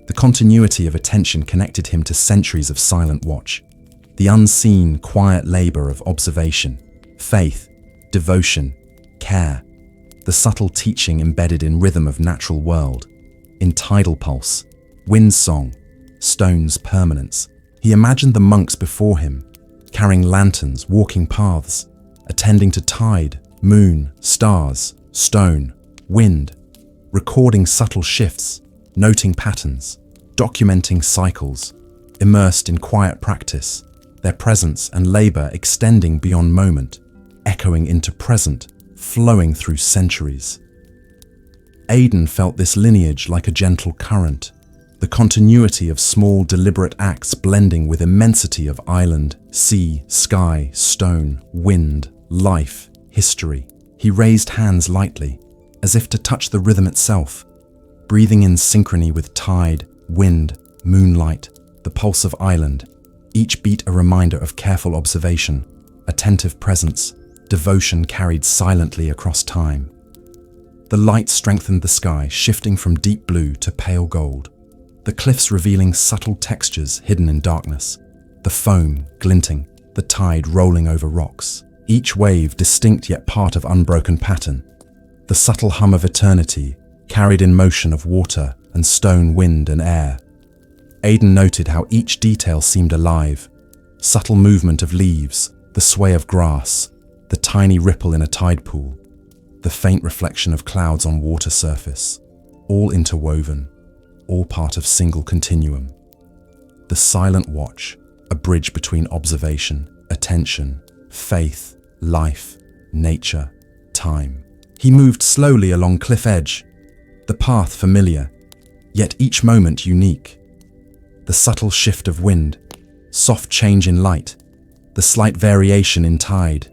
The continuity of attention connected him to centuries of silent watch. The unseen, quiet labor of observation, faith, devotion, care. The subtle teaching embedded in rhythm of natural world, in tidal pulse, wind song, stone's permanence. He imagined the monks before him, carrying lanterns, walking paths, attending to tide, moon, stars, stone, wind, recording subtle shifts, noting patterns, documenting cycles, immersed in quiet practice, their presence and labor extending beyond moment, echoing into present, flowing through centuries. Aidan felt this lineage like a gentle current, the continuity of small, deliberate acts blending with immensity of island, sea, sky, stone, wind, life, history. He raised hands lightly, as if to touch the rhythm itself, breathing in synchrony with tide, wind, moonlight, the pulse of island, each beat a reminder of careful observation, attentive presence, devotion carried silently across time. The light strengthened the sky, shifting from deep blue to pale gold, the cliffs revealing subtle textures hidden in darkness, the foam glinting, the tide rolling over rocks, each wave distinct yet part of unbroken pattern, the subtle hum of eternity carried in motion of water and stone, wind and air. Aidan noted how each detail seemed alive, subtle movement of leaves, the sway of grass, the tiny ripple in a tide pool, the faint reflection of clouds on water surface, all interwoven, all part of single continuum. The silent watch, a bridge between observation, attention, faith, life, nature, time. He moved slowly along cliff edge, the path familiar, yet each moment unique. The subtle shift of wind, soft change in light, the slight variation in tide,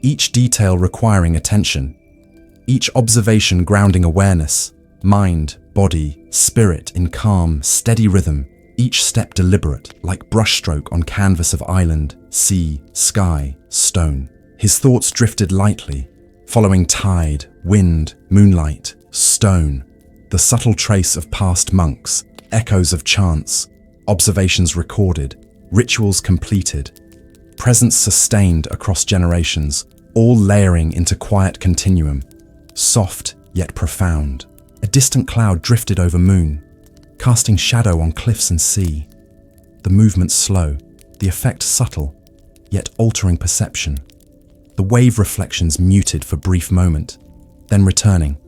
each detail requiring attention, each observation grounding awareness, mind, body, spirit in calm, steady rhythm, each step deliberate, like brushstroke on canvas of island, sea, sky, stone. His thoughts drifted lightly, following tide, wind, moonlight, stone, the subtle trace of past monks, echoes of chants, observations recorded, rituals completed, presence sustained across generations, all layering into quiet continuum, soft yet profound. A distant cloud drifted over moon, casting shadow on cliffs and sea. The movement slow, the effect subtle, yet altering perception. The wave reflections muted for brief moment, then returning,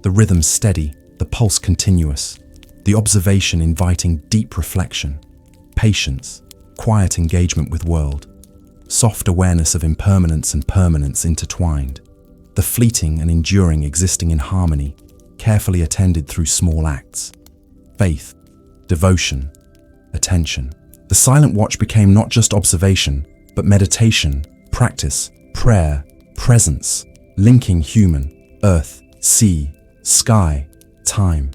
the rhythm steady, the pulse continuous, the observation inviting deep reflection, patience, quiet engagement with world, soft awareness of impermanence and permanence intertwined, the fleeting and enduring existing in harmony, carefully attended through small acts. Faith, devotion, attention. The silent watch became not just observation, but meditation, practice, prayer, presence, linking human, earth, sea, sky, time.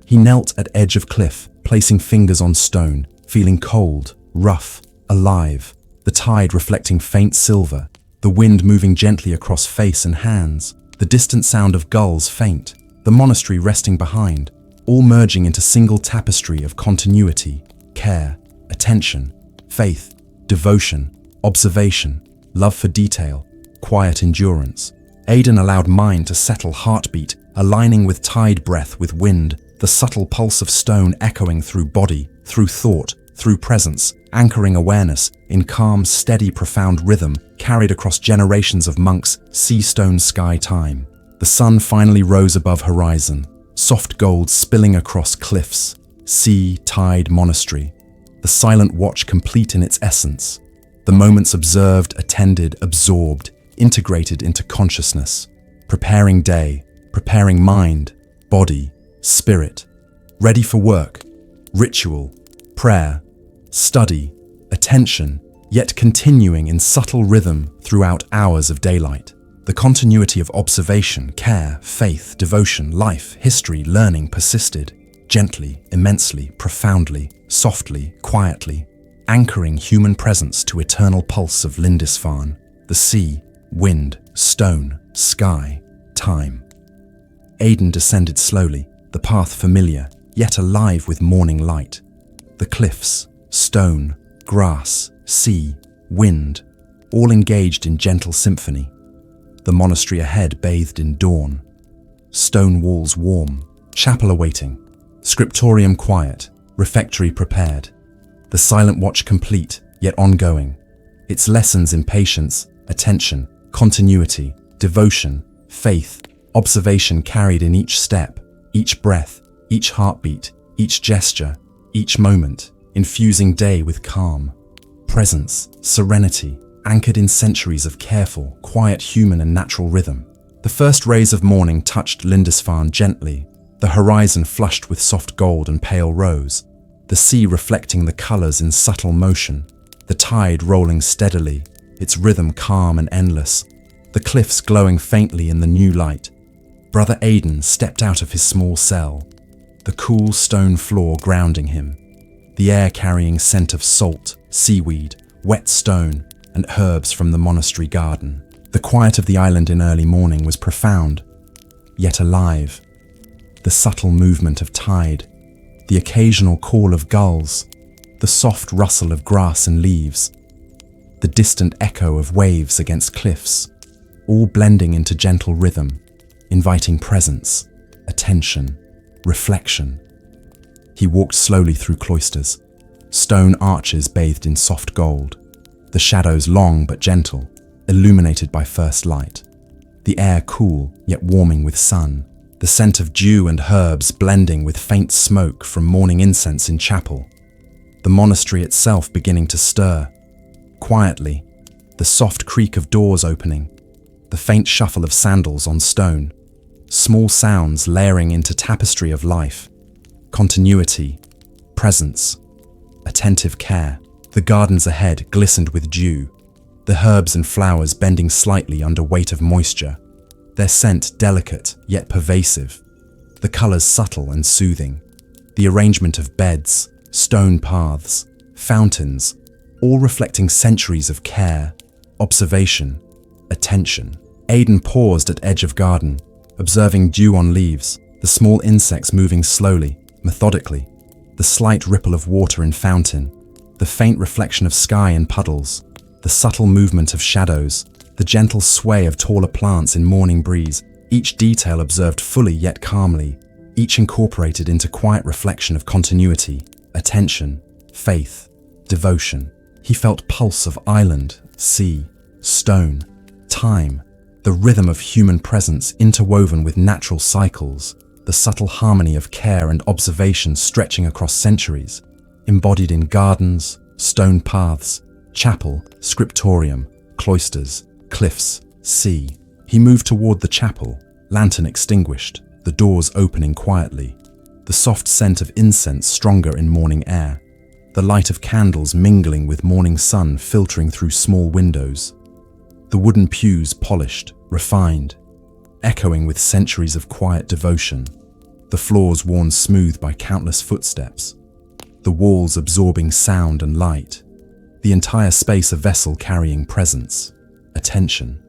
He knelt at edge of cliff, placing fingers on stone, feeling cold, rough, alive, the tide reflecting faint silver, the wind moving gently across face and hands, the distant sound of gulls faint, the monastery resting behind, all merging into single tapestry of continuity, care, attention, faith, devotion, observation, love for detail, quiet endurance. Aidan allowed mind to settle heartbeat, aligning with tide breath with wind, the subtle pulse of stone echoing through body, through thought, through presence, anchoring awareness in calm, steady, profound rhythm carried across generations of monks, sea, stone, sky, time. The sun finally rose above horizon, soft gold spilling across cliffs, sea, tide, monastery. The silent watch complete in its essence. The moments observed, attended, absorbed, integrated into consciousness. Preparing day, preparing mind, body, spirit. Ready for work, ritual, prayer, study, attention, yet continuing in subtle rhythm throughout hours of daylight. The continuity of observation, care, faith, devotion, life, history, learning persisted, gently, immensely, profoundly, softly, quietly, anchoring human presence to eternal pulse of Lindisfarne, the sea, wind, stone, sky, time. Aidan descended slowly, the path familiar, yet alive with morning light. The cliffs, stone, grass, sea, wind, all engaged in gentle symphony. The monastery ahead bathed in dawn. Stone walls warm, chapel awaiting, scriptorium quiet, refectory prepared. The silent watch complete, yet ongoing. Its lessons in patience, attention, continuity, devotion, faith, observation carried in each step, each breath, each heartbeat, each gesture, each moment, infusing day with calm, presence, serenity, anchored in centuries of careful, quiet human and natural rhythm. The first rays of morning touched Lindisfarne gently, the horizon flushed with soft gold and pale rose, the sea reflecting the colors in subtle motion, the tide rolling steadily, its rhythm calm and endless, the cliffs glowing faintly in the new light. Brother Aidan stepped out of his small cell, the cool stone floor grounding him, the air carrying scent of salt, seaweed, wet stone, and herbs from the monastery garden. The quiet of the island in early morning was profound, yet alive. The subtle movement of tide, the occasional call of gulls, the soft rustle of grass and leaves, the distant echo of waves against cliffs, all blending into gentle rhythm, inviting presence, attention, reflection. He walked slowly through Cloisters, stone arches bathed in soft gold, the shadows long but gentle, illuminated by first light, the air cool yet warming with sun, the scent of dew and herbs blending with faint smoke from morning incense in chapel, the monastery itself beginning to stir. Quietly, the soft creak of doors opening, the faint shuffle of sandals on stone, small sounds layering into tapestry of life, continuity, presence, attentive care. The gardens ahead glistened with dew, the herbs and flowers bending slightly under weight of moisture, their scent delicate yet pervasive, the colors subtle and soothing, the arrangement of beds, stone paths, fountains, all reflecting centuries of care, observation, attention. Aidan paused at edge of garden, observing dew on leaves, the small insects moving slowly, methodically, the slight ripple of water in fountain, the faint reflection of sky in puddles, the subtle movement of shadows, the gentle sway of taller plants in morning breeze, each detail observed fully yet calmly, each incorporated into quiet reflection of continuity, attention, faith, devotion. He felt pulse of island, sea, stone, time, the rhythm of human presence interwoven with natural cycles, the subtle harmony of care and observation stretching across centuries, embodied in gardens, stone paths, chapel, scriptorium, cloisters, cliffs, sea. He moved toward the chapel, lantern extinguished, the doors opening quietly, the soft scent of incense stronger in morning air, the light of candles mingling with morning sun filtering through small windows, the wooden pews polished, refined, echoing with centuries of quiet devotion, the floors worn smooth by countless footsteps, the walls absorbing sound and light, the entire space a vessel carrying presence, attention,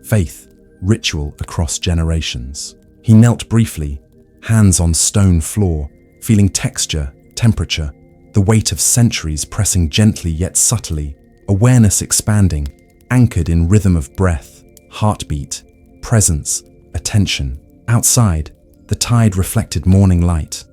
faith, ritual across generations. He knelt briefly, hands on stone floor, feeling texture, temperature, the weight of centuries pressing gently yet subtly, awareness expanding, anchored in rhythm of breath, heartbeat, presence, attention. Outside, the tide reflected morning light,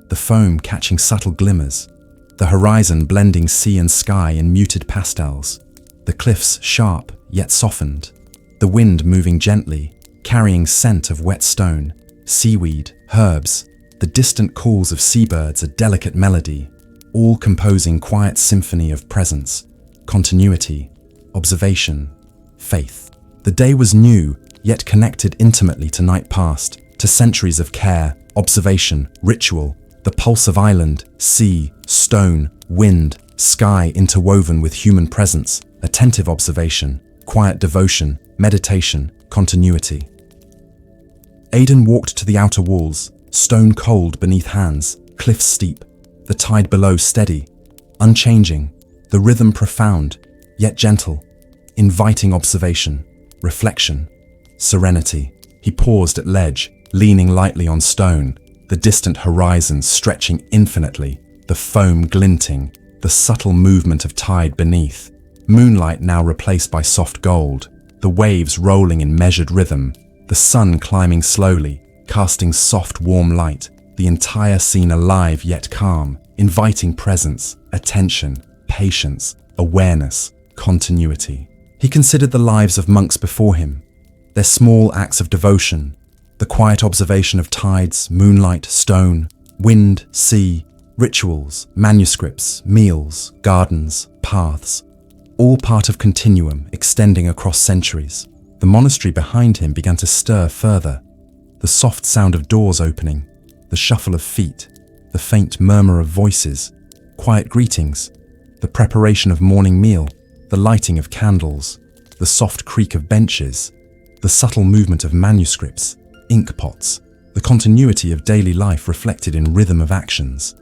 the foam catching subtle glimmers, the horizon blending sea and sky in muted pastels, the cliffs sharp yet softened, the wind moving gently, carrying scent of wet stone, seaweed, herbs, the distant calls of seabirds a delicate melody, all composing quiet symphony of presence, continuity, observation, faith. The day was new, yet connected intimately to night past, to centuries of care, observation, ritual, the pulse of island, sea, stone, wind, sky interwoven with human presence, attentive observation, quiet devotion, meditation, continuity. Aidan walked to the outer walls, stone cold beneath hands, cliffs steep, the tide below steady, unchanging, the rhythm profound, yet gentle, inviting observation, reflection, serenity. He paused at ledge, leaning lightly on stone, the distant horizon stretching infinitely, the foam glinting, the subtle movement of tide beneath, moonlight now replaced by soft gold, the waves rolling in measured rhythm, the sun climbing slowly, casting soft warm light, the entire scene alive yet calm, inviting presence, attention, patience, awareness, continuity. He considered the lives of monks before him, their small acts of devotion, the quiet observation of tides, moonlight, stone, wind, sea, rituals, manuscripts, meals, gardens, paths, all part of continuum extending across centuries. The monastery behind him began to stir further, the soft sound of doors opening, the shuffle of feet, the faint murmur of voices, quiet greetings, the preparation of morning meal, the lighting of candles, the soft creak of benches, the subtle movement of manuscripts, ink pots, the continuity of daily life reflected in rhythm of actions,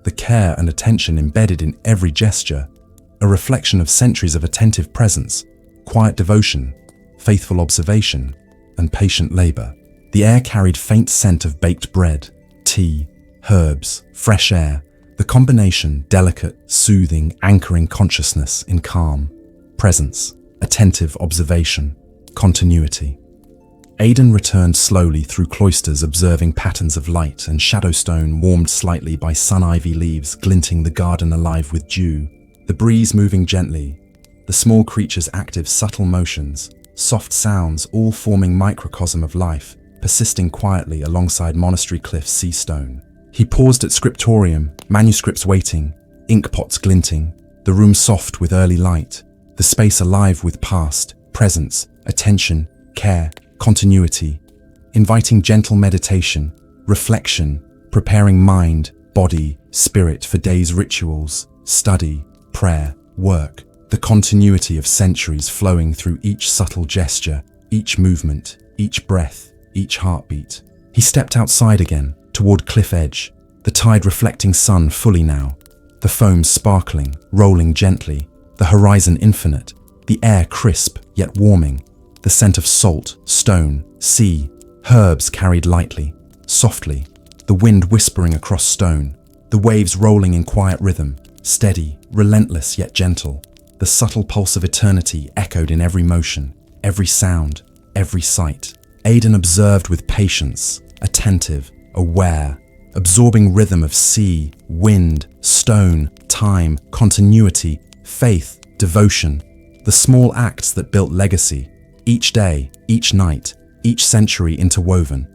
the care and attention embedded in every gesture, a reflection of centuries of attentive presence, quiet devotion, faithful observation, and patient labor. The air carried faint scent of baked bread, tea, herbs, fresh air, the combination delicate, soothing, anchoring consciousness in calm, presence, attentive observation, continuity. Aidan returned slowly through cloisters, observing patterns of light and shadowstone warmed slightly by sun-ivy leaves glinting the garden alive with dew, the breeze moving gently, the small creatures' active subtle motions, soft sounds all forming microcosm of life, persisting quietly alongside monastery cliffs sea stone. He paused at Scriptorium, manuscripts waiting, ink pots glinting, the room soft with early light, the space alive with past, presence, attention, care, continuity, inviting gentle meditation, reflection, preparing mind, body, spirit for day's rituals, study, prayer, work, the continuity of centuries flowing through each subtle gesture, each movement, each breath, each heartbeat. He stepped outside again, toward cliff edge, the tide reflecting sun fully now, the foam sparkling, rolling gently, the horizon infinite, the air crisp yet warming, the scent of salt, stone, sea, herbs carried lightly, softly, the wind whispering across stone, the waves rolling in quiet rhythm, steady, relentless yet gentle, the subtle pulse of eternity echoed in every motion, every sound, every sight. Aidan observed with patience, attentive, aware, absorbing rhythm of sea, wind, stone, time, continuity, faith, devotion, the small acts that built legacy, each day, each night, each century interwoven,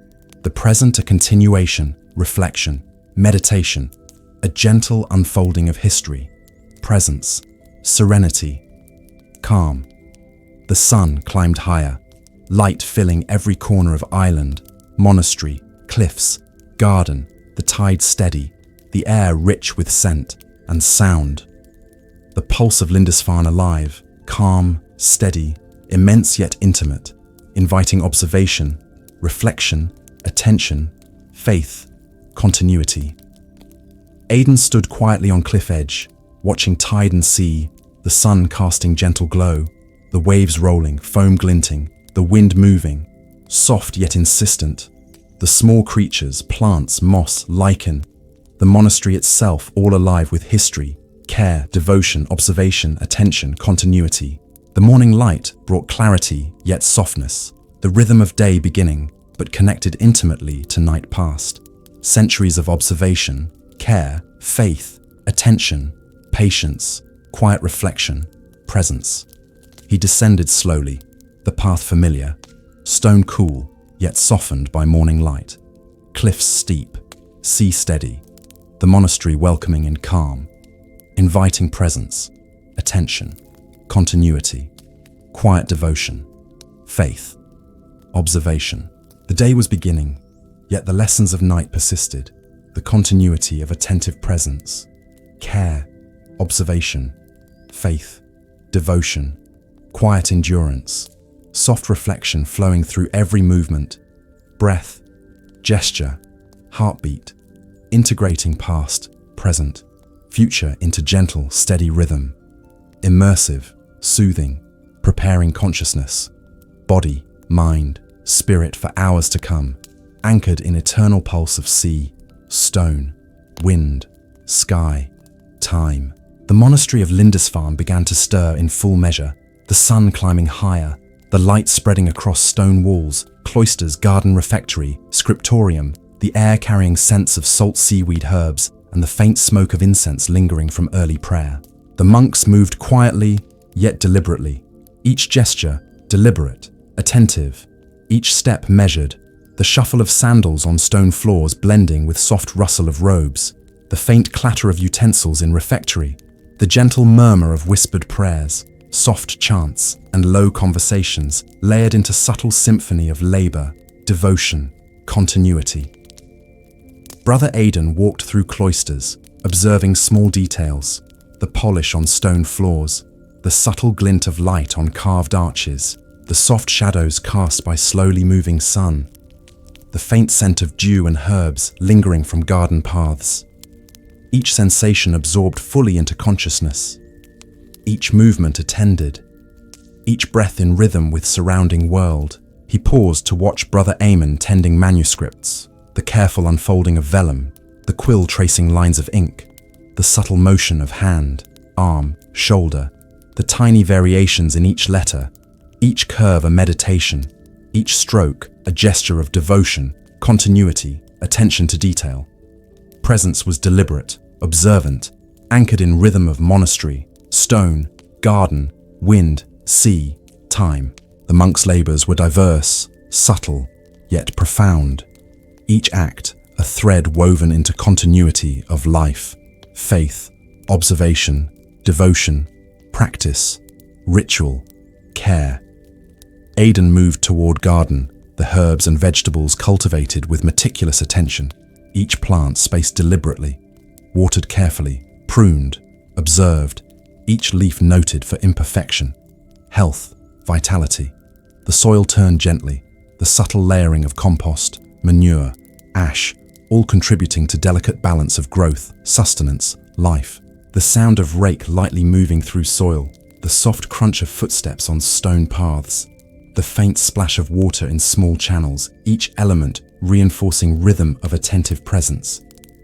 the present a continuation, reflection, meditation, a gentle unfolding of history, presence, serenity, calm. The sun climbed higher, light filling every corner of island, monastery, cliffs, garden, the tide steady, the air rich with scent and sound. The pulse of Lindisfarne alive, calm, steady, immense yet intimate, inviting observation, reflection, attention, faith, continuity. Aidan stood quietly on cliff edge, watching tide and sea, the sun casting gentle glow, the waves rolling, foam glinting, the wind moving, soft yet insistent, the small creatures, plants, moss, lichen, the monastery itself all alive with history, care, devotion, observation, attention, continuity. The morning light brought clarity yet softness, the rhythm of day beginning, but connected intimately to night past. Centuries of observation, care, faith, attention, patience, quiet reflection, presence. He descended slowly, the path familiar, stone cool, yet softened by morning light, cliffs steep, sea steady, the monastery welcoming and calm, inviting presence, attention, continuity, quiet devotion, faith, observation. The day was beginning, yet the lessons of night persisted, the continuity of attentive presence, care, observation, faith, devotion, quiet endurance, soft reflection flowing through every movement, breath, gesture, heartbeat, integrating past, present, future into gentle, steady rhythm, immersive, soothing, preparing consciousness, body, mind, spirit for hours to come, anchored in eternal pulse of sea, stone, wind, sky, time. The monastery of Lindisfarne began to stir in full measure, the sun climbing higher, the light spreading across stone walls, cloisters, garden refectory, scriptorium, the air carrying scents of salt seaweed herbs and the faint smoke of incense lingering from early prayer. The monks moved quietly, yet deliberately, each gesture deliberate, attentive, each step measured, the shuffle of sandals on stone floors blending with soft rustle of robes, the faint clatter of utensils in refectory, the gentle murmur of whispered prayers, soft chants, and low conversations layered into subtle symphony of labor, devotion, continuity. Brother Aidan walked through cloisters, observing small details, the polish on stone floors, the subtle glint of light on carved arches, the soft shadows cast by slowly moving sun, the faint scent of dew and herbs lingering from garden paths. Each sensation absorbed fully into consciousness, each movement attended, each breath in rhythm with surrounding world. He paused to watch Brother Aidan tending manuscripts, the careful unfolding of vellum, the quill tracing lines of ink, the subtle motion of hand, arm, shoulder, the tiny variations in each letter, each curve a meditation, each stroke a gesture of devotion, continuity, attention to detail. Presence was deliberate, observant, anchored in rhythm of monastery, stone, garden, wind, sea, time. The monks' labors were diverse, subtle, yet profound. Each act a thread woven into continuity of life, faith, observation, devotion, practice, ritual, care. Aidan moved toward garden, the herbs and vegetables cultivated with meticulous attention, each plant spaced deliberately, watered carefully, pruned, observed, each leaf noted for imperfection, health, vitality. The soil turned gently, the subtle layering of compost, manure, ash, all contributing to delicate balance of growth, sustenance, life. The sound of rake lightly moving through soil, the soft crunch of footsteps on stone paths, the faint splash of water in small channels, each element reinforcing rhythm of attentive presence.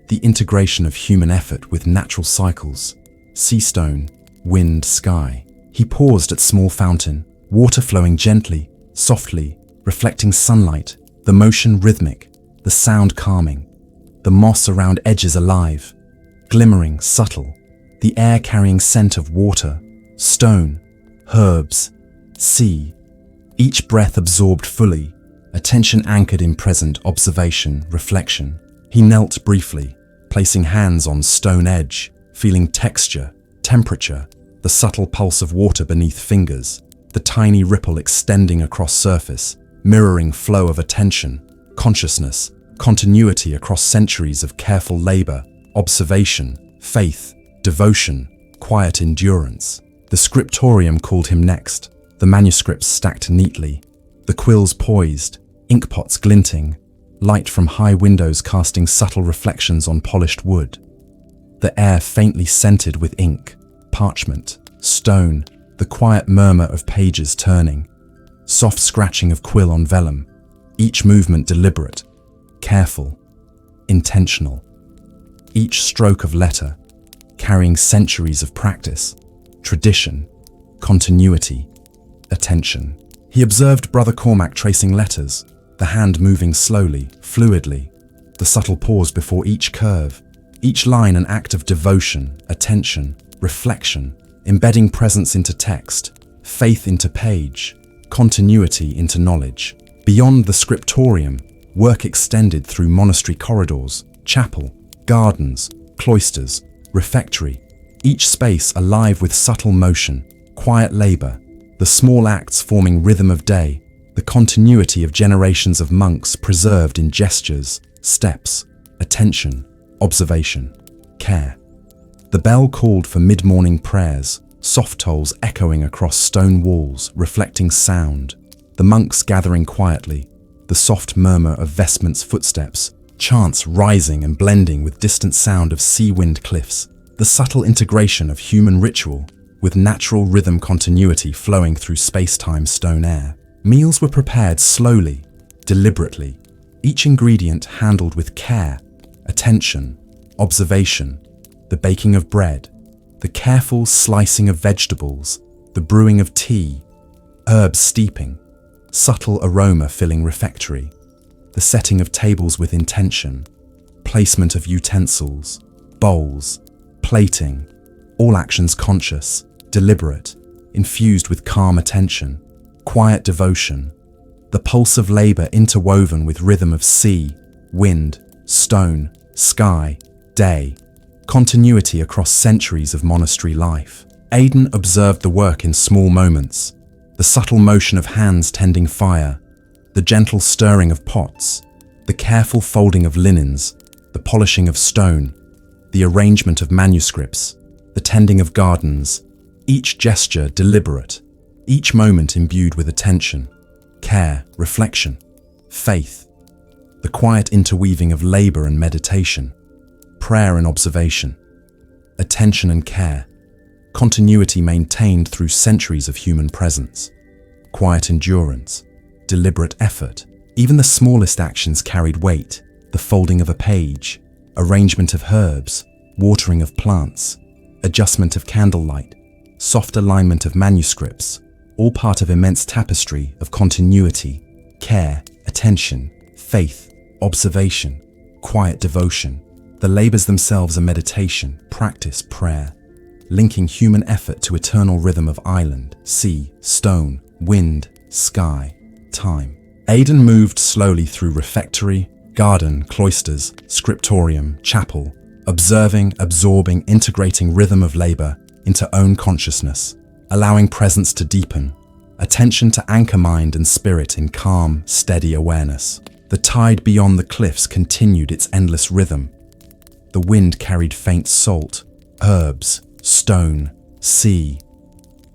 The integration of human effort with natural cycles, sea stone, wind, sky. He paused at small fountain, water flowing gently, softly, reflecting sunlight, the motion rhythmic, the sound calming, the moss around edges alive, glimmering, subtle, the air carrying scent of water, stone, herbs, sea, each breath absorbed fully, attention anchored in present observation, reflection. He knelt briefly, placing hands on stone edge, feeling texture, temperature, the subtle pulse of water beneath fingers, the tiny ripple extending across surface, mirroring flow of attention, consciousness, continuity across centuries of careful labor, observation, faith, devotion, quiet endurance. The scriptorium called him next, the manuscripts stacked neatly, the quills poised, inkpots glinting, light from high windows casting subtle reflections on polished wood. The air faintly scented with ink, parchment, stone, the quiet murmur of pages turning, soft scratching of quill on vellum, each movement deliberate, careful, intentional. Each stroke of letter, carrying centuries of practice, tradition, continuity, attention. He observed Brother Cormac tracing letters, the hand moving slowly, fluidly, the subtle pause before each curve, each line an act of devotion, attention, reflection, embedding presence into text, faith into page, continuity into knowledge. Beyond the scriptorium, work extended through monastery corridors, chapel, gardens, cloisters, refectory, each space alive with subtle motion, quiet labor, the small acts forming rhythm of day, the continuity of generations of monks preserved in gestures, steps, attention, observation, care. The bell called for mid-morning prayers, soft tolls echoing across stone walls, reflecting sound, the monks gathering quietly, the soft murmur of vestments' footsteps, chants rising and blending with distant sound of sea-wind cliffs, the subtle integration of human ritual with natural rhythm continuity flowing through space-time stone air. Meals were prepared slowly, deliberately, each ingredient handled with care, attention, observation, the baking of bread, the careful slicing of vegetables, the brewing of tea, herbs steeping, subtle aroma filling refectory, the setting of tables with intention, placement of utensils, bowls, plating, all actions conscious, deliberate, infused with calm attention, quiet devotion, the pulse of labor interwoven with rhythm of sea, wind, stone, sky, day, continuity across centuries of monastery life. Aidan observed the work in small moments, the subtle motion of hands tending fire, the gentle stirring of pots, the careful folding of linens, the polishing of stone, the arrangement of manuscripts, the tending of gardens, each gesture deliberate, each moment imbued with attention, care, reflection, faith, the quiet interweaving of labor and meditation, prayer and observation, attention and care, continuity maintained through centuries of human presence, quiet endurance, deliberate effort. Even the smallest actions carried weight, the folding of a page, arrangement of herbs, watering of plants, adjustment of candlelight, soft alignment of manuscripts, all part of immense tapestry of continuity, care, attention, faith, observation, quiet devotion. The labors themselves are meditation, practice, prayer, linking human effort to eternal rhythm of island, sea, stone, wind, sky, time. Aidan moved slowly through refectory, garden, cloisters, scriptorium, chapel, observing, absorbing, integrating rhythm of labor into own consciousness, allowing presence to deepen, attention to anchor mind and spirit in calm, steady awareness. The tide beyond the cliffs continued its endless rhythm. The wind carried faint salt, herbs, stone, sea,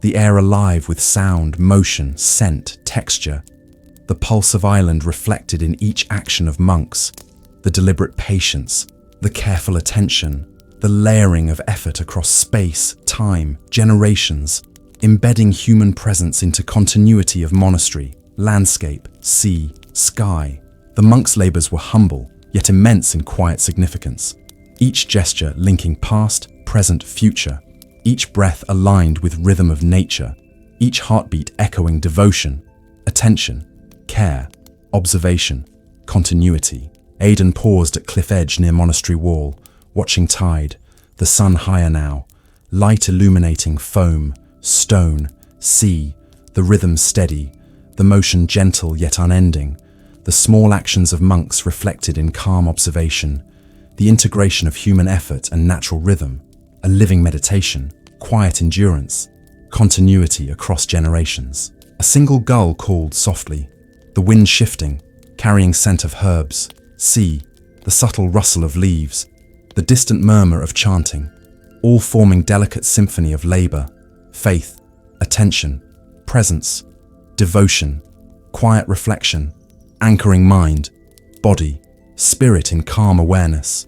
the air alive with sound, motion, scent, texture, the pulse of island reflected in each action of monks, the deliberate patience, the careful attention, the layering of effort across space, time, generations, embedding human presence into continuity of monastery, landscape, sea, sky. The monks' labors were humble, yet immense in quiet significance, each gesture linking past, present, future, each breath aligned with rhythm of nature, each heartbeat echoing devotion, attention, care, observation, continuity. Aidan paused at cliff edge near monastery wall, watching tide, the sun higher now, light illuminating foam, stone, sea, the rhythm steady, the motion gentle yet unending, the small actions of monks reflected in calm observation, the integration of human effort and natural rhythm, a living meditation, quiet endurance, continuity across generations. A single gull called softly, the wind shifting, carrying scent of herbs, sea, the subtle rustle of leaves, the distant murmur of chanting, all forming delicate symphony of labor, faith, attention, presence, devotion, quiet reflection, anchoring mind, body, spirit in calm awareness,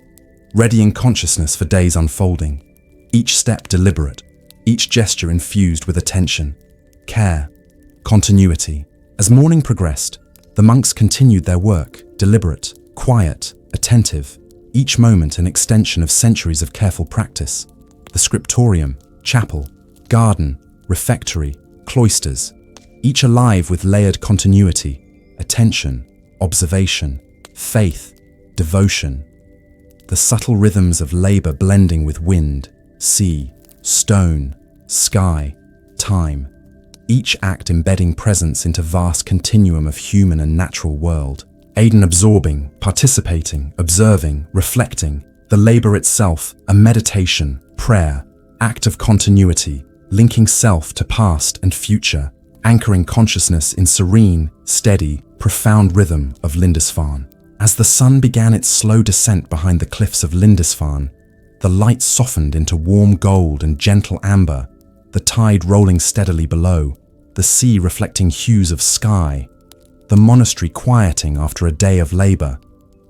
readying consciousness for days unfolding, each step deliberate, each gesture infused with attention, care, continuity. As morning progressed, the monks continued their work, deliberate, quiet, attentive, each moment an extension of centuries of careful practice. The scriptorium, chapel, garden, refectory, cloisters, each alive with layered continuity, attention, observation, faith, devotion. The subtle rhythms of labor blending with wind, sea, stone, sky, time, each act embedding presence into vast continuum of human and natural world. Aidan absorbing, participating, observing, reflecting, the labor itself, a meditation, prayer, act of continuity, linking self to past and future, anchoring consciousness in serene, steady, profound rhythm of Lindisfarne. As the sun began its slow descent behind the cliffs of Lindisfarne, the light softened into warm gold and gentle amber, the tide rolling steadily below, the sea reflecting hues of sky, the monastery quieting after a day of labor,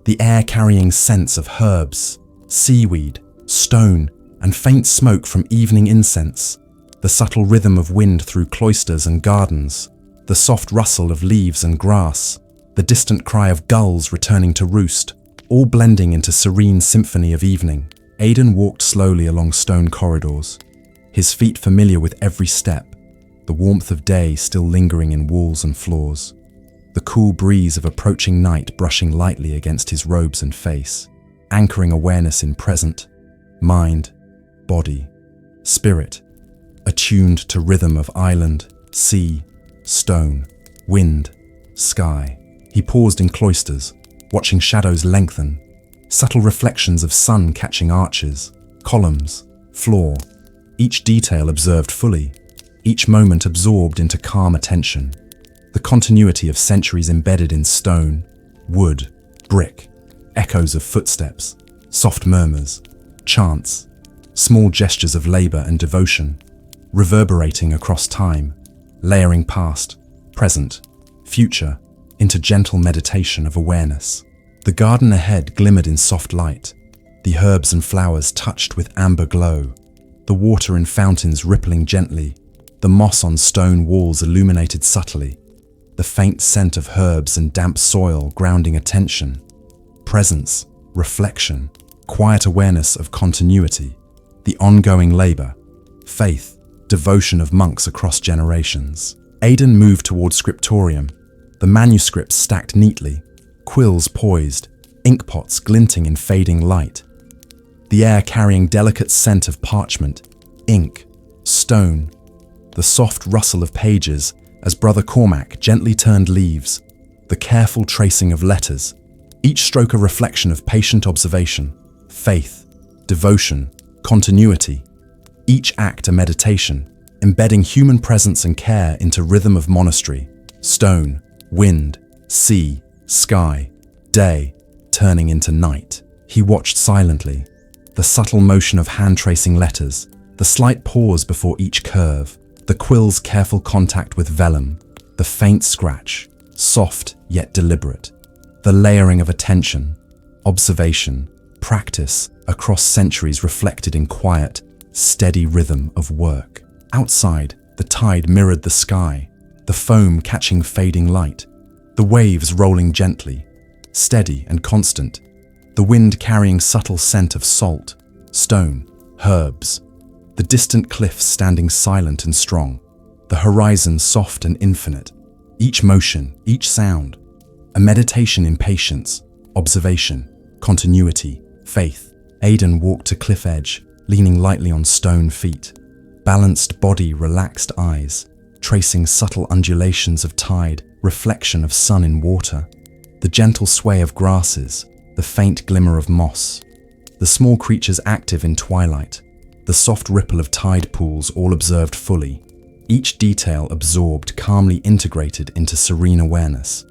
the air carrying scents of herbs, seaweed, stone, and faint smoke from evening incense, the subtle rhythm of wind through cloisters and gardens, the soft rustle of leaves and grass, the distant cry of gulls returning to roost, all blending into serene symphony of evening. Aidan walked slowly along stone corridors, his feet familiar with every step, the warmth of day still lingering in walls and floors, the cool breeze of approaching night brushing lightly against his robes and face, anchoring awareness in present, mind, body, spirit, attuned to rhythm of island, sea, stone, wind, sky. He paused in cloisters, watching shadows lengthen, subtle reflections of sun catching arches, columns, floor, each detail observed fully, each moment absorbed into calm attention, the continuity of centuries embedded in stone, wood, brick, echoes of footsteps, soft murmurs, chants, small gestures of labor and devotion, reverberating across time, layering past, present, future, into gentle meditation of awareness. The garden ahead glimmered in soft light, the herbs and flowers touched with amber glow, the water in fountains rippling gently, the moss on stone walls illuminated subtly, the faint scent of herbs and damp soil grounding attention, presence, reflection, quiet awareness of continuity, the ongoing labor, faith, devotion of monks across generations. Aidan moved toward Scriptorium, the manuscripts stacked neatly, quills poised, inkpots glinting in fading light, the air carrying delicate scent of parchment, ink, stone, the soft rustle of pages as Brother Cormac gently turned leaves, the careful tracing of letters, each stroke a reflection of patient observation, faith, devotion, continuity, each act a meditation, embedding human presence and care into rhythm of monastery, stone, wind, sea, sky, day, turning into night. He watched silently, the subtle motion of hand-tracing letters, the slight pause before each curve, the quill's careful contact with vellum, the faint scratch, soft yet deliberate, the layering of attention, observation, practice across centuries reflected in quiet, steady rhythm of work. Outside, the tide mirrored the sky, the foam catching fading light, the waves rolling gently, steady and constant, the wind carrying subtle scent of salt, stone, herbs, the distant cliffs standing silent and strong, the horizon soft and infinite, each motion, each sound, a meditation in patience, observation, continuity, faith. Aidan walked to cliff edge, leaning lightly on stone feet, balanced body, relaxed eyes, tracing subtle undulations of tide, reflection of sun in water, the gentle sway of grasses, the faint glimmer of moss, the small creatures active in twilight, the soft ripple of tide pools all observed fully, each detail absorbed, calmly integrated into serene awareness,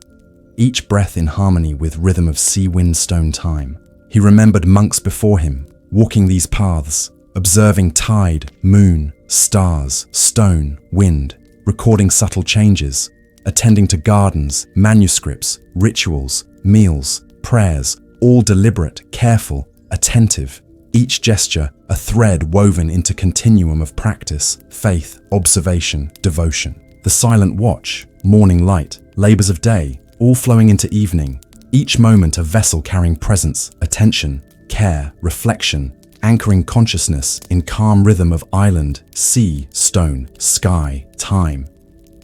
each breath in harmony with rhythm of sea wind stone time. He remembered monks before him, walking these paths, observing tide, moon, stars, stone, wind, recording subtle changes, attending to gardens, manuscripts, rituals, meals, prayers, all deliberate, careful, attentive, each gesture a thread woven into continuum of practice, faith, observation, devotion. The silent watch, morning light, labors of day, all flowing into evening, each moment a vessel carrying presence, attention, care, reflection, anchoring consciousness in calm rhythm of island, sea, stone, sky, time.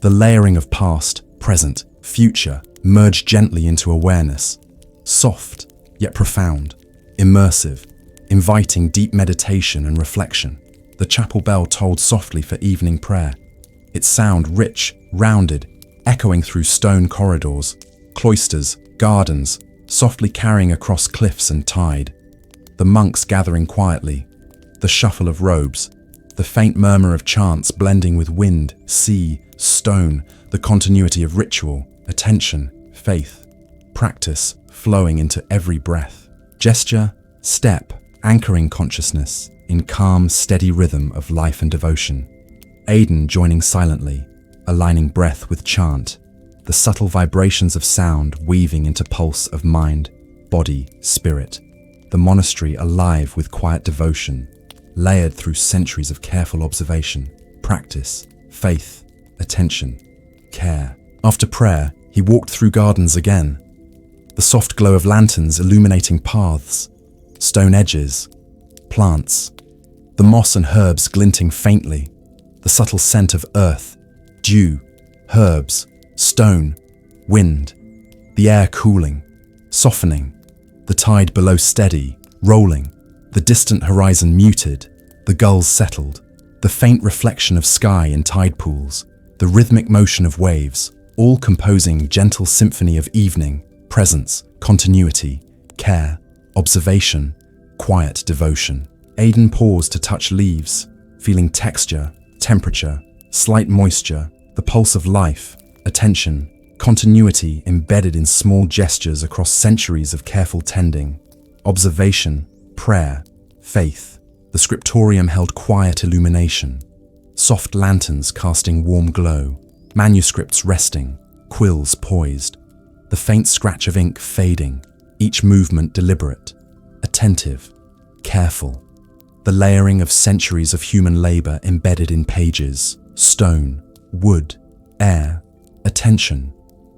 The layering of past, present, future merge gently into awareness, soft yet profound, immersive, inviting deep meditation and reflection. The chapel bell tolled softly for evening prayer, its sound rich, rounded, echoing through stone corridors, cloisters, Gardens, softly carrying across cliffs and tide. The monks gathering quietly. The shuffle of robes. The faint murmur of chants blending with wind, sea, stone. The continuity of ritual, attention, faith, practice flowing into every breath. Gesture, step, anchoring consciousness in calm, steady rhythm of life and devotion. Aidan joining silently, aligning breath with chant, the subtle vibrations of sound weaving into pulse of mind, body, spirit. The monastery alive with quiet devotion, layered through centuries of careful observation, practice, faith, attention, care. After prayer, he walked through gardens again. The soft glow of lanterns illuminating paths, stone edges, plants, the moss and herbs glinting faintly, the subtle scent of earth, dew, herbs, stone, wind, the air cooling, softening, the tide below steady, rolling, the distant horizon muted, the gulls settled, the faint reflection of sky in tide pools, the rhythmic motion of waves, all composing gentle symphony of evening, presence, continuity, care, observation, quiet devotion. Aidan paused to touch leaves, feeling texture, temperature, slight moisture, the pulse of life, attention, continuity embedded in small gestures across centuries of careful tending. Observation, prayer, faith. The scriptorium held quiet illumination. Soft lanterns casting warm glow, manuscripts resting, quills poised. The faint scratch of ink fading, each movement deliberate, attentive, careful. The layering of centuries of human labor embedded in pages, stone, wood, air, attention,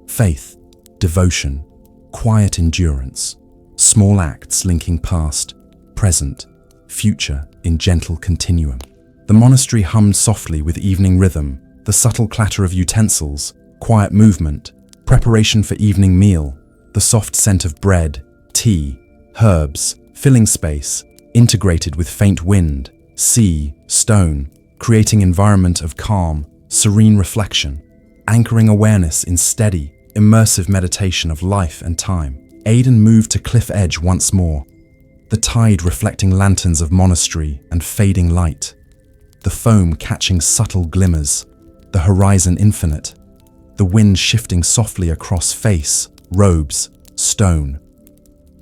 faith, devotion, quiet endurance, small acts linking past, present, future in gentle continuum. The monastery hummed softly with evening rhythm, the subtle clatter of utensils, quiet movement, preparation for evening meal, the soft scent of bread, tea, herbs, filling space, integrated with faint wind, sea, stone, creating environment of calm, serene reflection, anchoring awareness in steady, immersive meditation of life and time. Aidan moved to cliff edge once more, the tide reflecting lanterns of monastery and fading light, the foam catching subtle glimmers, the horizon infinite, the wind shifting softly across face, robes, stone,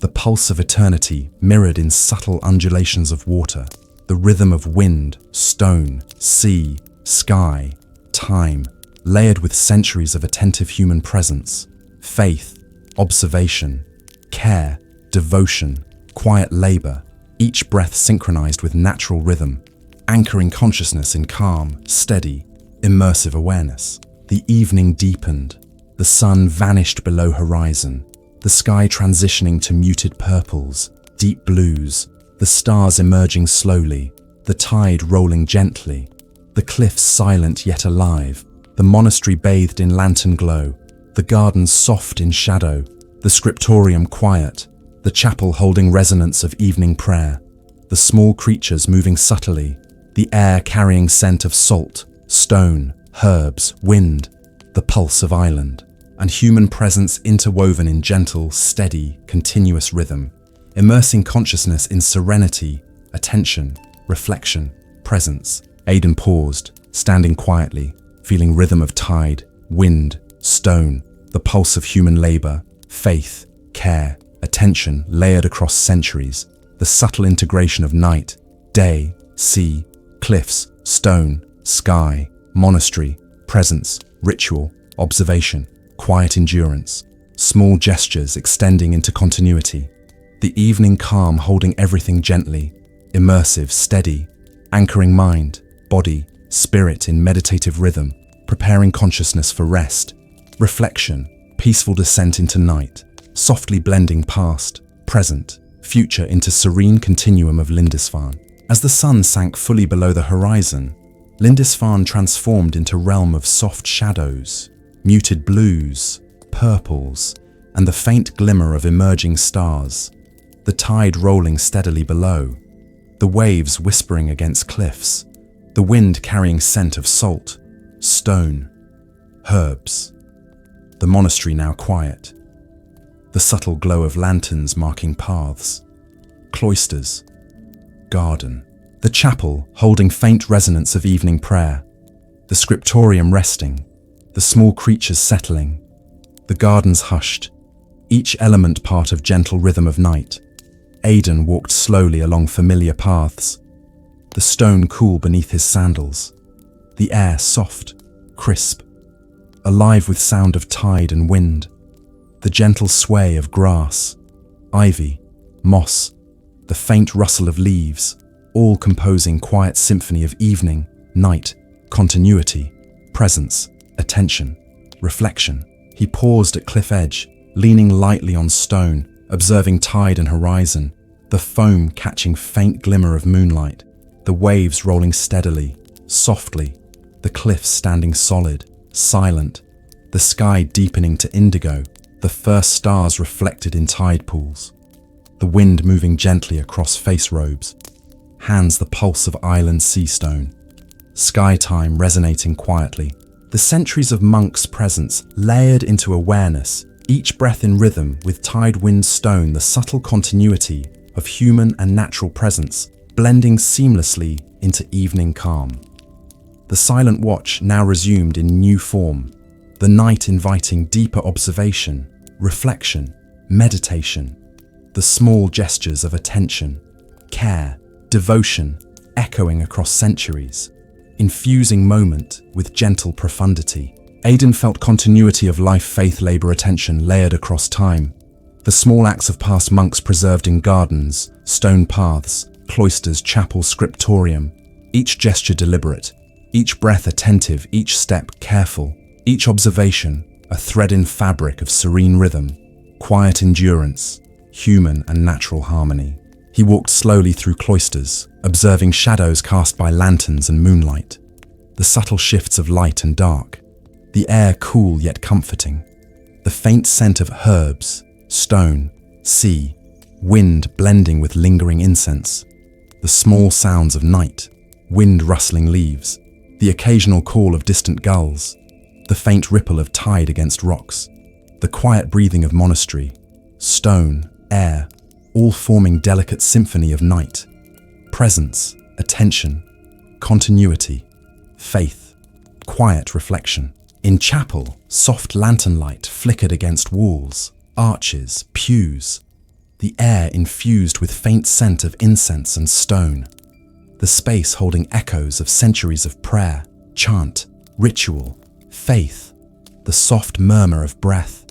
the pulse of eternity mirrored in subtle undulations of water, the rhythm of wind, stone, sea, sky, time, layered with centuries of attentive human presence, faith, observation, care, devotion, quiet labor, each breath synchronized with natural rhythm, anchoring consciousness in calm, steady, immersive awareness. The evening deepened, the sun vanished below horizon, the sky transitioning to muted purples, deep blues, the stars emerging slowly, the tide rolling gently, the cliffs silent yet alive, the monastery bathed in lantern glow, the gardens soft in shadow, the scriptorium quiet, the chapel holding resonance of evening prayer, the small creatures moving subtly, the air carrying scent of salt, stone, herbs, wind, the pulse of island, and human presence interwoven in gentle, steady, continuous rhythm, immersing consciousness in serenity, attention, reflection, presence. Aidan paused, standing quietly, feeling rhythm of tide, wind, stone, the pulse of human labor, faith, care, attention layered across centuries, the subtle integration of night, day, sea, cliffs, stone, sky, monastery, presence, ritual, observation, quiet endurance, small gestures extending into continuity, the evening calm holding everything gently, immersive, steady, anchoring mind, body, spirit in meditative rhythm, preparing consciousness for rest, reflection, peaceful descent into night, softly blending past, present, future into serene continuum of Lindisfarne. As the sun sank fully below the horizon, Lindisfarne transformed into realm of soft shadows, muted blues, purples, and the faint glimmer of emerging stars, the tide rolling steadily below, the waves whispering against cliffs, the wind carrying scent of salt, stone, herbs. The monastery now quiet. The the subtle glow of lanterns marking paths. Cloisters. Garden. The chapel holding faint resonance of evening prayer. The scriptorium resting. The small creatures settling. The gardens hushed, each element part of gentle rhythm of night. Aidan walked slowly along familiar paths, the stone cool beneath his sandals, the air soft, crisp, alive with sound of tide and wind, the gentle sway of grass, ivy, moss, the faint rustle of leaves, all composing quiet symphony of evening, night, continuity, presence, attention, reflection. He paused at cliff edge, leaning lightly on stone, observing tide and horizon, the foam catching faint glimmer of moonlight, the waves rolling steadily, softly, the cliffs standing solid, silent, the sky deepening to indigo, the first stars reflected in tide pools, the wind moving gently across face robes, hands the pulse of island sea stone, sky time resonating quietly, the centuries of monks' presence layered into awareness, each breath in rhythm with tide wind stone, the subtle continuity of human and natural presence blending seamlessly into evening calm. The silent watch now resumed in new form, the night inviting deeper observation, reflection, meditation, the small gestures of attention, care, devotion echoing across centuries, infusing moment with gentle profundity. Aidan felt continuity of life, faith, labor, attention layered across time. The small acts of past monks preserved in gardens, stone paths, cloisters, chapel, scriptorium, each gesture deliberate, each breath attentive, each step careful, each observation a thread in fabric of serene rhythm, quiet endurance, human and natural harmony. He walked slowly through cloisters, observing shadows cast by lanterns and moonlight, the subtle shifts of light and dark, the air cool yet comforting, the faint scent of herbs, stone, sea, wind blending with lingering incense, the small sounds of night, wind rustling leaves, the occasional call of distant gulls, the faint ripple of tide against rocks, the quiet breathing of monastery, stone, air, all forming delicate symphony of night, presence, attention, continuity, faith, quiet reflection. In chapel, soft lantern light flickered against walls, arches, pews, the air infused with faint scent of incense and stone, the space holding echoes of centuries of prayer, chant, ritual, faith, the soft murmur of breath,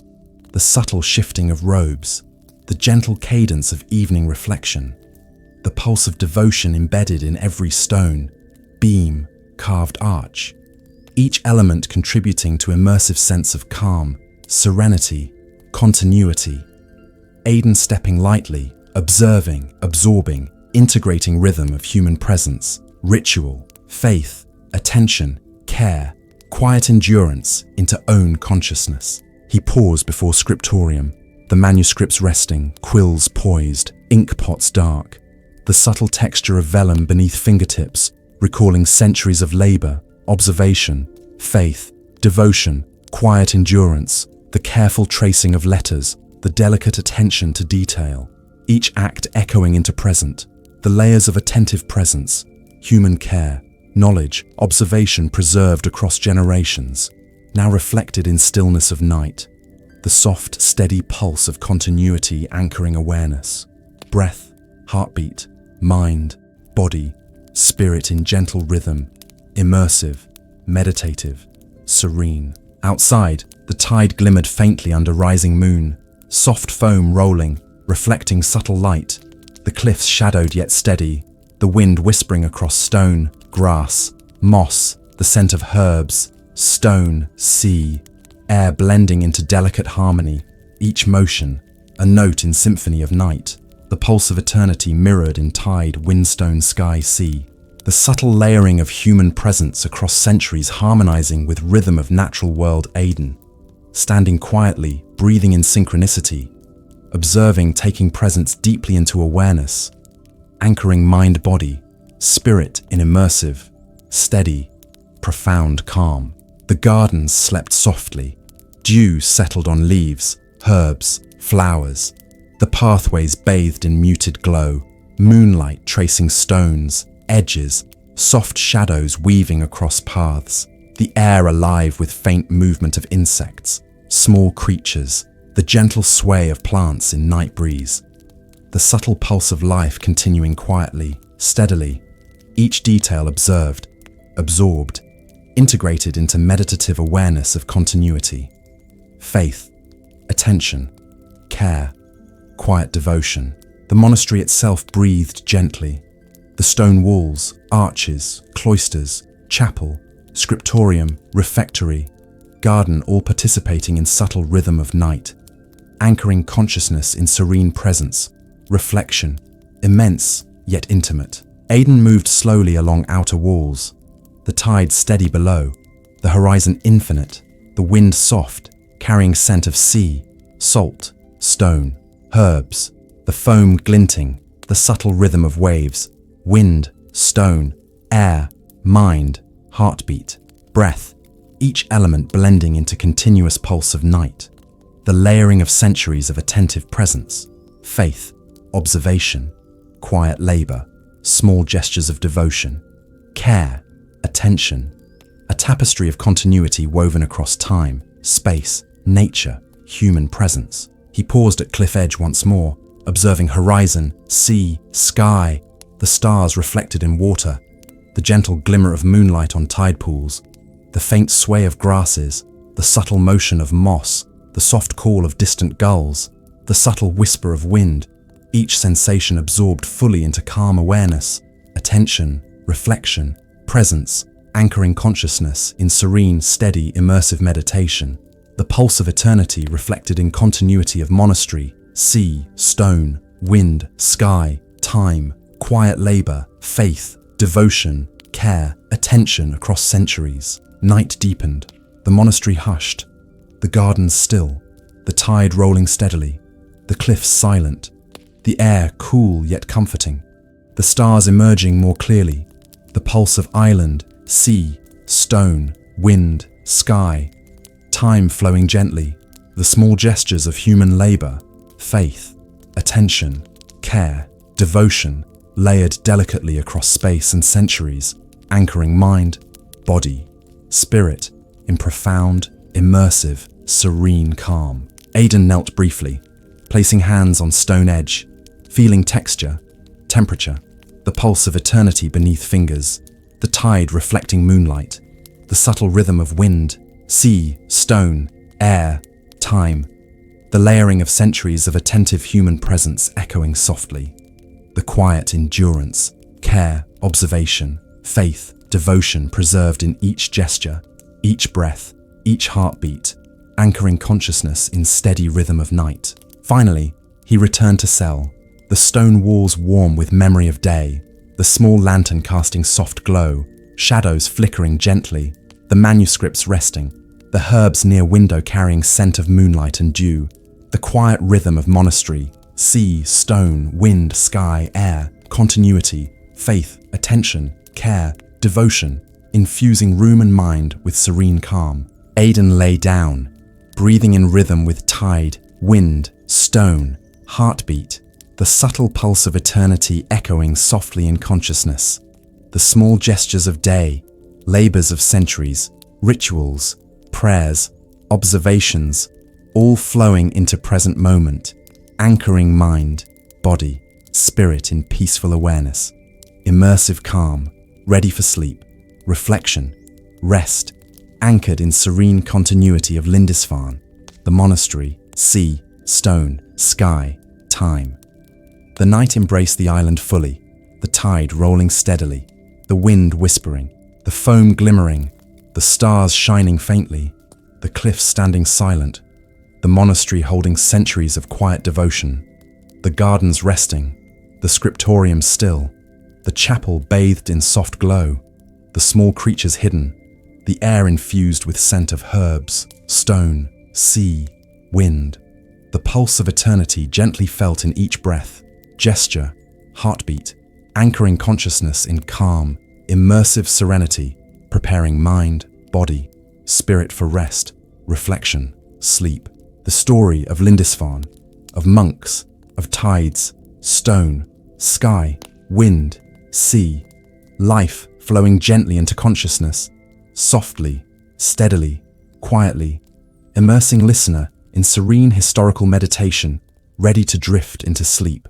the subtle shifting of robes, the gentle cadence of evening reflection, the pulse of devotion embedded in every stone, beam, carved arch, each element contributing to immersive sense of calm, serenity, continuity. Aidan stepping lightly, observing, absorbing, integrating rhythm of human presence, ritual, faith, attention, care, quiet endurance into own consciousness. He paused before scriptorium, the manuscripts resting, quills poised, ink pots dark, the subtle texture of vellum beneath fingertips, recalling centuries of labor, observation, faith, devotion, quiet endurance, the careful tracing of letters, the delicate attention to detail, each act echoing into present, the layers of attentive presence, human care, knowledge, observation preserved across generations, now reflected in stillness of night, the soft, steady pulse of continuity anchoring awareness, breath, heartbeat, mind, body, spirit in gentle rhythm, immersive, meditative, serene. Outside, the tide glimmered faintly under rising moon, soft foam rolling, reflecting subtle light, the cliffs shadowed yet steady, the wind whispering across stone, grass, moss, the scent of herbs, stone, sea, air blending into delicate harmony, each motion, a note in symphony of night, the pulse of eternity mirrored in tide, windstone, sky, sea, the subtle layering of human presence across centuries harmonizing with rhythm of natural world. Aidan, standing quietly, breathing in synchronicity, observing, taking presence deeply into awareness, anchoring mind-body, spirit in immersive, steady, profound calm. The gardens slept softly, dew settled on leaves, herbs, flowers, the pathways bathed in muted glow, moonlight tracing stones, edges, soft shadows weaving across paths, the air alive with faint movement of insects, small creatures, the gentle sway of plants in night breeze, the subtle pulse of life continuing quietly, steadily, each detail observed, absorbed, integrated into meditative awareness of continuity. Faith, attention, care, quiet devotion. The monastery itself breathed gently. The stone walls, arches, cloisters, chapel, scriptorium, refectory, garden all participating in subtle rhythm of night, anchoring consciousness in serene presence, reflection, immense yet intimate. Aidan moved slowly along outer walls, the tide steady below, the horizon infinite, the wind soft, carrying scent of sea, salt, stone, herbs, the foam glinting, the subtle rhythm of waves, wind, stone, air, mind, heartbeat, breath, each element blending into continuous pulse of night, the layering of centuries of attentive presence, faith, observation, quiet labor, small gestures of devotion, care, attention, a tapestry of continuity woven across time, space, nature, human presence. He paused at cliff edge once more, observing horizon, sea, sky, the stars reflected in water, the gentle glimmer of moonlight on tide pools, the faint sway of grasses, the subtle motion of moss, the soft call of distant gulls, the subtle whisper of wind, each sensation absorbed fully into calm awareness, attention, reflection, presence, anchoring consciousness in serene, steady, immersive meditation, the pulse of eternity reflected in continuity of monastery, sea, stone, wind, sky, time, quiet labor, faith, devotion, care, attention across centuries. Night deepened, the monastery hushed, the gardens still, the tide rolling steadily, the cliffs silent, the air cool yet comforting, the stars emerging more clearly, the pulse of island, sea, stone, wind, sky, time flowing gently, the small gestures of human labor, faith, attention, care, devotion, layered delicately across space and centuries, anchoring mind, body, spirit in profound, immersive, serene calm. Aidan knelt briefly, placing hands on stone edge, feeling texture, temperature, the pulse of eternity beneath fingers, the tide reflecting moonlight, the subtle rhythm of wind, sea, stone, air, time, the layering of centuries of attentive human presence echoing softly, the quiet endurance, care, observation, faith, devotion preserved in each gesture, each breath, each heartbeat, anchoring consciousness in steady rhythm of night. Finally, he returned to cell, the stone walls warm with memory of day, the small lantern casting soft glow, shadows flickering gently, the manuscripts resting, the herbs near window carrying scent of moonlight and dew, the quiet rhythm of monastery, sea, stone, wind, sky, air, continuity, faith, attention, care, devotion, infusing room and mind with serene calm. Aidan lay down, breathing in rhythm with tide, wind, stone, heartbeat, the subtle pulse of eternity echoing softly in consciousness, the small gestures of day, labors of centuries, rituals, prayers, observations, all flowing into present moment, anchoring mind, body, spirit in peaceful awareness, immersive calm, ready for sleep, reflection, rest, anchored in serene continuity of Lindisfarne, the monastery, sea, stone, sky, time. The night embraced the island fully, the tide rolling steadily, the wind whispering, the foam glimmering, the stars shining faintly, the cliffs standing silent, the monastery holding centuries of quiet devotion, the gardens resting, the scriptorium still, the chapel bathed in soft glow, the small creatures hidden, the air infused with scent of herbs, stone, sea, wind, the pulse of eternity gently felt in each breath, gesture, heartbeat, anchoring consciousness in calm, immersive serenity, preparing mind, body, spirit for rest, reflection, sleep. The story of Lindisfarne, of monks, of tides, stone, sky, wind, sea, life flowing gently into consciousness, softly, steadily, quietly, immersing listener in serene historical meditation, ready to drift into sleep.